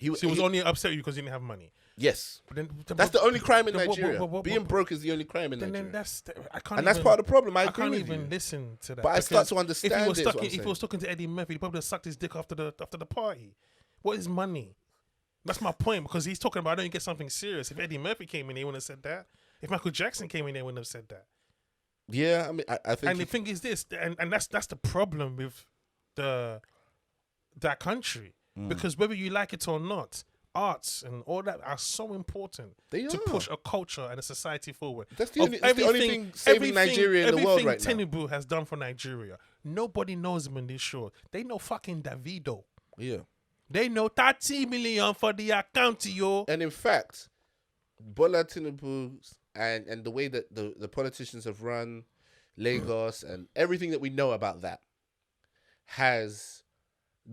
Speaker 2: So he was only upset with you because you didn't have money.
Speaker 1: Yes.
Speaker 2: But then,
Speaker 1: That's the only crime in
Speaker 2: then
Speaker 1: Nigeria. Being broke is the only crime in
Speaker 2: Then
Speaker 1: Nigeria.
Speaker 2: I can't.
Speaker 1: And that's
Speaker 2: even-
Speaker 1: part of the problem. I
Speaker 2: I
Speaker 1: agree
Speaker 2: can't
Speaker 1: with
Speaker 2: even
Speaker 1: you.
Speaker 2: listen to that.
Speaker 1: But I start
Speaker 2: because
Speaker 1: to understand
Speaker 2: if he was
Speaker 1: it, is
Speaker 2: stuck,
Speaker 1: what I'm
Speaker 2: if he
Speaker 1: saying.
Speaker 2: was talking to Eddie Murphy, he probably have sucked his dick after the party. What is money? That's my point, because he's talking about I don't get something serious. If Eddie Murphy came in, he wouldn't have said that. If Michael Jackson came in, they wouldn't have said that.
Speaker 1: Yeah, I mean, I think.
Speaker 2: And the thing is this, and that's the problem with that country, because whether you like it or not, arts and all that are so important
Speaker 1: They
Speaker 2: to
Speaker 1: are.
Speaker 2: push a culture and a society forward.
Speaker 1: That's the only thing saving Nigeria in the world right now.
Speaker 2: Everything Tinubu has done for Nigeria, nobody knows him in this show. They know fucking Davido.
Speaker 1: Yeah.
Speaker 2: They know 30 million for the account, yo.
Speaker 1: And in fact, Bola Tinubu and the way that the politicians have run Lagos and everything that we know about that has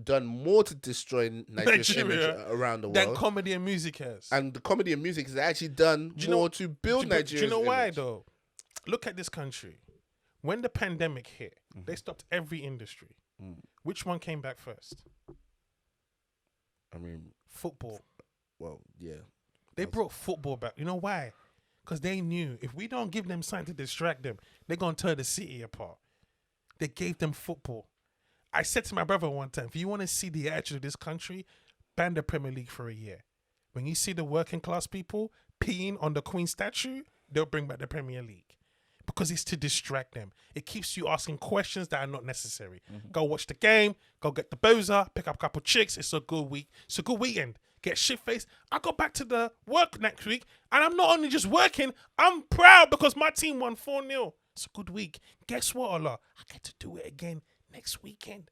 Speaker 1: done more to destroy Nigeria's
Speaker 2: Nigeria
Speaker 1: image around the
Speaker 2: That
Speaker 1: world.
Speaker 2: comedy and music has.
Speaker 1: And the comedy and music has actually done
Speaker 2: Do you know-
Speaker 1: more to build Nigeria's
Speaker 2: Do you know why
Speaker 1: image.
Speaker 2: though? Look at this country. When the pandemic hit, they stopped every industry. Which one came back first?
Speaker 1: I mean,
Speaker 2: Football.
Speaker 1: well, yeah.
Speaker 2: They brought football back. You know why? Because they knew if we don't give them something to distract them, they're going to tear the city apart. They gave them football. I said to my brother one time, if you want to see the attitude of this country, ban the Premier League for a year. When you see the working class people peeing on the Queen statue, they'll bring back the Premier League. Because it's to distract them. It keeps you asking questions that are not necessary. Go watch the game, go get the boza, pick up a couple chicks. It's a good week. It's a good weekend. Get shit-faced. I go back to the work next week, and I'm not only just working, I'm proud because my team won 4-0. It's a good week. Guess what, Allah? I get to do it again next weekend.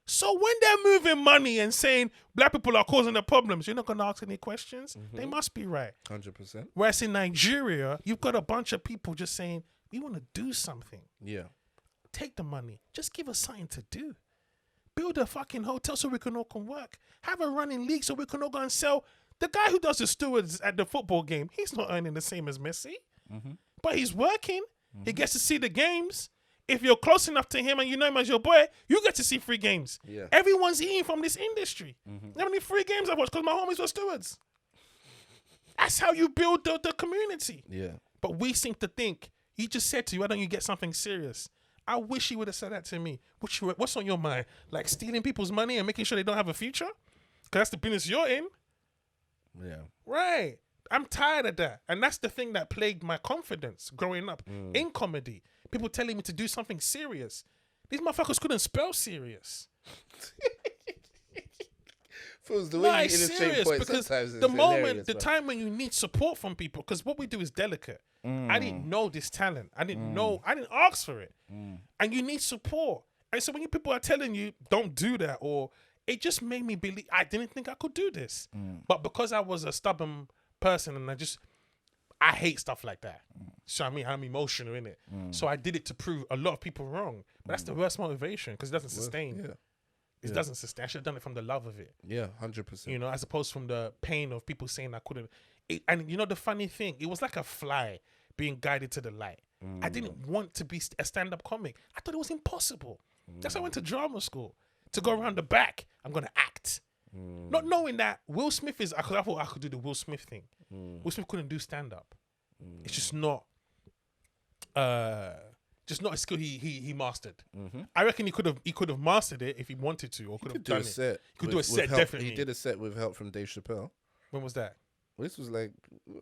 Speaker 2: So when they're moving money and saying black people are causing the problems, you're not going to ask any questions? They must be right.
Speaker 1: 100%.
Speaker 2: Whereas in Nigeria, you've got a bunch of people just saying, we want to do something.
Speaker 1: Yeah.
Speaker 2: take the money. Just give us something to do. Build a fucking hotel so we can all come work. Have a running league so we can all go and sell. The guy who does the stewards at the football game, he's not earning the same as Messi, but he's working. He gets to see the games. If you're close enough to him and you know him as your boy, you get to see free games.
Speaker 1: Yeah.
Speaker 2: Everyone's eating from this industry. How many free games I've watched because my homies were stewards? That's how you build the community.
Speaker 1: Yeah.
Speaker 2: But we seem to think, he just said to you, why don't you get something serious? I wish he would have said that to me. What's on your mind? Like stealing people's money and making sure they don't have a future? Because that's the business you're in.
Speaker 1: Yeah.
Speaker 2: Right. I'm tired of that. And that's the thing that plagued my confidence growing up in comedy. People telling me to do something serious. These motherfuckers couldn't spell serious.
Speaker 1: Feels the way you illustrate points
Speaker 2: because
Speaker 1: sometimes
Speaker 2: the
Speaker 1: hilarious,
Speaker 2: the time when you need support from people, because what we do is delicate. I didn't know this talent. I didn't ask for it. And you need support. And so when people are telling you, don't do that, or it just made me believe, I didn't think I could do this. But because I was a stubborn person and I hate stuff like that. So I mean, I'm emotional in it. So I did it to prove a lot of people wrong. But that's the worst motivation because it doesn't sustain.
Speaker 1: Yeah.
Speaker 2: It doesn't sustain. I should have done it from the love of it.
Speaker 1: Yeah, 100%.
Speaker 2: You know, as opposed from the pain of people saying I couldn't. And you know the funny thing, it was like a fly being guided to the light. I didn't want to be a stand-up comic. I thought it was impossible. That's why I went to drama school. To go around the back, I'm going to act. Not knowing that Will Smith is, I thought I could do the Will Smith thing. Will Smith couldn't do stand-up. It's just not a skill he mastered. I reckon he could have mastered it if he wanted to, or could have done it. He could do a set, definitely.
Speaker 1: He did a set with help from Dave Chappelle.
Speaker 2: When was that?
Speaker 1: Well, this was like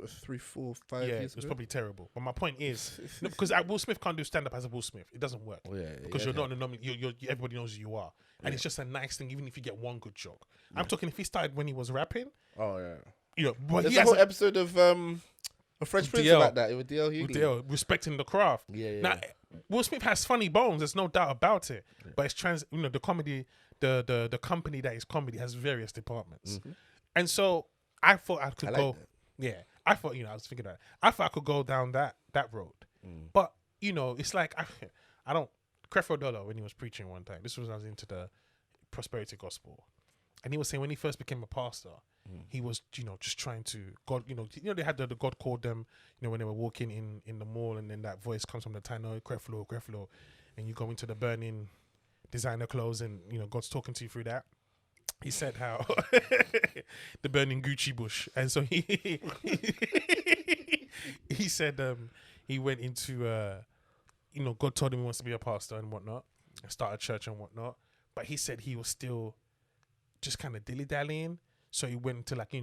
Speaker 1: 3, 4, 5 years ago.
Speaker 2: It was probably terrible. But my point is, because Will Smith can't do stand-up as a Will Smith. It doesn't work. Because you're not in the everybody knows who you are. And it's just a nice thing, even if you get one good joke. I'm talking if he started when he was rapping.
Speaker 1: Oh, yeah.
Speaker 2: You know, but
Speaker 1: there's a whole episode of a French Prince about that with DL Hughley.
Speaker 2: With DL, respecting the craft.
Speaker 1: Yeah.
Speaker 2: Now, Will Smith has funny bones. There's no doubt about it. But it's the comedy, the company that is comedy has various departments. And so I thought I could go. That. Yeah, I thought I was thinking that. I thought I could go down that road. But it's like I don't. Creflo Dollar, when he was preaching one time, this was when I was into the prosperity gospel, and he was saying when he first became a pastor, he was just trying to God. They had the God called them. When they were walking in the mall, and then that voice comes from the Tano, Creflo, and you go into the burning designer clothes, and God's talking to you through that. He said how the burning Gucci bush, and so he said he went into God told him he wants to be a pastor and whatnot, and start a church and whatnot, but he said he was still just kind of dilly-dallying, so he went into like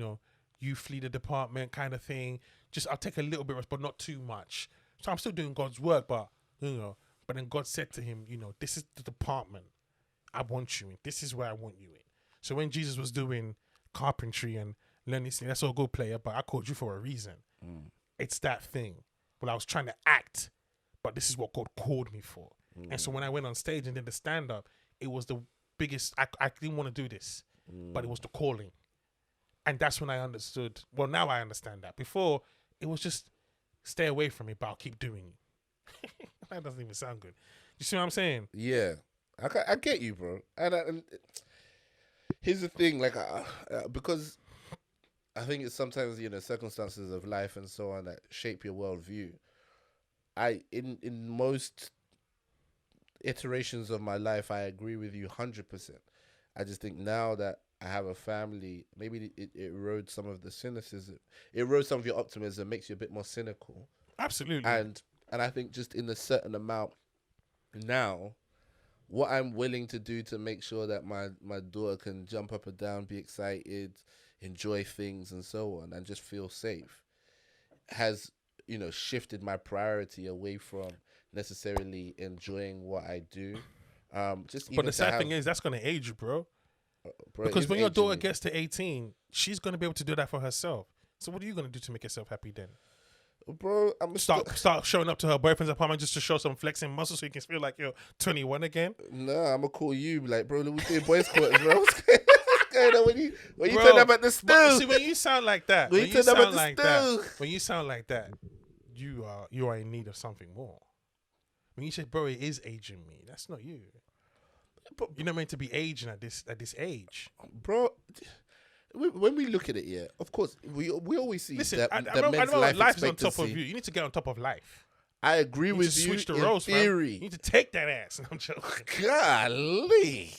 Speaker 2: you flee the department kind of thing. Just I'll take a little bit, but not too much. So I'm still doing God's work, but but then God said to him, this is the department I want you in. This is where I want you in. So when Jesus was doing carpentry and learning, that's all good, player, but I called you for a reason. It's that thing. Well, I was trying to act, but this is what God called me for. And so when I went on stage and did the stand-up, it was the biggest, I didn't want to do this, but it was the calling. And that's when I understood, well, now I understand that. Before, it was just stay away from it, but I'll keep doing it. That doesn't even sound good. You see what I'm saying?
Speaker 1: Yeah. I get you, bro. And here's the thing, like, because I think it's sometimes, circumstances of life and so on that shape your worldview. In most iterations of my life, I agree with you 100%. I just think now that I have a family, maybe it erodes some of the cynicism. It erodes some of your optimism, makes you a bit more cynical.
Speaker 2: Absolutely.
Speaker 1: And I think just in a certain amount now, what I'm willing to do to make sure that my daughter can jump up and down, be excited, enjoy things and so on, and just feel safe has, shifted my priority away from necessarily enjoying what I do.
Speaker 2: But the sad thing is that's going to age you, bro. Because when your daughter gets to 18, she's going to be able to do that for herself. So what are you going to do to make yourself happy then?
Speaker 1: Bro, I'm
Speaker 2: start showing up to her boyfriend's apartment just to show some flexing muscle so you can feel like you're 21 again.
Speaker 1: Nah, I'm gonna call you like, bro, we're doing boys' quarters, bro. What's going on when you turn up at the stool?
Speaker 2: See, when you sound like that, when you sound like that, you are in need of something more. When you say, bro, it is aging me. That's not you.
Speaker 1: But,
Speaker 2: You're not meant to be aging at this age.
Speaker 1: bro, when we look at it, yeah, of course, we always see
Speaker 2: Listen,
Speaker 1: that,
Speaker 2: I
Speaker 1: that
Speaker 2: know
Speaker 1: men's
Speaker 2: life
Speaker 1: life
Speaker 2: is on top of
Speaker 1: expectancy.
Speaker 2: you. You need to get on top of life.
Speaker 1: I agree
Speaker 2: You need
Speaker 1: with
Speaker 2: to
Speaker 1: you
Speaker 2: switch the
Speaker 1: in
Speaker 2: roles, fam.
Speaker 1: theory.
Speaker 2: You need to take that ass. I'm joking.
Speaker 1: Golly.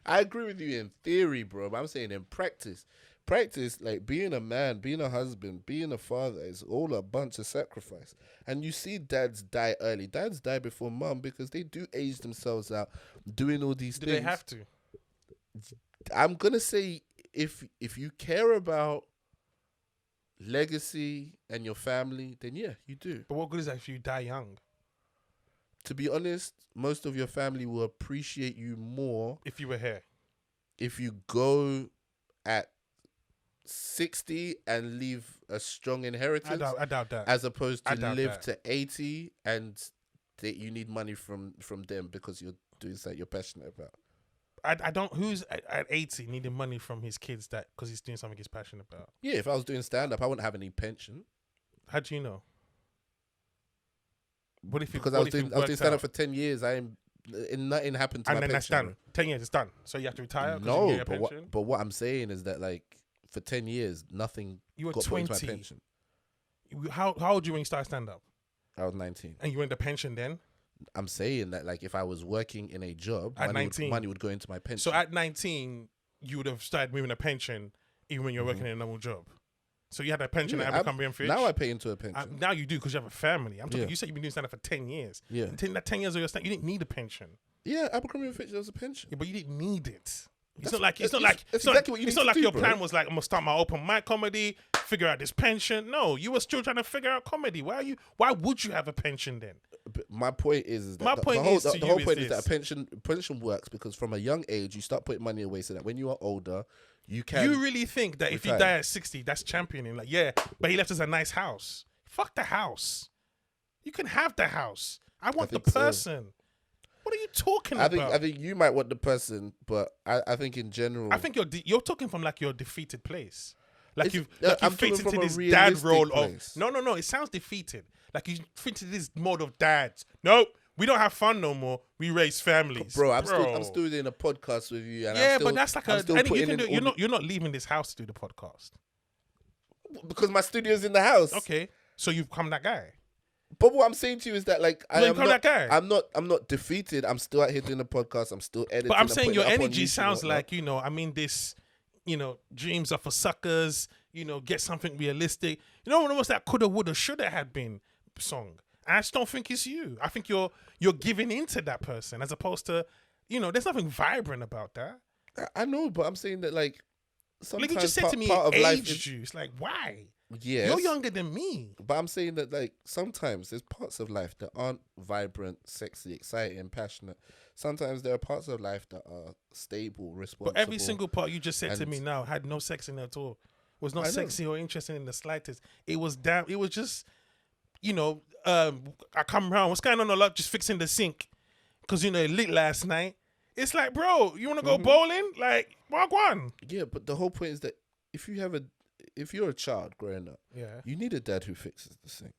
Speaker 1: I agree with you in theory, bro, but I'm saying in practice. Practice, like being a man, being a husband, being a father is all a bunch of sacrifice. And you see dads die early. Dads die before mum because they do age themselves out doing all these
Speaker 2: Do
Speaker 1: things.
Speaker 2: they have to?
Speaker 1: I'm going to say if you care about legacy and your family, then yeah, you do.
Speaker 2: But what good is that if you die young?
Speaker 1: To be honest, most of your family will appreciate you more
Speaker 2: If you were here.
Speaker 1: if you go at 60 and leave a strong inheritance,
Speaker 2: I doubt that.
Speaker 1: as opposed
Speaker 2: I
Speaker 1: to
Speaker 2: doubt
Speaker 1: live
Speaker 2: that.
Speaker 1: to 80 and that you need money from them because you're doing something you're passionate about.
Speaker 2: I don't. Who's at 80 needing money from his kids that because he's doing something he's passionate about?
Speaker 1: Yeah, if I was doing stand-up, I wouldn't have any pension
Speaker 2: How do you know? What if
Speaker 1: because I was doing stand-up for 10 years. Nothing happened to
Speaker 2: and
Speaker 1: my
Speaker 2: then that's
Speaker 1: pension.
Speaker 2: done. 10 years, it's done. So you have to retire. 'cause you
Speaker 1: No,
Speaker 2: get your
Speaker 1: but
Speaker 2: pension?
Speaker 1: what I'm saying is that like for 10 years, nothing
Speaker 2: You were
Speaker 1: got put into my
Speaker 2: 20.
Speaker 1: pension.
Speaker 2: How old were you when you started stand up?
Speaker 1: I was 19.
Speaker 2: And you went to pension then?
Speaker 1: I'm saying that like if I was working in a job,
Speaker 2: At
Speaker 1: money
Speaker 2: 19.
Speaker 1: money would go into my pension.
Speaker 2: So at 19, you would have started moving a pension even when you're working in a normal job. So you had a pension
Speaker 1: Yeah,
Speaker 2: at Abercrombie and Fitch?
Speaker 1: now I pay into a pension.
Speaker 2: Now you do because you have a family. I'm talking.
Speaker 1: Yeah.
Speaker 2: You said you've been doing stand up for 10 years.
Speaker 1: Yeah.
Speaker 2: That 10 years of your stand, you didn't need a pension.
Speaker 1: Yeah, Abercrombie and Fitch, there was a pension.
Speaker 2: Yeah, but you didn't need it. It's
Speaker 1: That's-
Speaker 2: not like
Speaker 1: that's exactly what you
Speaker 2: it's
Speaker 1: need
Speaker 2: not
Speaker 1: to
Speaker 2: like
Speaker 1: do,
Speaker 2: your
Speaker 1: bro.
Speaker 2: plan was like I'm gonna start my open mic comedy, figure out this pension. No, you were still trying to figure out comedy. Why would you have a pension then?
Speaker 1: But my point is that
Speaker 2: My point
Speaker 1: the whole,
Speaker 2: is to
Speaker 1: the
Speaker 2: you
Speaker 1: whole
Speaker 2: is
Speaker 1: point is that
Speaker 2: this.
Speaker 1: a pension works because from a young age you start putting money away so that when you are older you can.
Speaker 2: You really think that if you
Speaker 1: retire.
Speaker 2: die at 60, that's championing? Like, yeah, but he left us a nice house. Fuck the house. You can have the house. I want the
Speaker 1: think so.
Speaker 2: person. What are you talking
Speaker 1: I
Speaker 2: about?
Speaker 1: think you might want the person, but I think in general,
Speaker 2: I think you're talking from like your defeated place. Like
Speaker 1: It's-
Speaker 2: you've
Speaker 1: I'm
Speaker 2: fit
Speaker 1: talking
Speaker 2: into
Speaker 1: from a
Speaker 2: this dad
Speaker 1: realistic
Speaker 2: role
Speaker 1: place.
Speaker 2: of no. It sounds defeated. Like you fit into this mode of dads. Nope, we don't have fun no more. We raise families,
Speaker 1: bro, I'm still doing a podcast with you, and
Speaker 2: yeah,
Speaker 1: I'm still,
Speaker 2: but that's like
Speaker 1: I'm still
Speaker 2: and you
Speaker 1: putting
Speaker 2: can
Speaker 1: in
Speaker 2: do. You're not leaving this house to do the podcast.
Speaker 1: because my studio's in the house.
Speaker 2: Okay, so you've become that guy.
Speaker 1: But what I'm saying to you is that like
Speaker 2: You become that guy.
Speaker 1: I'm not defeated. I'm still out here doing a podcast. I'm still editing.
Speaker 2: But I'm
Speaker 1: and
Speaker 2: saying
Speaker 1: putting
Speaker 2: your
Speaker 1: it up on
Speaker 2: energy
Speaker 1: YouTube and
Speaker 2: sounds
Speaker 1: whatnot.
Speaker 2: like, I mean, this, dreams are for suckers, get something realistic. What's that coulda, woulda, shoulda had been song? I just don't think it's you. I think you're giving into that person as opposed to, there's nothing vibrant about that.
Speaker 1: I know, but I'm saying that like
Speaker 2: Like
Speaker 1: sometimes
Speaker 2: you just said to me,
Speaker 1: part of life
Speaker 2: aged
Speaker 1: is
Speaker 2: you. It's like, why?
Speaker 1: yes.
Speaker 2: You're younger than me.
Speaker 1: But I'm saying that like sometimes there's parts of life that aren't vibrant, sexy, exciting, passionate. Sometimes there are parts of life that are stable, responsible.
Speaker 2: But every single part you just said to
Speaker 1: and-
Speaker 2: me now had no sex in it at all. Was not
Speaker 1: I know.
Speaker 2: sexy or interesting in the slightest. It was damn. It was just, I come around. What's going on? A lot, just fixing the sink, because it lit last night. It's like, bro, you want to go bowling? Like, walk one.
Speaker 1: Yeah, but the whole point is that if you're a child growing up,
Speaker 2: Yeah.
Speaker 1: you need a dad who fixes the sink.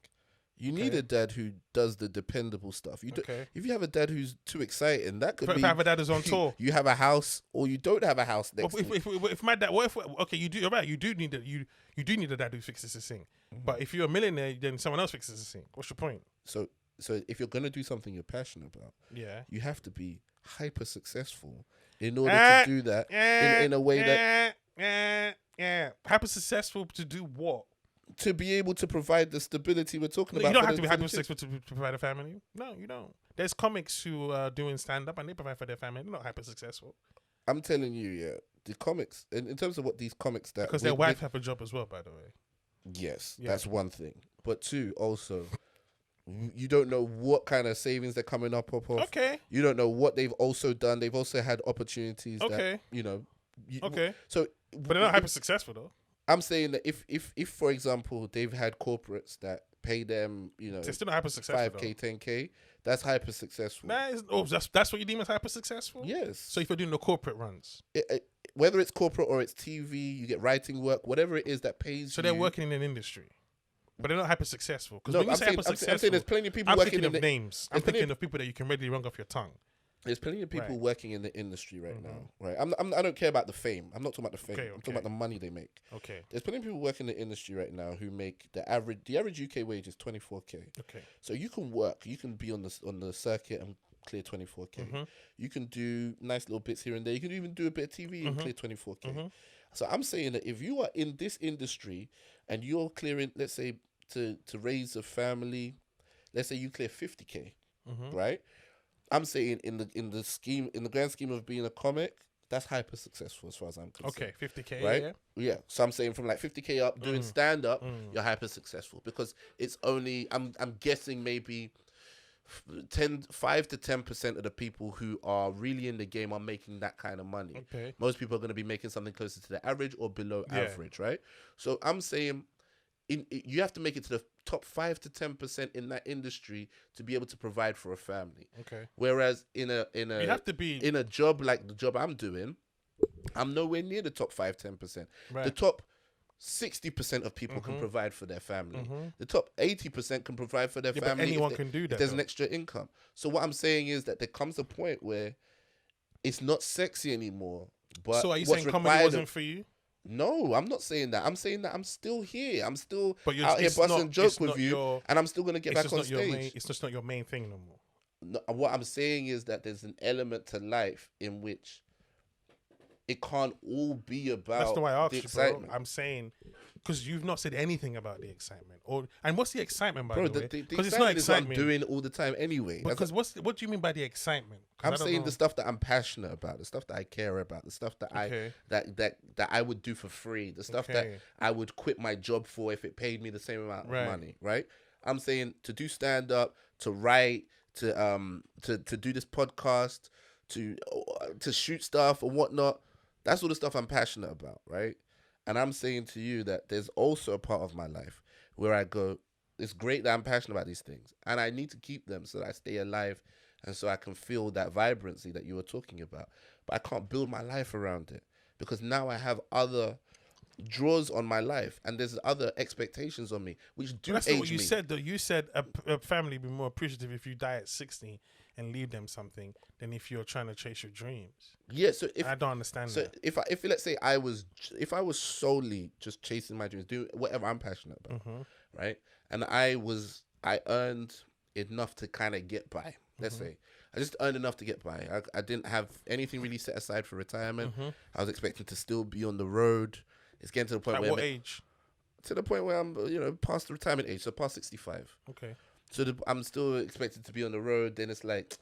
Speaker 1: You need a dad who does the dependable stuff.
Speaker 2: Okay.
Speaker 1: If you have a dad who's too exciting, that could
Speaker 2: But
Speaker 1: be.
Speaker 2: if I have a dad who's on tour.
Speaker 1: You have a house, or you don't have a house next.
Speaker 2: If,
Speaker 1: to
Speaker 2: if my dad, okay, you do. You're right. You do need you do need a dad who fixes the sink. But if you're a millionaire, then someone else fixes the sink. What's your point?
Speaker 1: So if you're gonna do something you're passionate about,
Speaker 2: Yeah.
Speaker 1: you have to be hyper successful in order to do that in a way that
Speaker 2: hyper successful to do what?
Speaker 1: to be able to provide the stability we're talking
Speaker 2: You
Speaker 1: about.
Speaker 2: don't
Speaker 1: for
Speaker 2: have
Speaker 1: the-
Speaker 2: to be
Speaker 1: for the
Speaker 2: hyper
Speaker 1: kids.
Speaker 2: successful to provide a family. No, you don't. There's comics who are doing stand up and they provide for their family. They're not hyper successful
Speaker 1: I'm telling you, yeah, the comics in terms of what these comics that
Speaker 2: because their wife have a job as well. By the way,
Speaker 1: yes,
Speaker 2: Yeah.
Speaker 1: that's one thing. But two, also, you don't know what kind of savings they're coming up off.
Speaker 2: okay,
Speaker 1: You don't know what they've also done. They've also had opportunities
Speaker 2: Okay.
Speaker 1: that
Speaker 2: okay,
Speaker 1: So,
Speaker 2: but they're not hyper successful though.
Speaker 1: I'm saying that if for example they've had corporates that pay them,
Speaker 2: They're still not hyper successful.
Speaker 1: 5K, 10K, that's hyper successful.
Speaker 2: That's what you deem as hyper successful.
Speaker 1: Yes.
Speaker 2: So if you're doing the corporate runs,
Speaker 1: Whether it's corporate or it's TV, you get writing work, whatever it is that pays.
Speaker 2: so
Speaker 1: you,
Speaker 2: they're working in an industry. but they're not hyper successful. Because
Speaker 1: No,
Speaker 2: when you
Speaker 1: I'm
Speaker 2: say
Speaker 1: saying,
Speaker 2: hyper
Speaker 1: I'm saying
Speaker 2: successful,
Speaker 1: there's plenty of people
Speaker 2: I'm
Speaker 1: working
Speaker 2: thinking
Speaker 1: in
Speaker 2: of
Speaker 1: the
Speaker 2: names. I'm
Speaker 1: there's plenty
Speaker 2: thinking of people that you can readily wrong off your tongue.
Speaker 1: there's plenty of people
Speaker 2: Right.
Speaker 1: working in the industry right now, right? I don't care about the fame. I'm not talking about the fame.
Speaker 2: Okay,
Speaker 1: I'm talking about the money they make.
Speaker 2: Okay.
Speaker 1: There's plenty of people working in the industry right now who make the average UK wage is 24k.
Speaker 2: Okay.
Speaker 1: So you can work, you can be on the circuit and clear 24k. You can do nice little bits here and there. You can even do a bit of TV and clear 24k. So I'm saying that if you are in this industry and you're clearing, let's say to raise a family, let's say you clear 50k, right? I'm saying in the grand scheme of being a comic, that's hyper successful as far as I'm concerned.
Speaker 2: Okay, 50k,
Speaker 1: right? Yeah. So I'm saying from like 50k up, doing stand up, you're hyper successful because it's only I'm guessing maybe 5 to 10% of the people who are really in the game are making that kind of money.
Speaker 2: Okay.
Speaker 1: Most people are going to be making something closer to the average or below average, right? So I'm saying you have to make it to the top 5 to 10% in that industry to be able to provide for a family.
Speaker 2: Okay.
Speaker 1: Whereas in a
Speaker 2: You have to be
Speaker 1: in a job like the job I'm doing, I'm nowhere near the top 5-10%.
Speaker 2: right.
Speaker 1: The top 60% of people can provide for their family. The top 80% can provide for their
Speaker 2: Yeah,
Speaker 1: family.
Speaker 2: but anyone
Speaker 1: if
Speaker 2: can do that.
Speaker 1: there's
Speaker 2: though.
Speaker 1: an extra income. So what I'm saying is that there comes a point where it's not sexy anymore. But
Speaker 2: So are you
Speaker 1: what's
Speaker 2: saying comedy
Speaker 1: required
Speaker 2: wasn't
Speaker 1: of-
Speaker 2: for you?
Speaker 1: No, I'm not saying that. I'm saying that I'm still here. I'm still
Speaker 2: But
Speaker 1: out here
Speaker 2: it's
Speaker 1: busting
Speaker 2: not-
Speaker 1: jokes
Speaker 2: it's
Speaker 1: with
Speaker 2: not
Speaker 1: you,
Speaker 2: your-
Speaker 1: and I'm still gonna get
Speaker 2: It's
Speaker 1: back
Speaker 2: just
Speaker 1: on
Speaker 2: not your main.
Speaker 1: stage.
Speaker 2: It's just not your main thing no more.
Speaker 1: No, what I'm saying is that there's an element to life in which it can't all be about
Speaker 2: That's not why I
Speaker 1: the
Speaker 2: asked you, bro.
Speaker 1: excitement.
Speaker 2: I'm saying because you've not said anything about the excitement, and what's the excitement by
Speaker 1: Bro,
Speaker 2: the way?
Speaker 1: the
Speaker 2: Because it's not
Speaker 1: excitement is what I'm
Speaker 2: excitement.
Speaker 1: doing all the time anyway.
Speaker 2: Because what do you mean by the excitement? 'Cause
Speaker 1: I'm
Speaker 2: I don't
Speaker 1: saying
Speaker 2: know.
Speaker 1: the stuff that I'm passionate about, the stuff that I care about, the stuff that
Speaker 2: Okay.
Speaker 1: that I would do for free, the stuff that
Speaker 2: Okay.
Speaker 1: I would quit my job for if it paid me the same amount
Speaker 2: Right.
Speaker 1: of money, right? I'm saying to do stand up, to write, to do this podcast, to shoot stuff and whatnot. That's all the stuff I'm passionate about, right? And I'm saying to you that there's also a part of my life where I go, it's great that I'm passionate about these things, and I need to keep them so that I stay alive and so I can feel that vibrancy that you were talking about. But I can't build my life around it because now I have other draws on my life and there's other expectations on me which do
Speaker 2: That's
Speaker 1: age
Speaker 2: not what you
Speaker 1: me.
Speaker 2: said, though. You said a family be more appreciative if you die at 60 and leave them something than if you're trying to chase your dreams.
Speaker 1: Yeah, so if
Speaker 2: I don't understand
Speaker 1: so
Speaker 2: that.
Speaker 1: if let's say I was solely just chasing my dreams, doing whatever I'm passionate about, right? And I earned enough to kind of get by. Let's say I just earned enough to get by. I didn't have anything really set aside for retirement. I was expecting to still be on the road. It's getting to the point
Speaker 2: At
Speaker 1: where
Speaker 2: what age?
Speaker 1: to the point where I'm past the retirement age, so past 65.
Speaker 2: Okay.
Speaker 1: So I'm still expected to be on the road. Then it's like,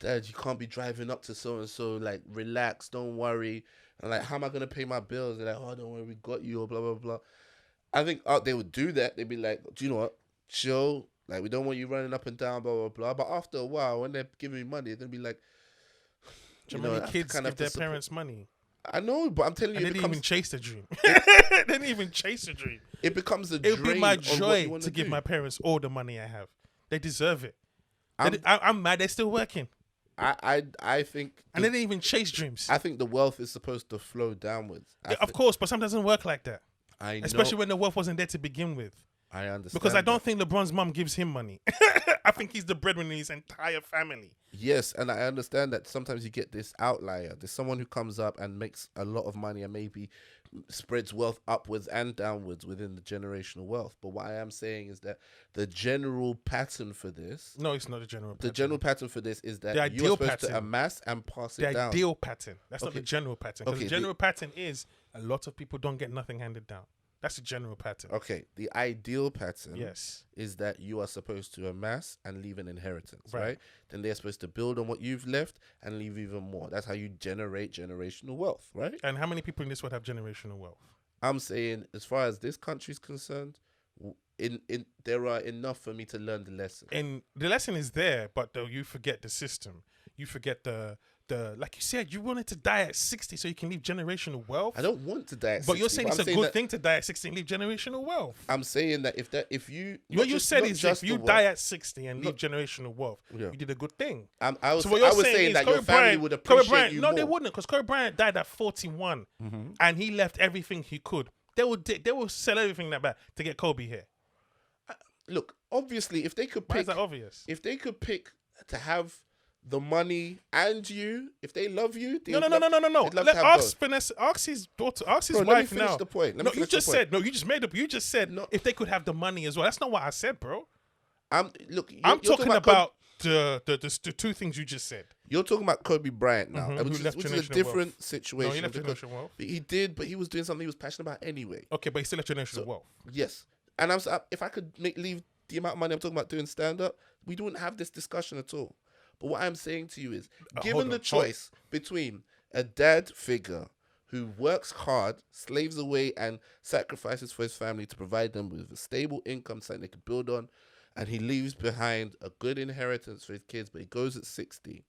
Speaker 1: Dad, you can't be driving up to so and so. Like, relax, don't worry. And like, how am I gonna pay my bills? They're like, oh, don't worry, we got you. Or blah blah blah. I think they would do that. They'd be like, do you know what? Chill. Like, we don't want you running up and down. Blah blah blah. But after a while, when they're giving me money, they're gonna be like,
Speaker 2: Do you know,
Speaker 1: I
Speaker 2: many
Speaker 1: have to
Speaker 2: kids
Speaker 1: kind of
Speaker 2: give their
Speaker 1: have to support-
Speaker 2: parents money?
Speaker 1: I know, but I'm telling
Speaker 2: And
Speaker 1: you,
Speaker 2: they
Speaker 1: it
Speaker 2: didn't even
Speaker 1: becomes,
Speaker 2: chase the dream. They didn't even chase the dream.
Speaker 1: it becomes a
Speaker 2: It would be
Speaker 1: drain
Speaker 2: my
Speaker 1: on what you
Speaker 2: joy
Speaker 1: wanna
Speaker 2: to give
Speaker 1: do.
Speaker 2: my parents all the money I have. They deserve it.
Speaker 1: I'm-
Speaker 2: I'm mad they're still working.
Speaker 1: I think
Speaker 2: And they didn't even chase dreams.
Speaker 1: I think the wealth is supposed to flow downwards.
Speaker 2: Of course, but sometimes it doesn't work like that.
Speaker 1: I know.
Speaker 2: Especially when the wealth wasn't there to begin with.
Speaker 1: I understand.
Speaker 2: Because I
Speaker 1: that.
Speaker 2: don't think LeBron's mum gives him money. I think he's the breadwinner in his entire family.
Speaker 1: Yes, and I understand that sometimes you get this outlier. There's someone who comes up and makes a lot of money and maybe spreads wealth upwards and downwards within the generational wealth. But what I am saying is that the general pattern for this,
Speaker 2: No, it's not the general pattern.
Speaker 1: the general pattern for this is that
Speaker 2: The
Speaker 1: you are
Speaker 2: ideal
Speaker 1: supposed to
Speaker 2: pattern.
Speaker 1: amass and pass
Speaker 2: The
Speaker 1: it down.
Speaker 2: ideal pattern. That's not
Speaker 1: Okay.
Speaker 2: the general pattern. Because
Speaker 1: Okay,
Speaker 2: the general pattern is a lot of people don't get nothing handed down. That's the general pattern.
Speaker 1: Okay, the ideal pattern
Speaker 2: Yes.
Speaker 1: is that you are supposed to amass and leave an inheritance,
Speaker 2: Right.
Speaker 1: right? Then they're supposed to build on what you've left and leave even more. That's how you generate generational wealth, right?
Speaker 2: And how many people in this world have generational wealth?
Speaker 1: I'm saying, as far as this country's concerned, there are enough for me to learn the lesson.
Speaker 2: And the lesson is there, but though you forget the system. You forget the like you said, you wanted to die at 60 so you can leave generational wealth.
Speaker 1: I don't want to die at 60,
Speaker 2: But you're saying it's
Speaker 1: I'm
Speaker 2: a good
Speaker 1: that-
Speaker 2: thing to die at 60 and leave generational wealth.
Speaker 1: I'm saying that if you
Speaker 2: What you said is if you
Speaker 1: the
Speaker 2: die
Speaker 1: wealth.
Speaker 2: at 60 and leave generational wealth,
Speaker 1: Yeah.
Speaker 2: you did a good thing.
Speaker 1: I was
Speaker 2: So what you're
Speaker 1: saying
Speaker 2: is
Speaker 1: that
Speaker 2: Kobe
Speaker 1: your family
Speaker 2: Bryant-
Speaker 1: would
Speaker 2: Kobe
Speaker 1: appreciate
Speaker 2: Bryant,
Speaker 1: you
Speaker 2: no,
Speaker 1: more.
Speaker 2: they wouldn't, because Kobe Bryant died at 41 and he left everything he could. They will sell everything that bad to get Kobe here.
Speaker 1: look, obviously, if they could
Speaker 2: Why is
Speaker 1: pick,
Speaker 2: that obvious?
Speaker 1: if they could pick to have the money and you, if they love you,
Speaker 2: No.
Speaker 1: they'd love to have
Speaker 2: Ask
Speaker 1: both.
Speaker 2: Vanessa, ask his daughter, ask his
Speaker 1: Bro, let me
Speaker 2: wife
Speaker 1: finish
Speaker 2: now.
Speaker 1: the point. Let me
Speaker 2: No, you
Speaker 1: finish the
Speaker 2: just
Speaker 1: point.
Speaker 2: said. No, you just made up. You just said
Speaker 1: No.
Speaker 2: if they could have the money as well. That's not what I said, bro.
Speaker 1: Look,
Speaker 2: I'm
Speaker 1: you're
Speaker 2: talking about the two things you just said.
Speaker 1: You're talking about Kobe Bryant now,
Speaker 2: Mhm,
Speaker 1: which
Speaker 2: who left
Speaker 1: is a
Speaker 2: generational
Speaker 1: different
Speaker 2: wealth.
Speaker 1: situation.
Speaker 2: No, he left
Speaker 1: because
Speaker 2: generational wealth.
Speaker 1: he did, but he was doing something he was passionate about anyway.
Speaker 2: Okay, but he still left generational wealth.
Speaker 1: Yes, and if I could leave the amount of money I'm talking about doing stand up, we wouldn't have this discussion at all. But what I'm saying to you is, given the choice between a dad figure who works hard, slaves away, and sacrifices for his family to provide them with a stable income, something they can build on, and he leaves behind a good inheritance for his kids, but he goes at 60,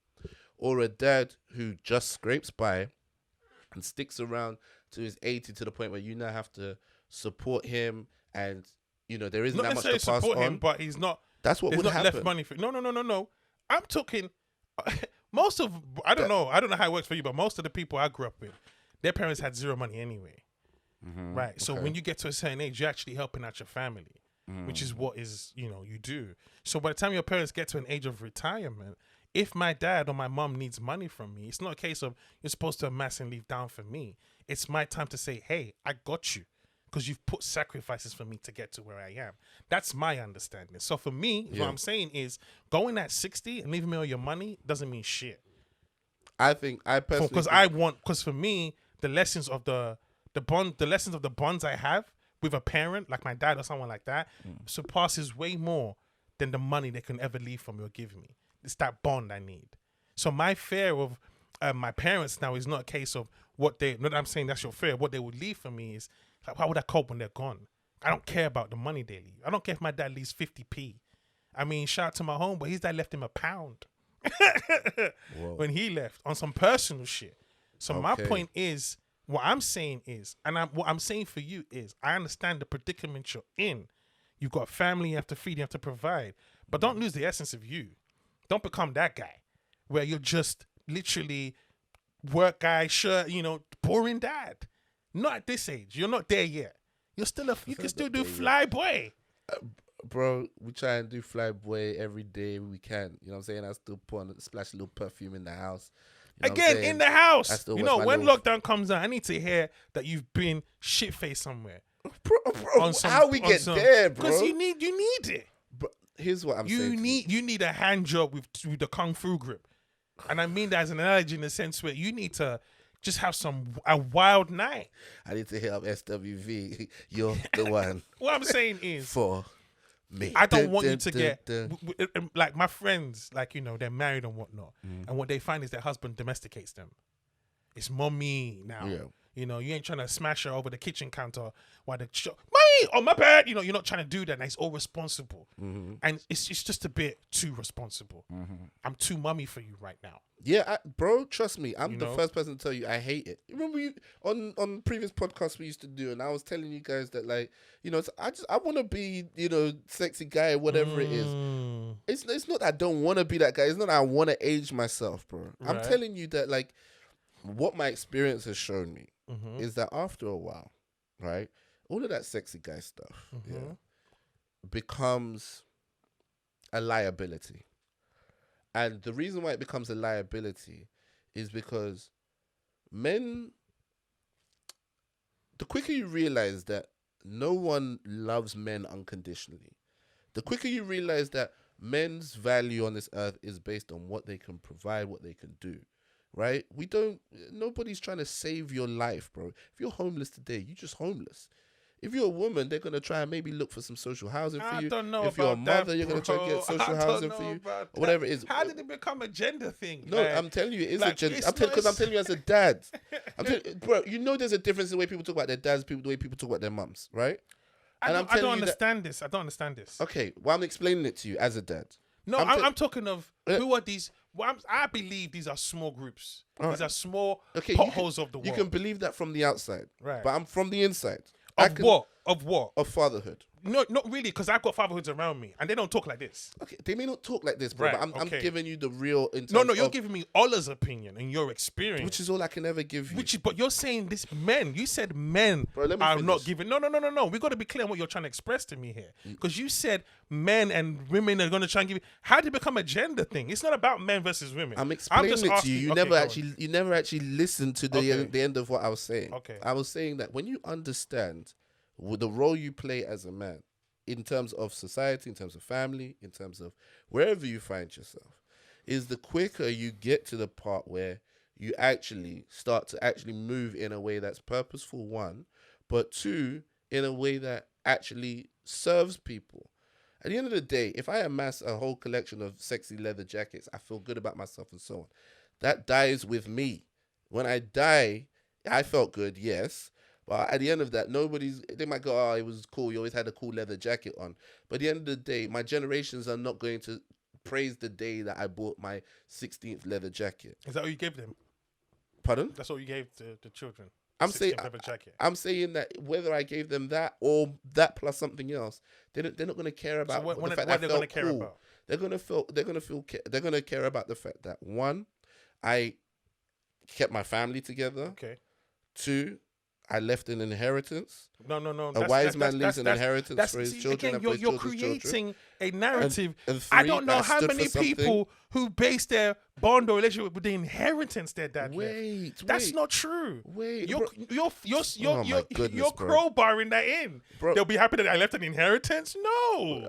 Speaker 1: or a dad who just scrapes by and sticks around to his 80 to the point where you now have to support him, and there isn't
Speaker 2: Not
Speaker 1: that much to
Speaker 2: necessarily
Speaker 1: pass
Speaker 2: support
Speaker 1: on.
Speaker 2: him, but he's not.
Speaker 1: That's what
Speaker 2: There's
Speaker 1: would
Speaker 2: not
Speaker 1: happen.
Speaker 2: left money for. No. I'm talking. Most of I don't know how it works for you, but most of the people I grew up with, their parents had zero money anyway. Right. So when you get to a certain age, you're actually helping out your family, which is what is you do. So by the time your parents get to an age of retirement, if my dad or my mom needs money from me, it's not a case of you're supposed to amass and leave down for me. It's my time to say, hey, I got you, because you've put sacrifices for me to get to where I am. That's my understanding. So for me, what I'm saying is going at 60 and leaving me all your money doesn't mean shit.
Speaker 1: I personally
Speaker 2: Because for me, the lessons of the lessons of the bonds I have with a parent, like my dad or someone like that, surpasses way more than the money they can ever leave for me or give me. It's that bond I need. So my fear of my parents now is not a case of what they. Not that I'm saying that's your fear. What they would leave for me is like, how would I cope when they're gone? I don't care about the money they leave. I don't care if my dad leaves 50p. I mean, shout out to my homeboy. His dad left him £1 when he left on some personal shit. So my point is, what I'm saying is, what I'm saying for you is, I understand the predicament you're in. You've got family you have to feed, you have to provide, but don't lose the essence of you. Don't become that guy where you're just literally work guy, shirt, boring dad. Not at this age. You're not there yet. You're still you can still do fly boy.
Speaker 1: Bro, we try and do fly boy every day we can. You know what I'm saying? I still put on splash a little perfume in the house.
Speaker 2: Again, in the house.
Speaker 1: When
Speaker 2: lockdown comes out, I need to hear that you've been shit-faced somewhere.
Speaker 1: Bro, how we get there, bro?
Speaker 2: Because you need it.
Speaker 1: Bro, here's what I'm saying.
Speaker 2: You need a hand job with the kung fu grip. And I mean that as an analogy in the sense where you need to just have a wild night.
Speaker 1: I need to hit up SWV. You're the one.
Speaker 2: What I'm saying is,
Speaker 1: for me,
Speaker 2: I don't want you to get like my friends, like they're married and whatnot, and what they find is their husband domesticates them. It's mommy now.
Speaker 1: Yeah.
Speaker 2: You ain't trying to smash her over the kitchen counter while the mommy on my bed. You're not trying to do that. And it's all responsible, and it's just a bit too responsible. I'm too mummy for you right now.
Speaker 1: Yeah, bro, trust me. I'm the first person to tell you I hate it. Remember on previous podcasts we used to do, and I was telling you guys that I want to be sexy guy, whatever it is. It's not that I don't want to be that guy. It's not that I want to age myself, bro. Right. I'm telling you that what my experience has shown me is that after a while, right, all of that sexy guy stuff becomes a liability. And the reason why it becomes a liability is because the quicker you realize that no one loves men unconditionally, the quicker you realize that men's value on this earth is based on what they can provide, what they can do, right? Nobody's trying to save your life, bro. If you're homeless today, you're just homeless. If you're a woman, they're going to try and maybe look for some social housing for you.
Speaker 2: I don't know
Speaker 1: if you're a mother,
Speaker 2: that,
Speaker 1: you're going to try and get social housing for you. Or whatever it is.
Speaker 2: How did it become a gender thing?
Speaker 1: No, I'm telling you, it is a gender. Because I'm telling you as a dad. Bro, there's a difference in the way people talk about their dads, the way people talk about their mums, right?
Speaker 2: I don't understand this. I don't understand this.
Speaker 1: Okay, well, I'm explaining it to you as a dad.
Speaker 2: No, I'm talking of who are these... Well, I believe these are small groups.
Speaker 1: Right.
Speaker 2: These are small potholes of the world.
Speaker 1: You can believe that from the outside.
Speaker 2: Right.
Speaker 1: But I'm from the inside.
Speaker 2: Of what?
Speaker 1: of fatherhood.
Speaker 2: No, not really, because I've got fatherhoods around me, and they don't talk like this.
Speaker 1: Okay, they may not talk like this, bro,
Speaker 2: Right,
Speaker 1: but I'm
Speaker 2: okay.
Speaker 1: giving you the real in terms
Speaker 2: No, you're
Speaker 1: of,
Speaker 2: giving me Allah's opinion and your experience.
Speaker 1: which is all I can ever give you.
Speaker 2: But you're saying this men. You said men
Speaker 1: Bro, let me
Speaker 2: are
Speaker 1: finish.
Speaker 2: not giving. No. We got to be clear on what you're trying to express to me here, because you said men and women are going to try and give. How did it become a gender thing? It's not about men versus women.
Speaker 1: I'm explaining
Speaker 2: just
Speaker 1: it to
Speaker 2: asking-
Speaker 1: you. You
Speaker 2: okay,
Speaker 1: never
Speaker 2: go on.
Speaker 1: actually, you never actually listened to the
Speaker 2: Okay.
Speaker 1: the end of what I was saying.
Speaker 2: Okay.
Speaker 1: I was saying that when you understand the role you play as a man, in terms of society, in terms of family, in terms of wherever you find yourself, is the quicker you get to the part where you actually start to actually move in a way that's purposeful, one, but two, in a way that actually serves people. At the end of the day, if I amass a whole collection of sexy leather jackets, I feel good about myself and so on. That dies with me. When I die, I felt good, yes. But at the end of that, they might go, oh, it was cool. You always had a cool leather jacket on. But at the end of the day, my generations are not going to praise the day that I bought my 16th leather jacket.
Speaker 2: Is that what you gave them?
Speaker 1: Pardon?
Speaker 2: That's what you gave the children.
Speaker 1: I'm
Speaker 2: 16
Speaker 1: saying,
Speaker 2: leather jacket.
Speaker 1: I'm saying that whether I gave them that or that plus something else, they're not going to care about
Speaker 2: what
Speaker 1: the fact
Speaker 2: they're
Speaker 1: that I
Speaker 2: going to
Speaker 1: felt
Speaker 2: care
Speaker 1: cool.
Speaker 2: about?
Speaker 1: They're going to care about the fact that, one, I kept my family together.
Speaker 2: Okay.
Speaker 1: Two, I left an inheritance.
Speaker 2: No.
Speaker 1: A wise man leaves an inheritance for his children.
Speaker 2: Again,
Speaker 1: and for his
Speaker 2: you're
Speaker 1: children's children.
Speaker 2: creating a narrative.
Speaker 1: And
Speaker 2: I
Speaker 1: three,
Speaker 2: don't know
Speaker 1: I
Speaker 2: how
Speaker 1: stood
Speaker 2: many
Speaker 1: for something.
Speaker 2: people who base their bond or relationship with the inheritance their dad left.
Speaker 1: Wait,
Speaker 2: That's not true.
Speaker 1: Wait,
Speaker 2: You're
Speaker 1: bro. Oh my goodness, bro.
Speaker 2: crowbarring that in.
Speaker 1: Bro.
Speaker 2: They'll be happy that I left an inheritance. No,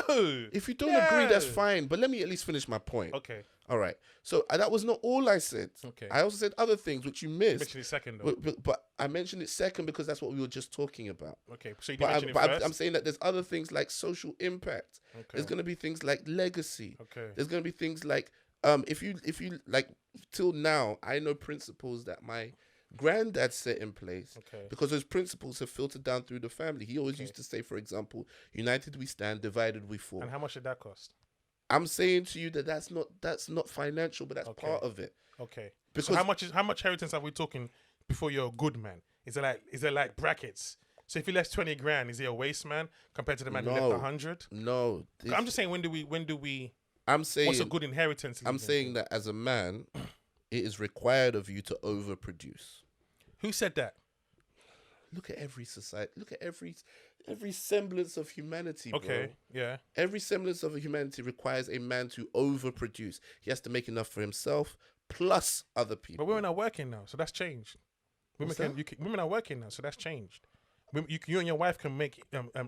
Speaker 2: no.
Speaker 1: If you don't agree, that's fine. But let me at least finish my point.
Speaker 2: Okay.
Speaker 1: All right. So that was not all I said.
Speaker 2: Okay.
Speaker 1: I also said other things which you missed.
Speaker 2: Mention it second though.
Speaker 1: But I mentioned it second because that's what we were just talking about.
Speaker 2: Okay. So you didn't mention it first.
Speaker 1: I'm saying that there's other things like social impact.
Speaker 2: Okay.
Speaker 1: There's going to be things like legacy.
Speaker 2: Okay.
Speaker 1: There's going to be things like if you like till now, I know principles that my granddad set in place.
Speaker 2: Okay.
Speaker 1: Because those principles have filtered down through the family. He always used to say, for example, united we stand, divided we fall.
Speaker 2: And how much did that cost?
Speaker 1: I'm saying to you that that's not financial, but that's
Speaker 2: Okay.
Speaker 1: part of it.
Speaker 2: Okay.
Speaker 1: Because
Speaker 2: So how much inheritance are we talking before you're a good man? Is it like brackets? So if he left 20 grand, is he a waste man compared to the man who left 100?
Speaker 1: No,
Speaker 2: I'm just saying when do we
Speaker 1: I'm saying
Speaker 2: what's a good inheritance?
Speaker 1: I'm
Speaker 2: leaving?
Speaker 1: saying that as a man, it is required of you to overproduce.
Speaker 2: Who said that?
Speaker 1: Look at every society. Look at every semblance of humanity, bro.
Speaker 2: Okay, yeah.
Speaker 1: Every semblance of humanity requires a man to overproduce. He has to make enough for himself plus other people.
Speaker 2: But women are working now, so that's changed.
Speaker 1: What's
Speaker 2: Women are working now, so that's changed. You and your wife can make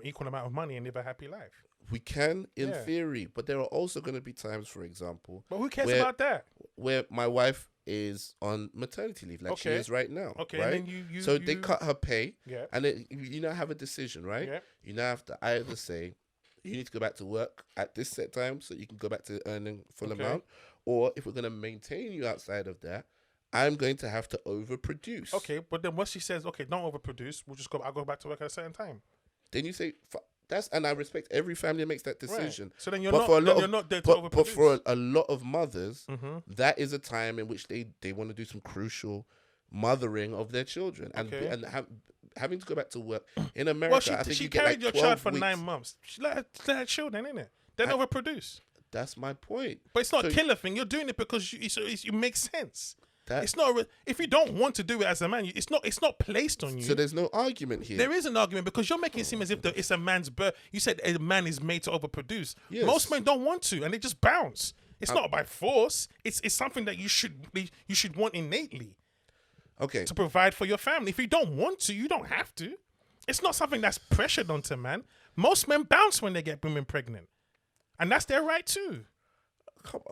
Speaker 2: equal amount of money and live a happy life.
Speaker 1: We can, in
Speaker 2: Yeah.
Speaker 1: theory, but there are also going to be times, for example,
Speaker 2: But who cares
Speaker 1: where-
Speaker 2: about that?
Speaker 1: where my wife is on maternity leave, like she
Speaker 2: Okay.
Speaker 1: is right now.
Speaker 2: Okay,
Speaker 1: right?
Speaker 2: and then
Speaker 1: so they cut her pay,
Speaker 2: Yeah.
Speaker 1: and then you now have a decision, right?
Speaker 2: Yeah.
Speaker 1: You now have to either say you need to go back to work at this set time so you can go back to earning full
Speaker 2: Okay.
Speaker 1: amount, or if we're going to maintain you outside of that, I'm going to have to overproduce.
Speaker 2: Okay, but then what she says, okay, don't overproduce. I'll go back to work at a certain time.
Speaker 1: Then you say that's, and I respect every family that makes that decision.
Speaker 2: So then you're
Speaker 1: But
Speaker 2: not.
Speaker 1: for a lot
Speaker 2: Then
Speaker 1: of-
Speaker 2: you're not there to
Speaker 1: But
Speaker 2: overproduce.
Speaker 1: for a lot of mothers,
Speaker 2: Mhm.
Speaker 1: that is a time in which they want to do some crucial mothering of their children,
Speaker 2: Okay.
Speaker 1: having to go back to work in America.
Speaker 2: Well,
Speaker 1: I think
Speaker 2: she
Speaker 1: you get
Speaker 2: carried
Speaker 1: like
Speaker 2: your child
Speaker 1: 12
Speaker 2: for
Speaker 1: weeks.
Speaker 2: 9 months. She let her children, innit? Then overproduce.
Speaker 1: That's my point.
Speaker 2: But it's not
Speaker 1: So-
Speaker 2: a killer thing. You're doing it because it makes sense.
Speaker 1: That-
Speaker 2: It's not. If you don't want to do it as a man, it's not placed on you.
Speaker 1: So there's no argument here.
Speaker 2: There is an argument because you're making it seem as if it's a man's birth. You said a man is made to overproduce.
Speaker 1: Yes.
Speaker 2: Most men don't want to, and they just bounce. It's not by force. It's something that you should want innately
Speaker 1: Okay.
Speaker 2: to provide for your family. If you don't want to, you don't have to. It's not something that's pressured onto man. Most men bounce when they get women pregnant, and that's their right too.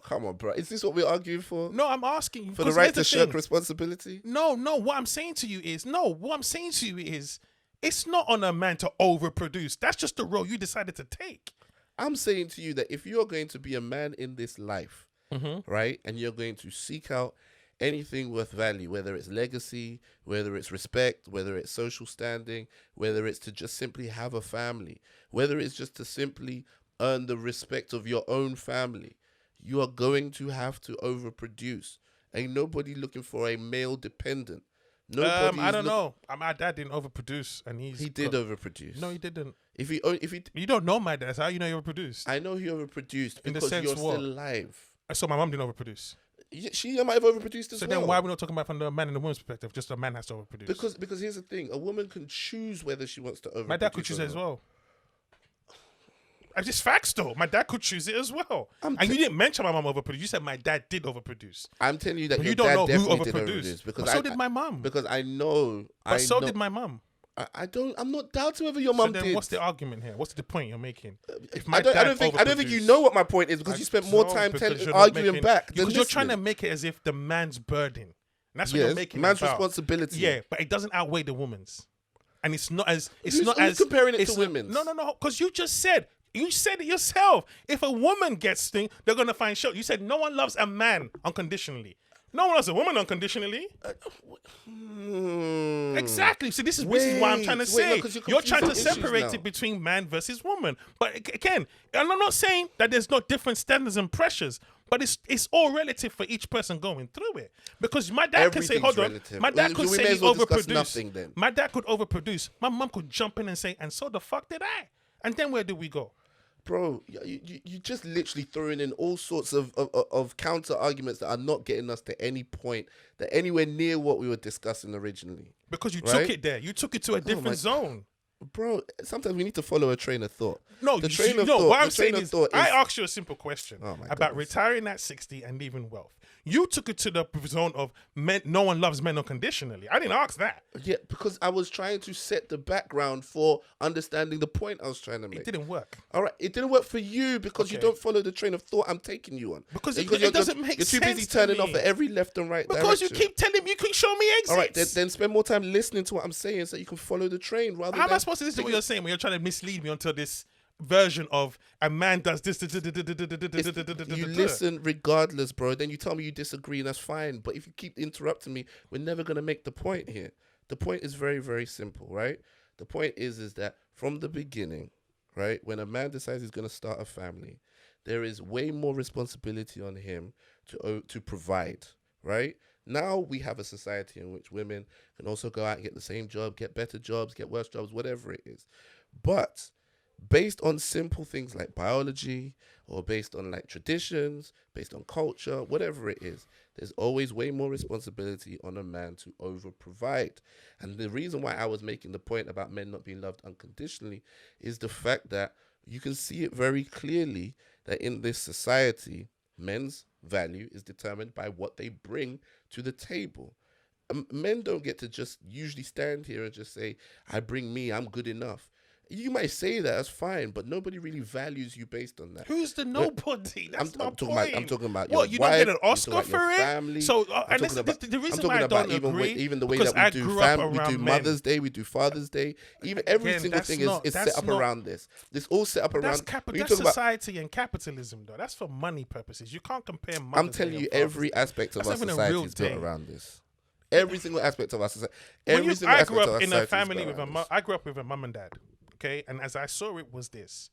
Speaker 1: Come on, bro. Is this what we're arguing for?
Speaker 2: No, I'm asking you
Speaker 1: For the
Speaker 2: 'cause
Speaker 1: right
Speaker 2: here's
Speaker 1: to
Speaker 2: the
Speaker 1: shirk
Speaker 2: thing.
Speaker 1: responsibility?
Speaker 2: No. What I'm saying to you is it's not on a man to overproduce. That's just the role you decided to take.
Speaker 1: I'm saying to you that if you're going to be a man in this life,
Speaker 2: Mm-hmm.
Speaker 1: right, and you're going to seek out anything worth value, whether it's legacy, whether it's respect, whether it's social standing, whether it's to just simply have a family, whether it's just to simply earn the respect of your own family, you are going to have to overproduce. Ain't nobody looking for a male dependent. Nobody.
Speaker 2: I don't know. My dad didn't overproduce, and
Speaker 1: He did overproduce.
Speaker 2: No, he didn't.
Speaker 1: If he,
Speaker 2: You don't know my dad. That's how you know he overproduced.
Speaker 1: I know he overproduced
Speaker 2: In the
Speaker 1: because
Speaker 2: sense
Speaker 1: you're
Speaker 2: what?
Speaker 1: still alive.
Speaker 2: So my mom didn't overproduce.
Speaker 1: She might have overproduced as
Speaker 2: So
Speaker 1: well.
Speaker 2: then why are we not talking about from the man and the woman's perspective? Just a man has to overproduce.
Speaker 1: Because here's the thing: a woman can choose whether she wants to overproduce.
Speaker 2: My dad could choose it as well. It's just facts, though. My dad could choose it as well. And you didn't mention my mom overproduced. You said my dad did overproduce.
Speaker 1: I'm telling you that
Speaker 2: But
Speaker 1: your
Speaker 2: you don't
Speaker 1: dad
Speaker 2: know who
Speaker 1: definitely did
Speaker 2: overproduced.
Speaker 1: overproduce. Because
Speaker 2: But so did my mum.
Speaker 1: Because I know.
Speaker 2: But so did my mum.
Speaker 1: I don't. I'm not doubting whether your
Speaker 2: So
Speaker 1: mum
Speaker 2: then
Speaker 1: did.
Speaker 2: what's the argument here? What's the point you're making? If
Speaker 1: I don't think you know what my point is because you spent more time arguing back than
Speaker 2: because you're trying to
Speaker 1: listening.
Speaker 2: make it as if the man's burden. And that's what
Speaker 1: Yes,
Speaker 2: you're making.
Speaker 1: man's
Speaker 2: it about.
Speaker 1: responsibility.
Speaker 2: Yeah, but it doesn't outweigh the woman's. And it's not as
Speaker 1: Who's comparing it to
Speaker 2: it's
Speaker 1: women's?
Speaker 2: No, because you just said. You said it yourself. If a woman gets thing, they're gonna find show. You said no one loves a man unconditionally. No one loves a woman unconditionally. Exactly. So this is why I'm trying to say. You're trying to separate it between man versus woman. But again, and I'm not saying that there's no different standards and pressures, but it's all relative for each person going through it. Because my dad can say, hold on, my dad could say he overproduced. My dad could overproduce. My mum could jump in and say, and so the fuck did I? And then where do we go?
Speaker 1: Bro, you just literally throwing in all sorts of counter arguments that are not getting us to any point, that anywhere near what we were discussing originally.
Speaker 2: Because you took it there. You took it to a different zone.
Speaker 1: Bro, sometimes we need to follow a train of thought.
Speaker 2: No,
Speaker 1: the train of thought.
Speaker 2: What I'm saying
Speaker 1: is,
Speaker 2: I asked you a simple question about
Speaker 1: goodness.
Speaker 2: retiring at 60 and leaving wealth. You took it to the zone of men. No one loves men unconditionally. I didn't ask that.
Speaker 1: Yeah, because I was trying to set the background for understanding the point I was trying to make.
Speaker 2: It didn't work.
Speaker 1: All right, it didn't work for you because you don't follow the train of thought I'm taking you on.
Speaker 2: Because it doesn't make sense.
Speaker 1: You're too busy turning off at every left and right
Speaker 2: because
Speaker 1: direction.
Speaker 2: you keep telling me you can show me exits.
Speaker 1: All right, then spend more time listening to what I'm saying so you can follow the train rather.
Speaker 2: How am I supposed to listen to what you're saying when you're trying to mislead me onto this version of a man does this?
Speaker 1: You listen regardless, bro. Then you tell me you disagree, and that's fine. But if you keep interrupting me, we're never gonna make the point here. The point is very, very simple, right? The point is that from the beginning, right, when a man decides he's gonna start a family, there is way more responsibility on him to provide, right? Now we have a society in which women can also go out and get the same job, get better jobs, get worse jobs, whatever it is. But based on simple things like biology or based on like traditions, based on culture, whatever it is, there's always way more responsibility on a man to over provide. And the reason why I was making the point about men not being loved unconditionally is the fact that you can see it very clearly that in this society, men's value is determined by what they bring to the table. Men don't get to just usually stand here and just say, I bring me, I'm good enough. You might say that, that's fine, but nobody really values you based on that.
Speaker 2: Who's the nobody? That's my point.
Speaker 1: I'm talking about
Speaker 2: what,
Speaker 1: your
Speaker 2: you don't
Speaker 1: wife,
Speaker 2: get an Oscar for it?
Speaker 1: family.
Speaker 2: So, and the reason why I don't agree,
Speaker 1: even the way that we do family, we do Mother's Day, we do Father's Day, even every single thing is set up around this. It's all set up around.
Speaker 2: That's society and capitalism, though. That's for money purposes. You can't compare Mother's
Speaker 1: I'm telling you, every aspect of our society is built around this. Every single aspect of our society.
Speaker 2: I grew up in a family with I grew up with a mum and dad. Okay, and as I saw it was this.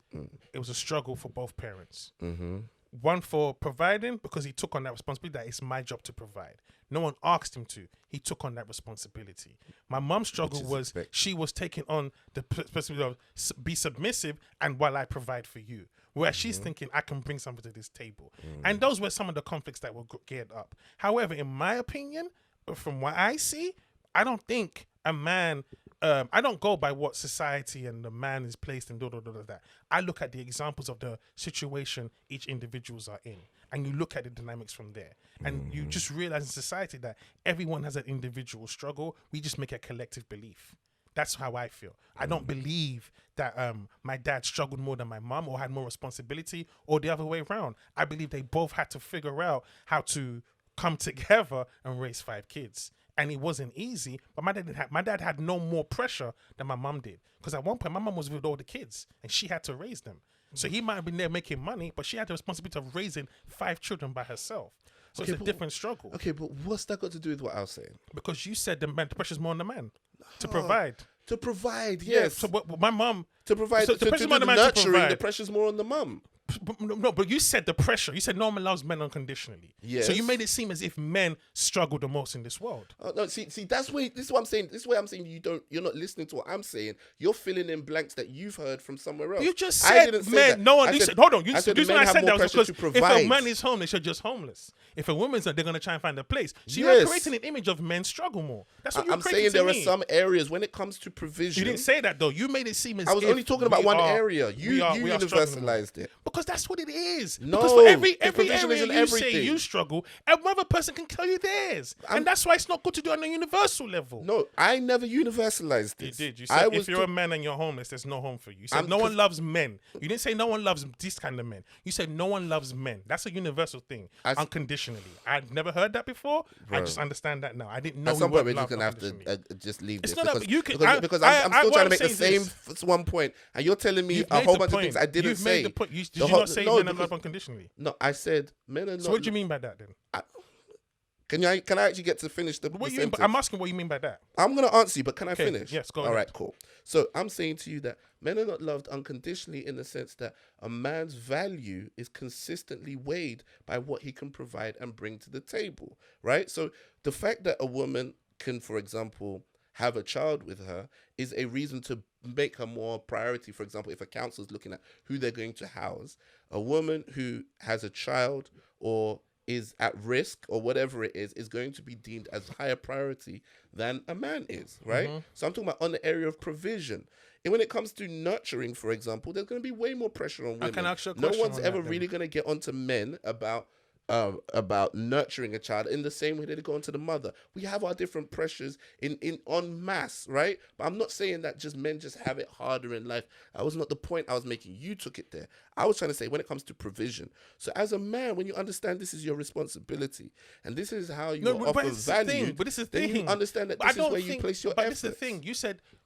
Speaker 2: It was a struggle for both parents.
Speaker 1: Mm-hmm.
Speaker 2: One for providing because he took on that responsibility that it's my job to provide. No one asked him to. He took on that responsibility. My mom's struggle was she was taking on the responsibility of be submissive and while I provide for you. Whereas she's thinking I can bring something to this table. And those were some of the conflicts that were geared up. However, in my opinion, from what I see, I don't think a man... I don't go by what society and the man is placed in, that. I look at the examples of the situation each individuals are in, and you look at the dynamics from there. And you just realize in society that everyone has an individual struggle. We just make a collective belief. That's how I feel. I don't believe that my dad struggled more than my mom or had more responsibility or the other way around. I believe they both had to figure out how to come together and raise 5 kids. And it wasn't easy, but my dad had no more pressure than my mom did. Because at one point, my mom was with all the kids, and she had to raise them. So he might have been there making money, but she had the responsibility of raising 5 children by herself. So it's a different struggle.
Speaker 1: Okay, but what's that got to do with what I was saying?
Speaker 2: Because you said the pressure's more on the man to provide.
Speaker 1: To provide,
Speaker 2: Yeah,
Speaker 1: yes.
Speaker 2: so my mom...
Speaker 1: To provide,
Speaker 2: so
Speaker 1: to do the nurturing, the pressure's more on the mum.
Speaker 2: but you said the pressure. You said no one loves men unconditionally.
Speaker 1: Yes.
Speaker 2: So you made it seem as if men struggle the most in this world.
Speaker 1: Oh, no, see, this is what I'm saying. This is why I'm saying you're not listening to what I'm saying. You're filling in blanks that you've heard from somewhere else.
Speaker 2: You just
Speaker 1: I
Speaker 2: said
Speaker 1: didn't say
Speaker 2: men.
Speaker 1: that.
Speaker 2: No one.
Speaker 1: I said,
Speaker 2: Hold on.
Speaker 1: I said
Speaker 2: the reason I said that was because if
Speaker 1: provide.
Speaker 2: a man is homeless, they're just homeless. If a woman's not, they're gonna try and find a place. So
Speaker 1: Yes.
Speaker 2: you're creating an image of men struggle more. That's what you're
Speaker 1: I'm
Speaker 2: creating.
Speaker 1: saying there
Speaker 2: to
Speaker 1: are
Speaker 2: me.
Speaker 1: some areas when it comes to provision.
Speaker 2: You didn't say that though. You made it seem as
Speaker 1: I was
Speaker 2: if
Speaker 1: only talking about
Speaker 2: we
Speaker 1: one
Speaker 2: are-
Speaker 1: area. You
Speaker 2: we are struggling more.
Speaker 1: universalized it.
Speaker 2: Because that's what it is.
Speaker 1: No,
Speaker 2: because for every
Speaker 1: provision
Speaker 2: area
Speaker 1: isn't
Speaker 2: you say
Speaker 1: everything.
Speaker 2: you struggle, another person can tell you theirs, and that's why it's not good to do it on a universal level.
Speaker 1: No, I never universalized this.
Speaker 2: You did. You said if you're
Speaker 1: ta-
Speaker 2: a man and you're homeless, there's no home for you. You said no one loves men. You didn't say no one loves this kind of men. You said no one loves men. That's a universal thing, unconditionally. I've never heard that before. I just understand that now. I didn't know.
Speaker 1: At some point, we're
Speaker 2: love
Speaker 1: just gonna have to just leave
Speaker 2: It's
Speaker 1: this
Speaker 2: not
Speaker 1: because,
Speaker 2: that you can,
Speaker 1: because I'm still
Speaker 2: what
Speaker 1: trying to
Speaker 2: I'm
Speaker 1: make the
Speaker 2: saying
Speaker 1: same
Speaker 2: is
Speaker 1: one point, and you're telling me
Speaker 2: you've
Speaker 1: a
Speaker 2: made
Speaker 1: whole
Speaker 2: the
Speaker 1: bunch of
Speaker 2: point.
Speaker 1: things I didn't
Speaker 2: You've
Speaker 1: say.
Speaker 2: made the point. Did
Speaker 1: The
Speaker 2: you
Speaker 1: whole-
Speaker 2: not say
Speaker 1: no,
Speaker 2: men are
Speaker 1: because-
Speaker 2: loved unconditionally?
Speaker 1: No, I said men are not.
Speaker 2: So what do you mean by that then?
Speaker 1: Can I actually get to finish the
Speaker 2: What you mean,
Speaker 1: sentence?
Speaker 2: I'm asking what you mean by that.
Speaker 1: I'm going to answer you, but can I
Speaker 2: Okay,
Speaker 1: finish?
Speaker 2: yes, go
Speaker 1: All
Speaker 2: ahead.
Speaker 1: right, cool. So I'm saying to you that men are not loved unconditionally in the sense that a man's value is consistently weighed by what he can provide and bring to the table, right? So the fact that a woman can, for example, have a child with her is a reason to make her more priority. For example, if a counselor's looking at who they're going to house, a woman who has a child or is at risk or whatever it is going to be deemed as higher priority than a man is, right? So I'm talking about on the area of provision. And when it comes to nurturing, for example, there's going to be way more pressure on women.
Speaker 2: can ask you a
Speaker 1: No
Speaker 2: question
Speaker 1: one's
Speaker 2: on
Speaker 1: ever
Speaker 2: that
Speaker 1: really going to get onto men about nurturing a child in the same way that they go onto the mother. We have our different pressures in en masse, right? But I'm not saying that just men just have it harder in life. That was not the point I was making. You took it there. I was trying to say when it comes to provision. So as a man, when you understand this is your responsibility and this is how you offer value,
Speaker 2: but this is the
Speaker 1: then
Speaker 2: thing.
Speaker 1: you understand that
Speaker 2: But
Speaker 1: this is where you place your
Speaker 2: But
Speaker 1: efforts.
Speaker 2: this is the thing.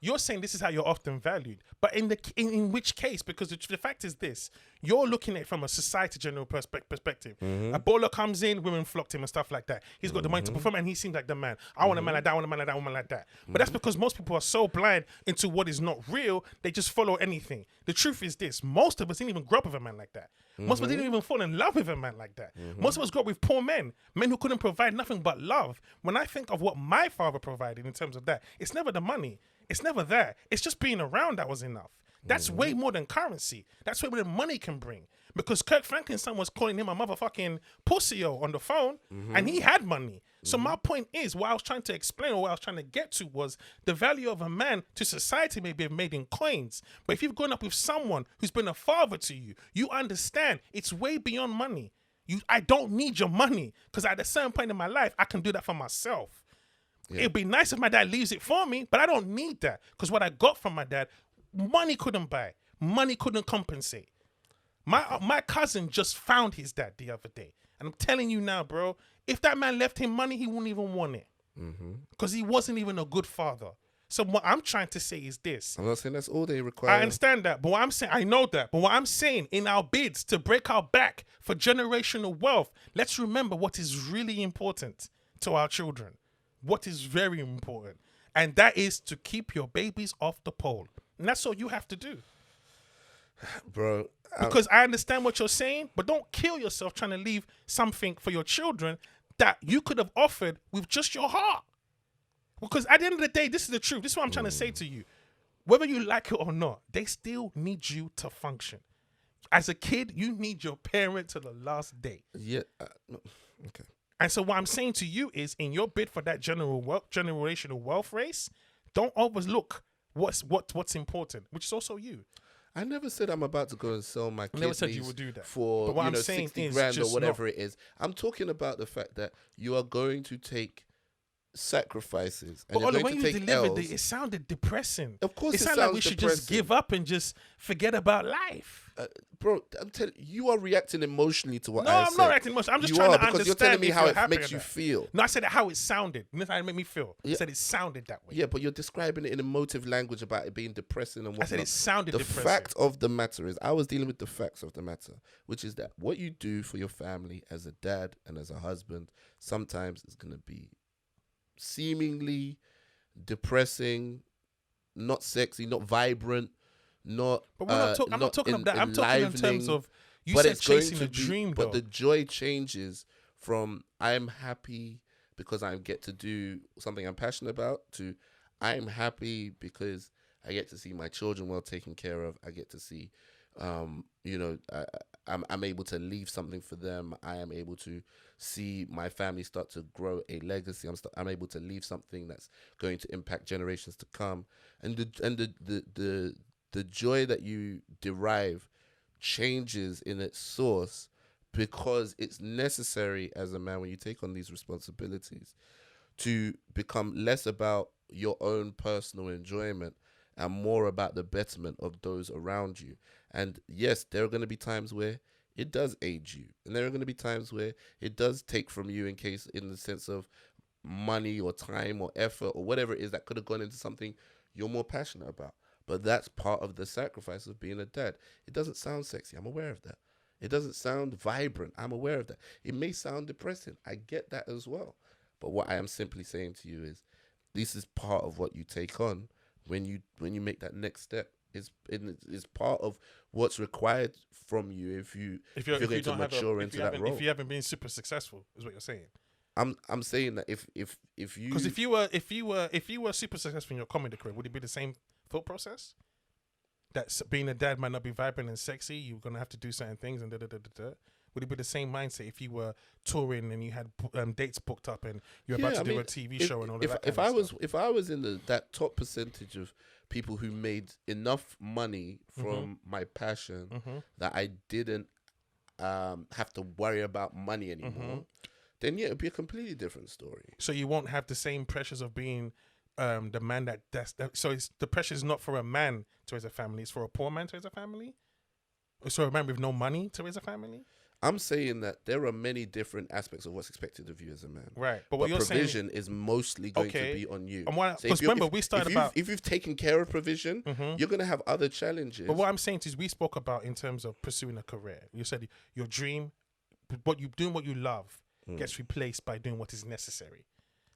Speaker 2: You're saying this is how you're often valued. But in which case? Because the fact is this: you're looking at it from a society general perspective. A baller comes in, women flock to him and stuff like that. He's got the money to perform, and he seems like the man. I want a man like that. I want a man like that. I want a man like that. But that's because most people are so blind into what is not real. They just follow anything. The truth is this: most of us didn't even grow up with a man like that. Most of us didn't even fall in love with a man like that. Most of us grew up with poor men who couldn't provide nothing but love. When I think of what my father provided in terms of that, it's never the money. It's never that. It's just being around that was enough. That's way more than currency. That's way more than money can bring. Because Kirk Franklin's son was calling him a motherfucking pussy-o on the phone, and he had money. So my point is, what I was trying to explain or what I was trying to get to was the value of a man to society may be made in coins. But if you've grown up with someone who's been a father to you, you understand it's way beyond money. I don't need your money because at a certain point in my life, I can do that for myself. Yeah. It'd be nice if my dad leaves it for me, but I don't need that because what I got from my dad, money couldn't buy. Money couldn't compensate. My cousin just found his dad the other day. And I'm telling you now, bro, if that man left him money, he wouldn't even want it. Because he wasn't even a good father. So what I'm trying to say is this.
Speaker 1: I'm not saying that's all they require.
Speaker 2: I understand that. But what I'm saying, I know that. But what I'm saying, in our bids to break our back for generational wealth, let's remember what is really important to our children. What is very important. And that is to keep your babies off the pole. And that's all you have to do.
Speaker 1: Bro.
Speaker 2: Because I understand what you're saying, but don't kill yourself trying to leave something for your children that you could have offered with just your heart. Because at the end of the day, this is the truth. This is what I'm trying to say to you. Whether you like it or not, they still need you to function. As a kid, you need your parent to the last day.
Speaker 1: Yeah. No. Okay.
Speaker 2: And so what I'm saying to you is, in your bid for that generational wealth race, don't overlook what's important, which is also you.
Speaker 1: I never said I'm about to go and sell my kidneys.
Speaker 2: Never said you would do that.
Speaker 1: For
Speaker 2: but what I'm saying
Speaker 1: 60
Speaker 2: is
Speaker 1: grand or
Speaker 2: just
Speaker 1: whatever it is. I'm talking about the fact that you are going to take sacrifices and
Speaker 2: but
Speaker 1: you're going
Speaker 2: when
Speaker 1: to
Speaker 2: you
Speaker 1: take
Speaker 2: delivered
Speaker 1: L's.
Speaker 2: it sounded depressing.
Speaker 1: Of course,
Speaker 2: it sounded like we should just give up and just forget about life.
Speaker 1: Bro, I'm telling you, are reacting emotionally to what
Speaker 2: No,
Speaker 1: I
Speaker 2: I'm
Speaker 1: said.
Speaker 2: not reacting emotionally. I'm just
Speaker 1: you
Speaker 2: trying
Speaker 1: are,
Speaker 2: to
Speaker 1: because
Speaker 2: understand
Speaker 1: you're telling me
Speaker 2: if
Speaker 1: how
Speaker 2: you're
Speaker 1: it
Speaker 2: happy
Speaker 1: makes
Speaker 2: or
Speaker 1: you
Speaker 2: not.
Speaker 1: feel.
Speaker 2: No, I said how it sounded. That's how it made me feel.
Speaker 1: Yeah.
Speaker 2: I said it sounded that way.
Speaker 1: Yeah, but you're describing it in emotive language about it being depressing and whatnot.
Speaker 2: I said it sounded
Speaker 1: the
Speaker 2: depressing.
Speaker 1: fact of the matter is, I was dealing with the facts of the matter, which is that what you do for your family as a dad and as a husband sometimes is going to be seemingly depressing, not sexy, not vibrant, not.
Speaker 2: But we're not I'm not talking about that. I'm talking in terms of You
Speaker 1: but
Speaker 2: said
Speaker 1: it's going
Speaker 2: chasing
Speaker 1: to
Speaker 2: a
Speaker 1: be.
Speaker 2: dream,
Speaker 1: But
Speaker 2: though.
Speaker 1: the joy changes from I'm happy because I get to do something I'm passionate about to I'm happy because I get to see my children well taken care of. I get to see, I'm able to leave something for them. I am able to see my family start to grow a legacy. I'm able to leave something that's going to impact generations to come. And the joy that you derive changes in its source because it's necessary as a man when you take on these responsibilities to become less about your own personal enjoyment and more about the betterment of those around you. And yes, there are going to be times where it does aid you, and there are going to be times where it does take from you in the sense of money or time or effort or whatever it is that could have gone into something you're more passionate about. But that's part of the sacrifice of being a dad. It doesn't sound sexy. I'm aware of that. It doesn't sound vibrant. I'm aware of that. It may sound depressing. I get that as well. But what I am simply saying to you is this is part of what you take on when you make that next step. It's part of what's required from you if you're
Speaker 2: If you
Speaker 1: going to
Speaker 2: don't have a
Speaker 1: mature
Speaker 2: if
Speaker 1: into
Speaker 2: you
Speaker 1: that
Speaker 2: haven't
Speaker 1: role.
Speaker 2: if you haven't been super successful, is what you're saying.
Speaker 1: I'm saying that if you
Speaker 2: Because if you were super successful in your comedy career, would it be the same thought process? That being a dad might not be vibrant and sexy. You're gonna have to do certain things and da da da da da. Would it be the same mindset if you were touring and you had dates booked up and you're about to do a TV show and all of that kind of stuff?
Speaker 1: If I was in that top percentage of people who made enough money from my passion that I didn't have to worry about money anymore, then yeah, it'd be a completely different story.
Speaker 2: So you won't have the same pressures of being the man so it's the pressure is not for a man to raise a family, it's for a poor man to raise a family? So a man with no money to raise a family?
Speaker 1: I'm saying that there are many different aspects of what's expected of you as a man.
Speaker 2: Right.
Speaker 1: But
Speaker 2: what you're
Speaker 1: provision
Speaker 2: saying
Speaker 1: is mostly going to be on you.
Speaker 2: Because remember, we started about...
Speaker 1: If you've taken care of provision, you're going to have other challenges.
Speaker 2: But what I'm saying is we spoke about in terms of pursuing a career. You said your dream, doing what you love gets replaced by doing what is necessary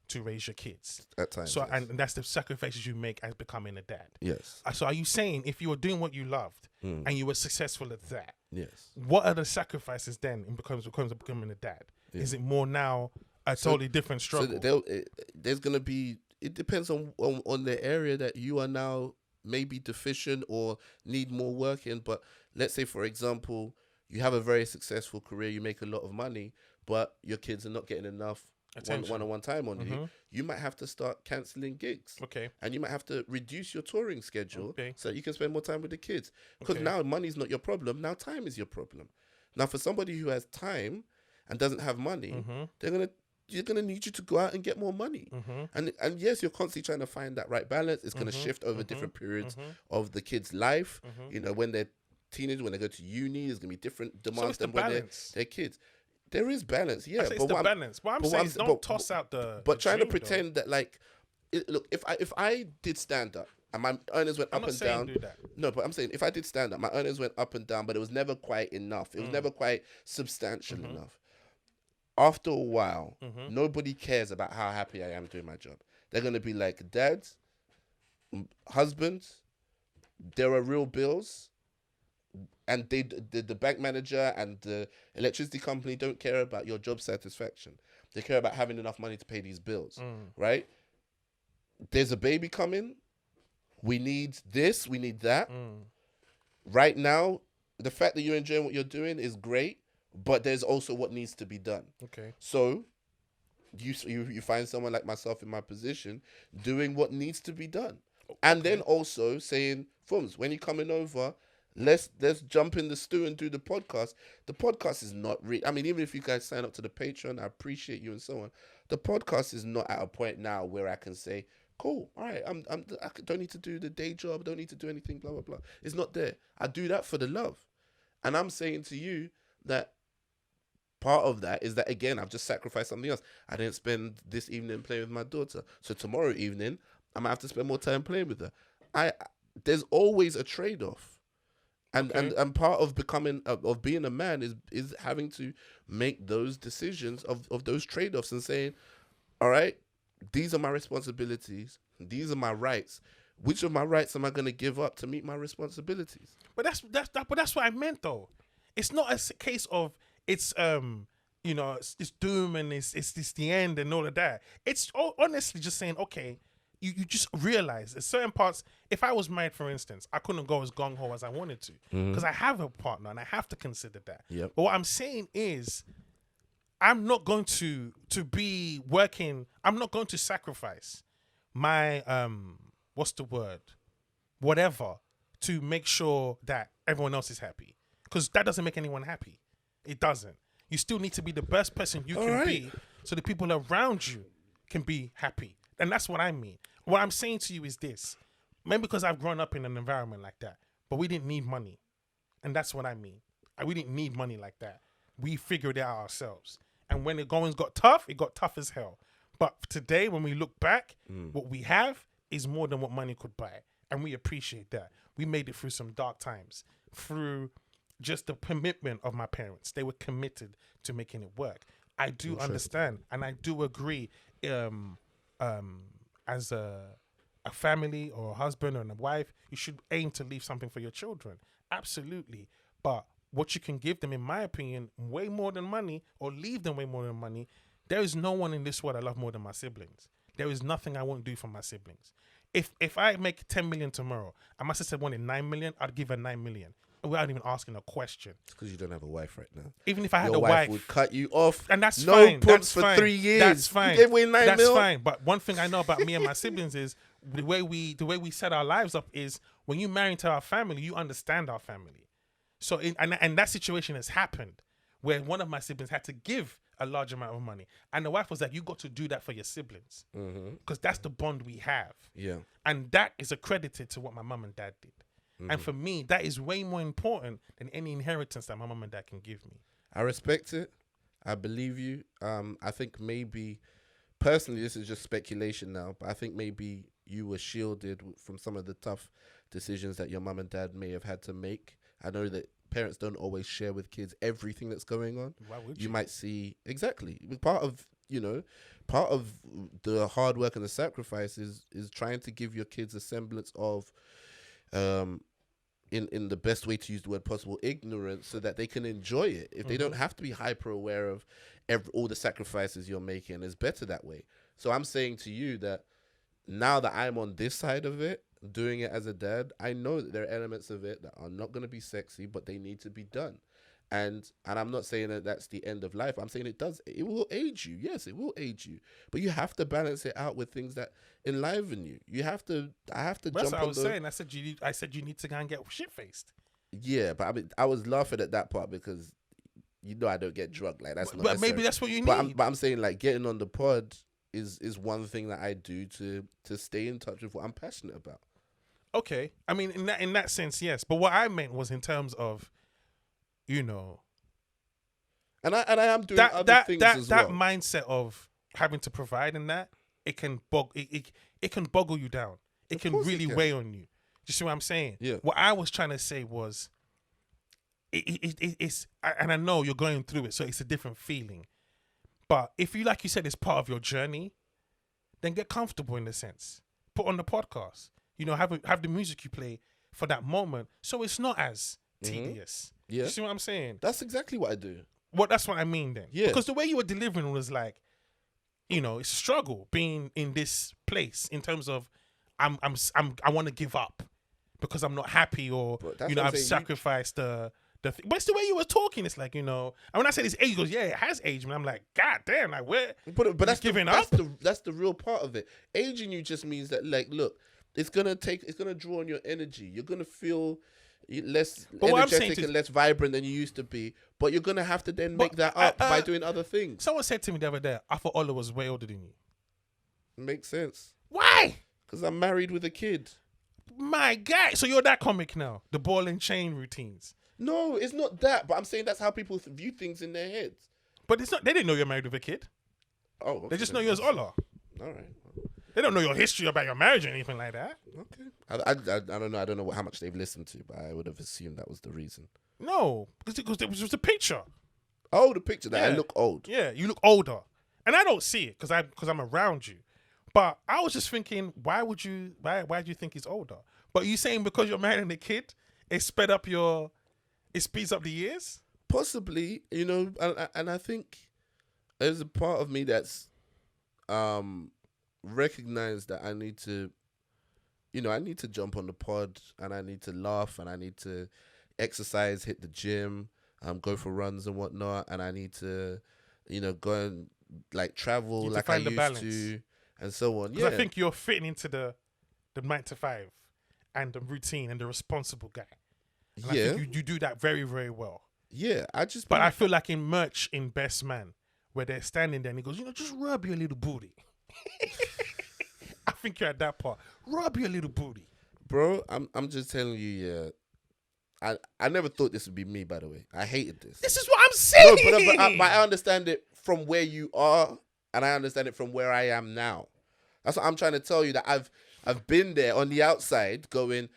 Speaker 2: to raise your kids.
Speaker 1: At times,
Speaker 2: so
Speaker 1: yes.
Speaker 2: and that's the sacrifices you make as becoming a dad.
Speaker 1: Yes.
Speaker 2: So are you saying if you were doing what you loved and you were successful at that,
Speaker 1: yes,
Speaker 2: what are the sacrifices then in becomes of becoming a dad? Yeah. Is it more now a totally different struggle?
Speaker 1: So there's going to be, it depends on the area that you are now maybe deficient or need more work in. But let's say, for example, you have a very successful career, you make a lot of money, but your kids are not getting enough one-on-one time on you. You might have to start cancelling gigs.
Speaker 2: Okay.
Speaker 1: And you might have to reduce your touring schedule so that you can spend more time with the kids. Because now money's not your problem. Now time is your problem. Now for somebody who has time and doesn't have money, you're gonna need you to go out and get more money. And yes, you're constantly trying to find that right balance. It's gonna shift over different periods of the kid's life. You know, when they're teenagers, when they go to uni, there's gonna be different demands than when they're kids. There is balance, yeah.
Speaker 2: But it's balance. What I'm saying is don't toss out the.
Speaker 1: But trying to pretend that look, if I did stand up and my earnings went up and down.
Speaker 2: Do that.
Speaker 1: No, but I'm saying if I did stand up, my earnings went up and down, but it was never quite enough. It was never quite substantial enough. After a while, nobody cares about how happy I am doing my job. They're gonna be like, dads, husbands, there are real bills. And the bank manager and the electricity company don't care about your job satisfaction. They care about having enough money to pay these bills, right? There's a baby coming. We need this. We need that. Right now, the fact that you're enjoying what you're doing is great, but there's also what needs to be done.
Speaker 2: Okay.
Speaker 1: So you find someone like myself in my position doing what needs to be done. And then also saying, Fums, when you're coming over, let's jump in the stew and do the podcast. The podcast is not I mean, even if you guys sign up to the Patreon, I appreciate you and so on. The podcast is not at a point now where I can say, cool, all right, I don't need to do the day job, don't need to do anything, blah, blah, blah. It's not there. I do that for the love. And I'm saying to you that part of that is that, again, I've just sacrificed something else. I didn't spend this evening playing with my daughter. So tomorrow evening, I might have to spend more time playing with her. There's always a trade-off. And part of being a man is having to make those decisions of those trade-offs and saying, all right, these are my responsibilities, these are my rights. Which of my rights am I going to give up to meet my responsibilities?
Speaker 2: But that's what I meant though. it's not a case of it's it's doom and it's the end and all of that. It's honestly just saying, okay, you just realize there's certain parts. If I was married, for instance, I couldn't go as gung ho as I wanted to because I have a partner and I have to consider that.
Speaker 1: Yep.
Speaker 2: But what I'm saying is, I'm not going to be working. I'm not going to sacrifice my what's the word, whatever, to make sure that everyone else is happy, because that doesn't make anyone happy. It doesn't. You still need to be the best person you can be, so the people around you can be happy. And that's what I mean. What I'm saying to you is this. Maybe because I've grown up in an environment like that, but we didn't need money. And that's what I mean. We didn't need money like that. We figured it out ourselves. And when the goings got tough, it got tough as hell. But today, when we look back, what we have is more than what money could buy. And we appreciate that. We made it through some dark times, through just the commitment of my parents. They were committed to making it work. I do understand, and I do agree. As a family or a husband or a wife, you should aim to leave something for your children. Absolutely. But what you can give them, in my opinion, way more than money, or leave them way more than money. There is no one in this world I love more than my siblings. There is nothing I won't do for my siblings. If I make 10 million tomorrow, and my sister wanted 9 million, I'd give her 9 million without even asking a question.
Speaker 1: It's because you don't have a wife right now.
Speaker 2: Even if I had
Speaker 1: Your
Speaker 2: a wife
Speaker 1: would cut you off.
Speaker 2: And that's
Speaker 1: no
Speaker 2: fine.
Speaker 1: punts
Speaker 2: That's
Speaker 1: for
Speaker 2: fine.
Speaker 1: 3 years.
Speaker 2: That's fine.
Speaker 1: You gave away 9
Speaker 2: That's
Speaker 1: mil?
Speaker 2: fine. But one thing I know about me and my siblings is the way we set our lives up is when you marry into our family, you understand our family. So and that situation has happened where one of my siblings had to give a large amount of money, and the wife was like, "You got to do that for your siblings because that's the bond we have."
Speaker 1: Yeah.
Speaker 2: And that is accredited to what my mum and dad did. And for me, that is way more important than any inheritance that my mum and dad can give me.
Speaker 1: I respect it. I believe you. I think maybe, personally, this is just speculation now, but I think maybe you were shielded from some of the tough decisions that your mum and dad may have had to make. I know that parents don't always share with kids everything that's going on.
Speaker 2: Why would you?
Speaker 1: You might see, exactly. Part of the hard work and the sacrifice is trying to give your kids a semblance of, in the best way to use the word possible, ignorance, so that they can enjoy it. If they don't have to be hyper aware of all the sacrifices you're making, it's better that way. So I'm saying to you that now that I'm on this side of it, doing it as a dad, I know that there are elements of it that are not going to be sexy, but they need to be done. And I'm not saying that that's the end of life. I'm saying it will age you. Yes, it will age you. But you have to balance it out with things that enliven you. I have to
Speaker 2: That's
Speaker 1: jump
Speaker 2: what
Speaker 1: on
Speaker 2: I was saying. I said you need to go and get shit-faced.
Speaker 1: Yeah, but I mean, I was laughing at that part because, I don't get drugged. Like, that's not
Speaker 2: But maybe
Speaker 1: necessary.
Speaker 2: that's what you need.
Speaker 1: But I'm saying, like, getting on the pod is one thing that I do to stay in touch with what I'm passionate about.
Speaker 2: Okay. I mean, in that sense, yes. But what I meant was in terms of,
Speaker 1: And I am doing other things as well.
Speaker 2: That mindset of having to provide and that, it can boggle you down. It can really weigh on you. Do you see what I'm saying?
Speaker 1: Yeah.
Speaker 2: What I was trying to say was, it's, and I know you're going through it, so it's a different feeling. But if you, like you said, it's part of your journey, then get comfortable in the sense. Put on the podcast. Have the music you play for that moment, so it's not as tedious.
Speaker 1: Yeah.
Speaker 2: You see what I'm saying?
Speaker 1: That's exactly what I do.
Speaker 2: Well, that's what I mean then.
Speaker 1: Yeah.
Speaker 2: Because the way you were delivering was like, it's a struggle being in this place in terms of I want to give up because I'm not happy, or I've sacrificed the thing. But it's the way you were talking. It's like, and when I say this age, he goes, yeah, it has aged me. I'm like, God damn, like where?
Speaker 1: But that's
Speaker 2: giving up.
Speaker 1: That's the real part of it. Aging you just means that, like, look, it's gonna draw on your energy. You're gonna feel less energetic and less vibrant than you used to be. But you're gonna have to then make that up by doing other things.
Speaker 2: Someone said to me the other day, I thought Ola was way older than you.
Speaker 1: Makes sense.
Speaker 2: Why?
Speaker 1: Because I'm married with a kid.
Speaker 2: My guy. So you're that comic now. The ball and chain routines.
Speaker 1: No, it's not that. But I'm saying that's how people view things in their heads.
Speaker 2: But it's not. They didn't know you're married with a kid.
Speaker 1: Oh, okay.
Speaker 2: They just know you as Ola.
Speaker 1: All right.
Speaker 2: They don't know your history about your marriage or anything like that.
Speaker 1: Okay. I don't know. I don't know how much they've listened to, but I would have assumed that was the reason.
Speaker 2: No, because it was just a picture.
Speaker 1: Oh, the picture that I look old.
Speaker 2: Yeah, you look older, and I don't see it because I'm around you. But I was just thinking, why do you think he's older? But you saying because you're marrying a kid, it speeds up the years?
Speaker 1: Possibly, and I think there's a part of me that's recognized that I need to, I need to jump on the pod and I need to laugh and I need to exercise, hit the gym, go for runs and whatnot, and I need to, go and like travel like I used to, and so on.
Speaker 2: Because I think you're fitting into the 9 to 5 and the routine and the responsible guy. And I think you do that very, very well.
Speaker 1: Yeah,
Speaker 2: But I feel like in merch in Best Man, where they're standing there and he goes, just rub your little booty. I think you're at that part. Rub your little booty.
Speaker 1: Bro, I'm just telling you, yeah. I never thought this would be me, by the way. I hated this.
Speaker 2: This is what I'm saying.
Speaker 1: No, but I understand it from where you are, and I understand it from where I am now. That's what I'm trying to tell you, that I've been there on the outside going,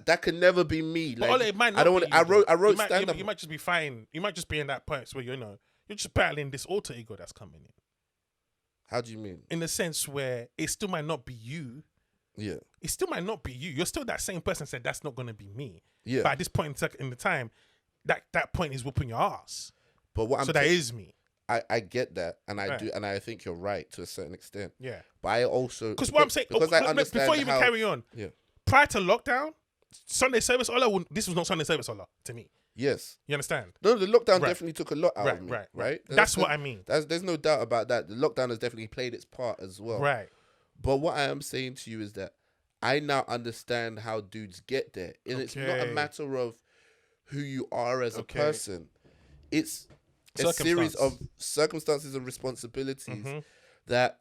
Speaker 1: that could never be me. Like,
Speaker 2: it might not
Speaker 1: I don't want. I wrote stand up.
Speaker 2: You might just be fine. You might just be in that point where you're just battling this alter ego that's coming in.
Speaker 1: How do you mean?
Speaker 2: In the sense where it still might not be you.
Speaker 1: Yeah.
Speaker 2: It still might not be you. You're still that same person said that's not going to be me.
Speaker 1: Yeah.
Speaker 2: But at this point in the time, that point is whooping your ass.
Speaker 1: But what
Speaker 2: that is me.
Speaker 1: I get that, and I do, and I think you're right to a certain extent.
Speaker 2: Yeah.
Speaker 1: But I also
Speaker 2: because what I'm saying,
Speaker 1: because I understand
Speaker 2: before you even carry on, prior to lockdown, Sunday service Ola, this was not Sunday service Ola to me.
Speaker 1: Yes.
Speaker 2: You understand?
Speaker 1: No, the lockdown definitely took a lot out of me. Right.
Speaker 2: That's what I mean.
Speaker 1: There's no doubt about that. The lockdown has definitely played its part as well.
Speaker 2: Right.
Speaker 1: But what I am saying to you is that I now understand how dudes get there. And it's not a matter of who you are as a person. It's a series of circumstances and responsibilities that,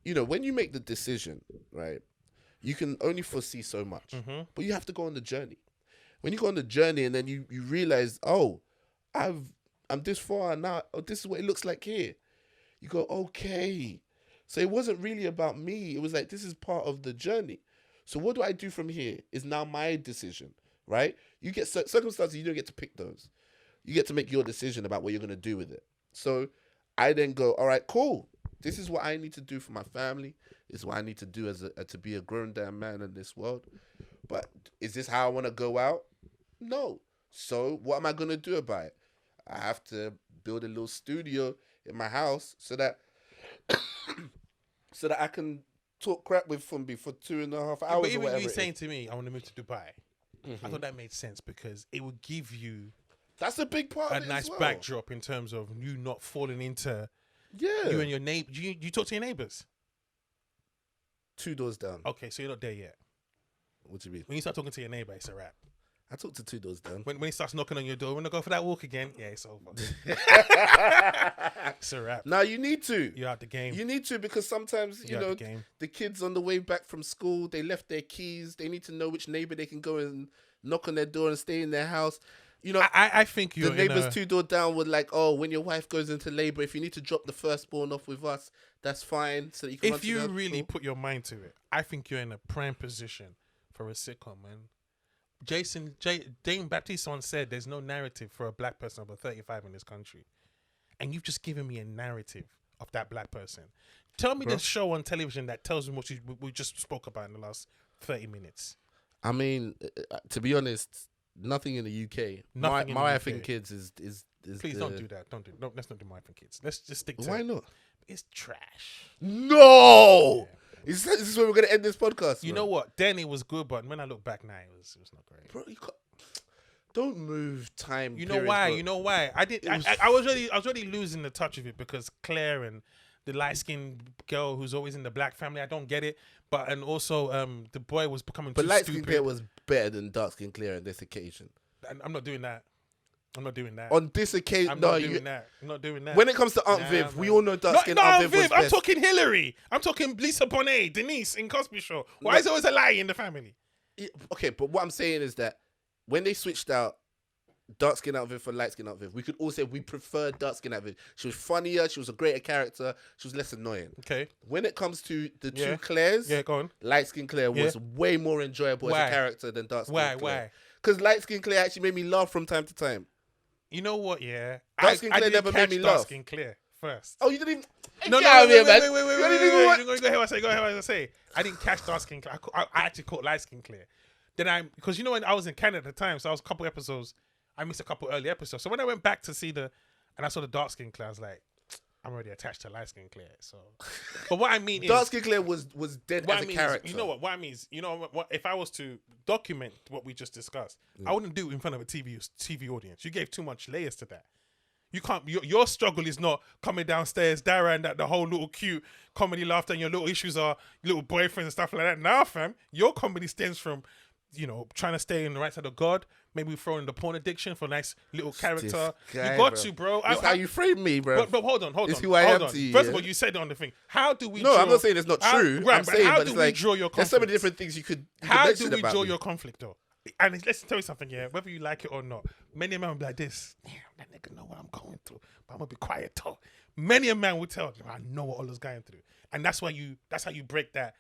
Speaker 1: when you make the decision, right, you can only foresee so much. But you have to go on the journey. When you go on the journey and then you realize, oh, I'm this far now. Oh, this is what it looks like here. You go, okay. So it wasn't really about me. It was like, this is part of the journey. So what do I do from here is now my decision, right? You get circumstances, you don't get to pick those. You get to make your decision about what you're going to do with it. So I then go, all right, cool. This is what I need to do for my family. This is what I need to do to be a grown damn man in this world. But is this how I want to go out? No. So what am I going to do about it? I have to build a little studio in my house so that I can talk crap with Fumbi for 2.5 hours.
Speaker 2: But even you saying to me, I want to move to Dubai, I thought that made sense because it would give you
Speaker 1: that's a big part of it
Speaker 2: nice
Speaker 1: as well.
Speaker 2: backdrop in terms of you not falling into you and your neighbor. You talk to your neighbors?
Speaker 1: 2 doors down.
Speaker 2: Okay, so you're not there yet.
Speaker 1: What do you mean?
Speaker 2: When you start talking to your neighbor, it's a wrap.
Speaker 1: I talk to 2 doors down.
Speaker 2: When he starts knocking on your door, when I go for that walk again, yeah, it's over. It's a wrap.
Speaker 1: Now you need to.
Speaker 2: You're out the game.
Speaker 1: You need to because sometimes, the kids on the way back from school, they left their keys. They need to know which neighbor they can go and knock on their door and stay in their house.
Speaker 2: I think you're
Speaker 1: the neighbors 2 doors down were like, oh, when your wife goes into labor, if you need to drop the firstborn off with us, that's fine. So that you can
Speaker 2: if you really put your mind to it, I think you're in a prime position for a sitcom, man. Dane Baptiste once said there's no narrative for a black person over 35 in this country. And you've just given me a narrative of that black person. Tell me the show on television that tells me what we just spoke about in the last 30 minutes.
Speaker 1: I mean, to be honest, nothing in the UK. My Wife and Kids is
Speaker 2: Please don't do that. No, let's not do My Wife and Kids. Let's just stick to
Speaker 1: Why not?
Speaker 2: It's trash.
Speaker 1: No! Is this where we're going to end this podcast?
Speaker 2: You know what? Then it was good, but when I look back now, it was not great.
Speaker 1: Bro, don't move time.
Speaker 2: You know why? Bro. You know why? I was already losing the touch of it because Claire and the light-skinned girl who's always in the black family, I don't get it. But and also the boy was becoming too stupid. But
Speaker 1: light-skinned Claire was better than dark-skinned Claire on this occasion.
Speaker 2: I'm not doing that.
Speaker 1: On this occasion,
Speaker 2: I'm not doing that.
Speaker 1: When it comes to Aunt Viv, we all know dark-skinned Aunt Viv was best.
Speaker 2: I'm talking Hillary. I'm talking Lisa Bonet, Denise in Cosby Show. Why is there always a lie in the family?
Speaker 1: Yeah, okay, but what I'm saying is that when they switched out dark-skinned Aunt Viv for light-skinned Aunt Viv, we could all say we preferred dark-skinned Aunt Viv. She was funnier. She was a greater character. She was less annoying.
Speaker 2: Okay.
Speaker 1: When it comes to the 2 Claires,
Speaker 2: go on.
Speaker 1: Light-skinned Claire was way more enjoyable as a character than dark-skinned Claire.
Speaker 2: Why?
Speaker 1: Because light-skinned Claire actually made me laugh from time to time.
Speaker 2: You know what? Yeah,
Speaker 1: dark-skinned Claire never made me laugh.
Speaker 2: Dark-skinned Claire first.
Speaker 1: Oh, you didn't even.
Speaker 2: No, wait. Go ahead. What I say. I didn't catch dark-skinned Claire. I actually caught light-skinned Claire. Then because when I was in Canada at the time, so I was a couple episodes. I missed a couple early episodes. So when I went back to see and I saw the dark skin Claire, I was like, I'm already attached to light skin Claire. So, but what I mean is,
Speaker 1: Dark Skin Claire was dead
Speaker 2: what
Speaker 1: as
Speaker 2: I
Speaker 1: a
Speaker 2: mean
Speaker 1: character.
Speaker 2: is, you know what? What I mean is, you know what? If I was to document what we just discussed, I wouldn't do it in front of a TV audience. You gave too much layers to that. You can't. Your struggle is not coming downstairs, Dara, and that the whole little cute comedy laughter, and your little issues are little boyfriends and stuff like that. Nah, fam, your comedy stems from, trying to stay on the right side of God. Maybe throw in the porn addiction for a nice little character.
Speaker 1: Guy,
Speaker 2: You got
Speaker 1: bro.
Speaker 2: to, bro.
Speaker 1: That's how you frame me, bro.
Speaker 2: But hold on.
Speaker 1: It's who I am
Speaker 2: on.
Speaker 1: to you,
Speaker 2: First of
Speaker 1: yeah?
Speaker 2: all, you said it on the thing. How do we?
Speaker 1: No,
Speaker 2: draw,
Speaker 1: I'm not saying it's not true.
Speaker 2: Right,
Speaker 1: I'm saying,
Speaker 2: how
Speaker 1: but
Speaker 2: do
Speaker 1: it's
Speaker 2: we
Speaker 1: like
Speaker 2: draw your conflict?
Speaker 1: there's so many different things you could
Speaker 2: How do
Speaker 1: mention
Speaker 2: we
Speaker 1: about
Speaker 2: draw
Speaker 1: me.
Speaker 2: your conflict though? And let's tell you something, yeah. Whether you like it or not, many a man will be like this. Damn, that nigga know what I'm going through, but I'm gonna be quiet though. Many a man will tell you, I know what Ola's going through, and that's how you break that.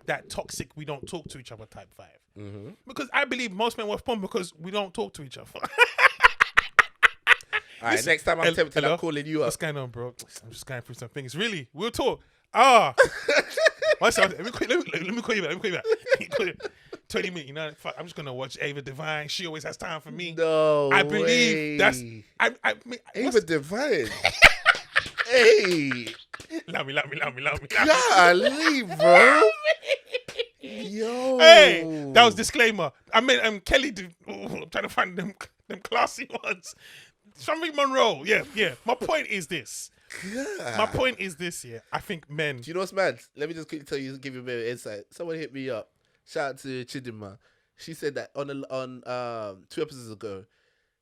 Speaker 2: That toxic, we don't talk to each other type vibe.
Speaker 1: Mm-hmm.
Speaker 2: Because I believe most men watch porn because we don't talk to each other.
Speaker 1: All right, next time I'm tempted, I'm calling you up.
Speaker 2: What's going on, bro? I'm just going through some things. Really, we'll talk. Let me call you back. 20 minutes. Fuck, I'm just gonna watch Ava Divine. She always has time for me.
Speaker 1: No,
Speaker 2: I believe that's. I mean,
Speaker 1: Ava Divine. Hey,
Speaker 2: love me.
Speaker 1: golly, bro. Yo.
Speaker 2: Hey, that was disclaimer. I mean, Kelly. I'm trying to find them classy ones. Something Monroe. Yeah. My point is this.
Speaker 1: God.
Speaker 2: My point is this. Yeah, I think men.
Speaker 1: Do you know what's mad? Let me just quickly tell you, give you a bit of insight. Someone hit me up. Shout out to Chidima. She said that on 2 episodes ago,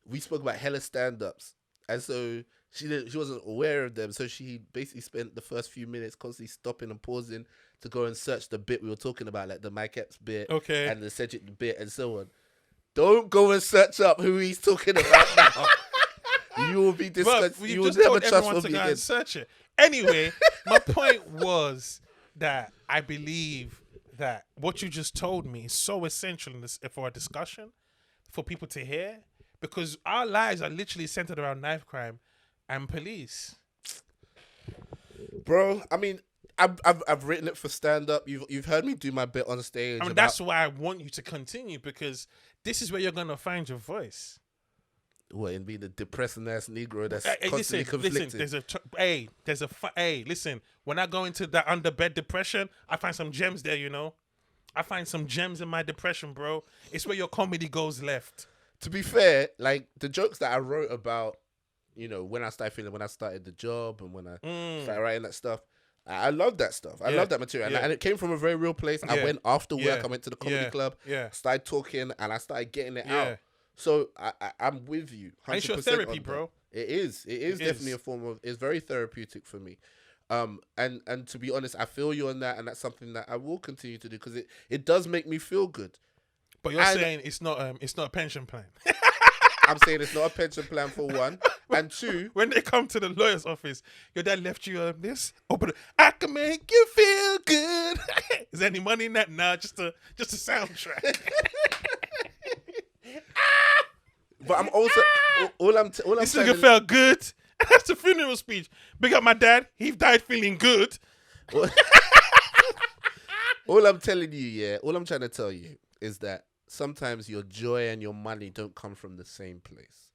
Speaker 1: we spoke about hella stand-ups, and so she wasn't aware of them. So she basically spent the first few minutes constantly stopping and pausing to go and search the bit we were talking about, like the Mike Epps bit,
Speaker 2: Okay,
Speaker 1: and the Cedric bit, and so on. Don't go and search up who he's talking about now. You will be disgusted. You will never trust
Speaker 2: everyone
Speaker 1: me
Speaker 2: to go
Speaker 1: again.
Speaker 2: and search it. Anyway, my point was that I believe that what you just told me is so essential for a discussion, for people to hear, because our lives are literally centered around knife crime and police.
Speaker 1: Bro, I mean, I've written it for stand up. You've heard me do my bit on stage.
Speaker 2: I mean, that's why I want you to continue, because this is where you're gonna find your voice.
Speaker 1: What, in being a depressing ass Negro that's
Speaker 2: Hey,
Speaker 1: constantly conflicted?
Speaker 2: Listen, listen. When I go into that underbed depression, I find some gems there. I find some gems in my depression, bro. It's where your comedy goes left.
Speaker 1: To be fair, like the jokes that I wrote about, when I started the job and when I started writing that stuff, I love that stuff. I love that material, and it came from a very real place.
Speaker 2: Yeah.
Speaker 1: I went after work.
Speaker 2: Yeah.
Speaker 1: I went to the comedy club.
Speaker 2: Yeah.
Speaker 1: Started talking, and I started getting it
Speaker 2: Yeah.
Speaker 1: out. So I'm with you. 100%
Speaker 2: And it's your therapy,
Speaker 1: on that.
Speaker 2: bro.
Speaker 1: It is. It is definitely a form of. It's very therapeutic for me. And to be honest, I feel you on that, and that's something that I will continue to do because it does make me feel good.
Speaker 2: But you're saying it's not a pension plan.
Speaker 1: I'm saying it's not a pension plan for one, and two.
Speaker 2: When they come to the lawyer's office, your dad left you this. Open it. I can make you feel good. Is there any money in that? Nah, just a soundtrack.
Speaker 1: But I'm also all I'm
Speaker 2: This
Speaker 1: trying
Speaker 2: nigga
Speaker 1: to,
Speaker 2: felt good. That's the funeral speech. Big up my dad. He died feeling good.
Speaker 1: all I'm telling you, all I'm trying to tell you is that sometimes your joy and your money don't come from the same place.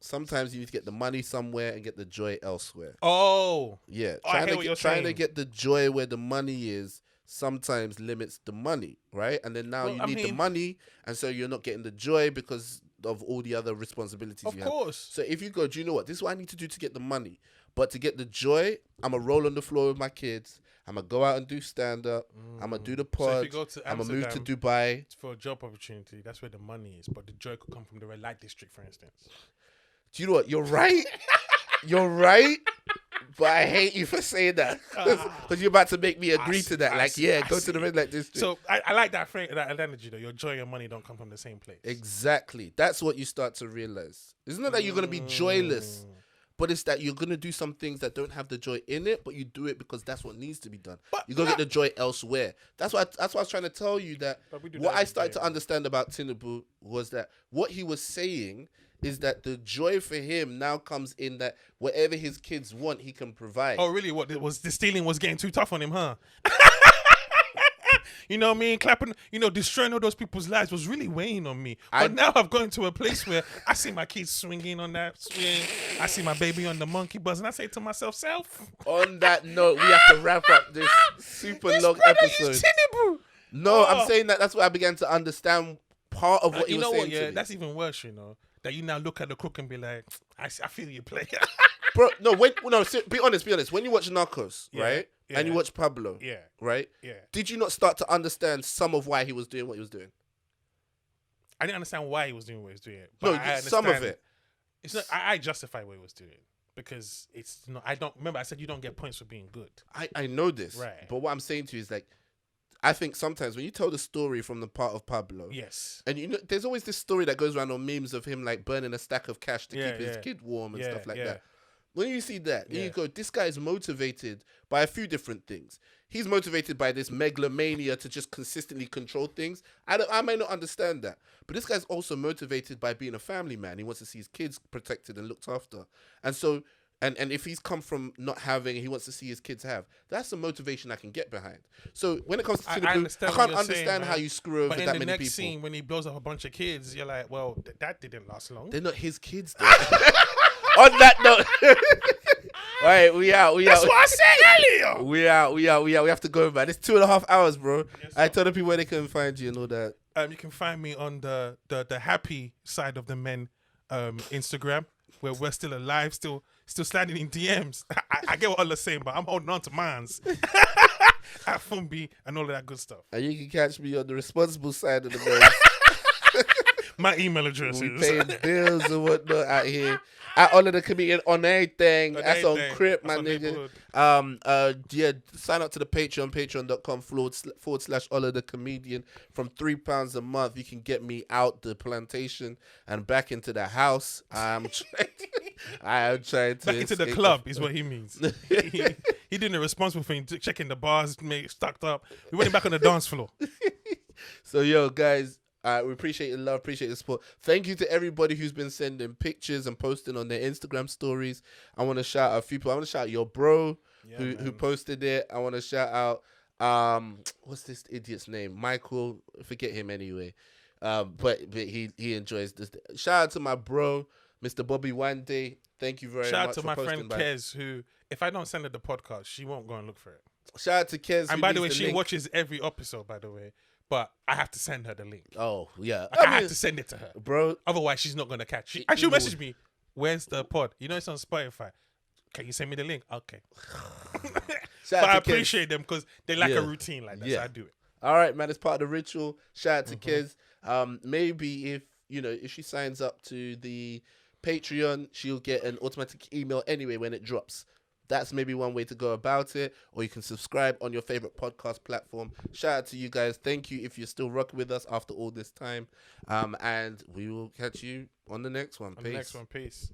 Speaker 1: Sometimes you need to get the money somewhere and get the joy elsewhere.
Speaker 2: Oh.
Speaker 1: Yeah.
Speaker 2: I hear what you're
Speaker 1: trying to
Speaker 2: saying.
Speaker 1: get the joy where the money is sometimes limits the money, right? And then now you need the money, and so you're not getting the joy because of all the other responsibilities
Speaker 2: Of
Speaker 1: you have.
Speaker 2: course.
Speaker 1: So if you go, do you know what? This is what I need to do to get the money. But to get the joy, I'm going to roll on the floor with my kids. I'm going to go out and do stand-up. I'm going to do the
Speaker 2: So if
Speaker 1: pod.
Speaker 2: you go to
Speaker 1: I'm going to move to
Speaker 2: Amsterdam,
Speaker 1: Dubai.
Speaker 2: It's for a job opportunity. That's where the money is. But the joy could come from the red light district, for instance.
Speaker 1: Do you know what? You're right. You're right. But I hate you for saying that. Because you're about to make me agree to that. Go to the red light district.
Speaker 2: So I like that analogy, though. Your joy and money don't come from the same place.
Speaker 1: Exactly. That's what you start to realize. It's not that you're going to be joyless, but it's that you're going to do some things that don't have the joy in it, but you do it because that's what needs to be done. You go get the joy elsewhere. That's what I was trying to tell you, that what I started to understand about Tinubu was that what he was saying is that the joy for him now comes in that whatever his kids want, he can provide.
Speaker 2: Oh, really? What, the stealing was getting too tough on him, huh? you know what I mean, clapping, destroying all those people's lives was really weighing on me. But now I've gone to a place where I see my kids swinging on that swing. I see my baby on the monkey buzz, and I say to myself, self.
Speaker 1: On that note, we have to wrap up this super long episode. No, I'm saying that's where I began to understand part of what you were saying.
Speaker 2: Yeah, that's even worse. That you now look at the crook and be like, I feel you play.
Speaker 1: Bro, be honest. When you watch Narcos, right, and you watch Pablo, right, did you not start to understand some of why he was doing what he was doing?
Speaker 2: I didn't understand why he was doing what he was doing. But
Speaker 1: some of it.
Speaker 2: It's not. I justify what he was doing because it's not. I don't remember. I said you don't get points for being good.
Speaker 1: I know this,
Speaker 2: right?
Speaker 1: But what I'm saying to you is like, I think sometimes when you tell the story from the part of Pablo,
Speaker 2: yes,
Speaker 1: and there's always this story that goes around on memes of him like burning a stack of cash to keep his kid warm and stuff like that. When you see that, then you go, this guy is motivated by a few different things. He's motivated by this megalomania to just consistently control things. I may not understand that. But this guy's also motivated by being a family man. He wants to see his kids protected and looked after. And so, and if he's come from not having, he wants to see his kids have. That's a motivation I can get behind. So when it comes to I can't understand how you screw over that many people. But in the next
Speaker 2: scene, when he blows up a bunch of kids, you're like, well, that didn't last long.
Speaker 1: They're not his kids, though. On that note, all right, we out.
Speaker 2: That's what I said earlier.
Speaker 1: We out. We have to go, man. It's 2.5 hours, bro. Yes, I tell the people where they can find you and all that.
Speaker 2: You can find me on the happy side of the men Instagram, where we're still alive, still sliding in DMs. I get what Allah's saying, but I'm holding on to mines. At Fumbi and all of that good stuff.
Speaker 1: And you can catch me on the responsible side of the men.
Speaker 2: My email address is.
Speaker 1: We paying bills and whatnot out here. At olathecomedian on everything. That's on Crip, my nigga. Sign up to the Patreon, patreon.com/olathecomedian. From £3 a month, you can get me out the plantation and back into the house. I am trying to
Speaker 2: back into the club is what he means. He did the responsible thing, checking the bars, stocked up. We went back on the dance floor.
Speaker 1: So, yo, guys. We appreciate the love, appreciate the support. Thank you to everybody who's been sending pictures and posting on their Instagram stories. I want to shout out a few people. I want to shout out your bro who posted it. I want to shout out what's this idiot's name? Michael. Forget him anyway. But he enjoys this. Shout out to my bro, Mr. Bobby One Day. Thank you very much.
Speaker 2: Shout out to my friend Kez, who, if I don't send her the podcast, she won't go and look for it.
Speaker 1: Shout out to Kez.
Speaker 2: And by the way, she watches every episode, by the way. But I have to send her the link.
Speaker 1: Oh, yeah.
Speaker 2: I have to send it to her.
Speaker 1: Bro.
Speaker 2: Otherwise, she's not going to catch it. She'll message me, where's the pod? It's on Spotify. Can you send me the link? Okay. But I appreciate them because they like a routine like that, so I do it.
Speaker 1: All right, man. It's part of the ritual. Shout out to Kez. Maybe if she signs up to the Patreon, she'll get an automatic email anyway when it drops. That's maybe one way to go about it. Or you can subscribe on your favorite podcast platform. Shout out to you guys. Thank you if you're still rocking with us after all this time. And we will catch you on the next one. Peace.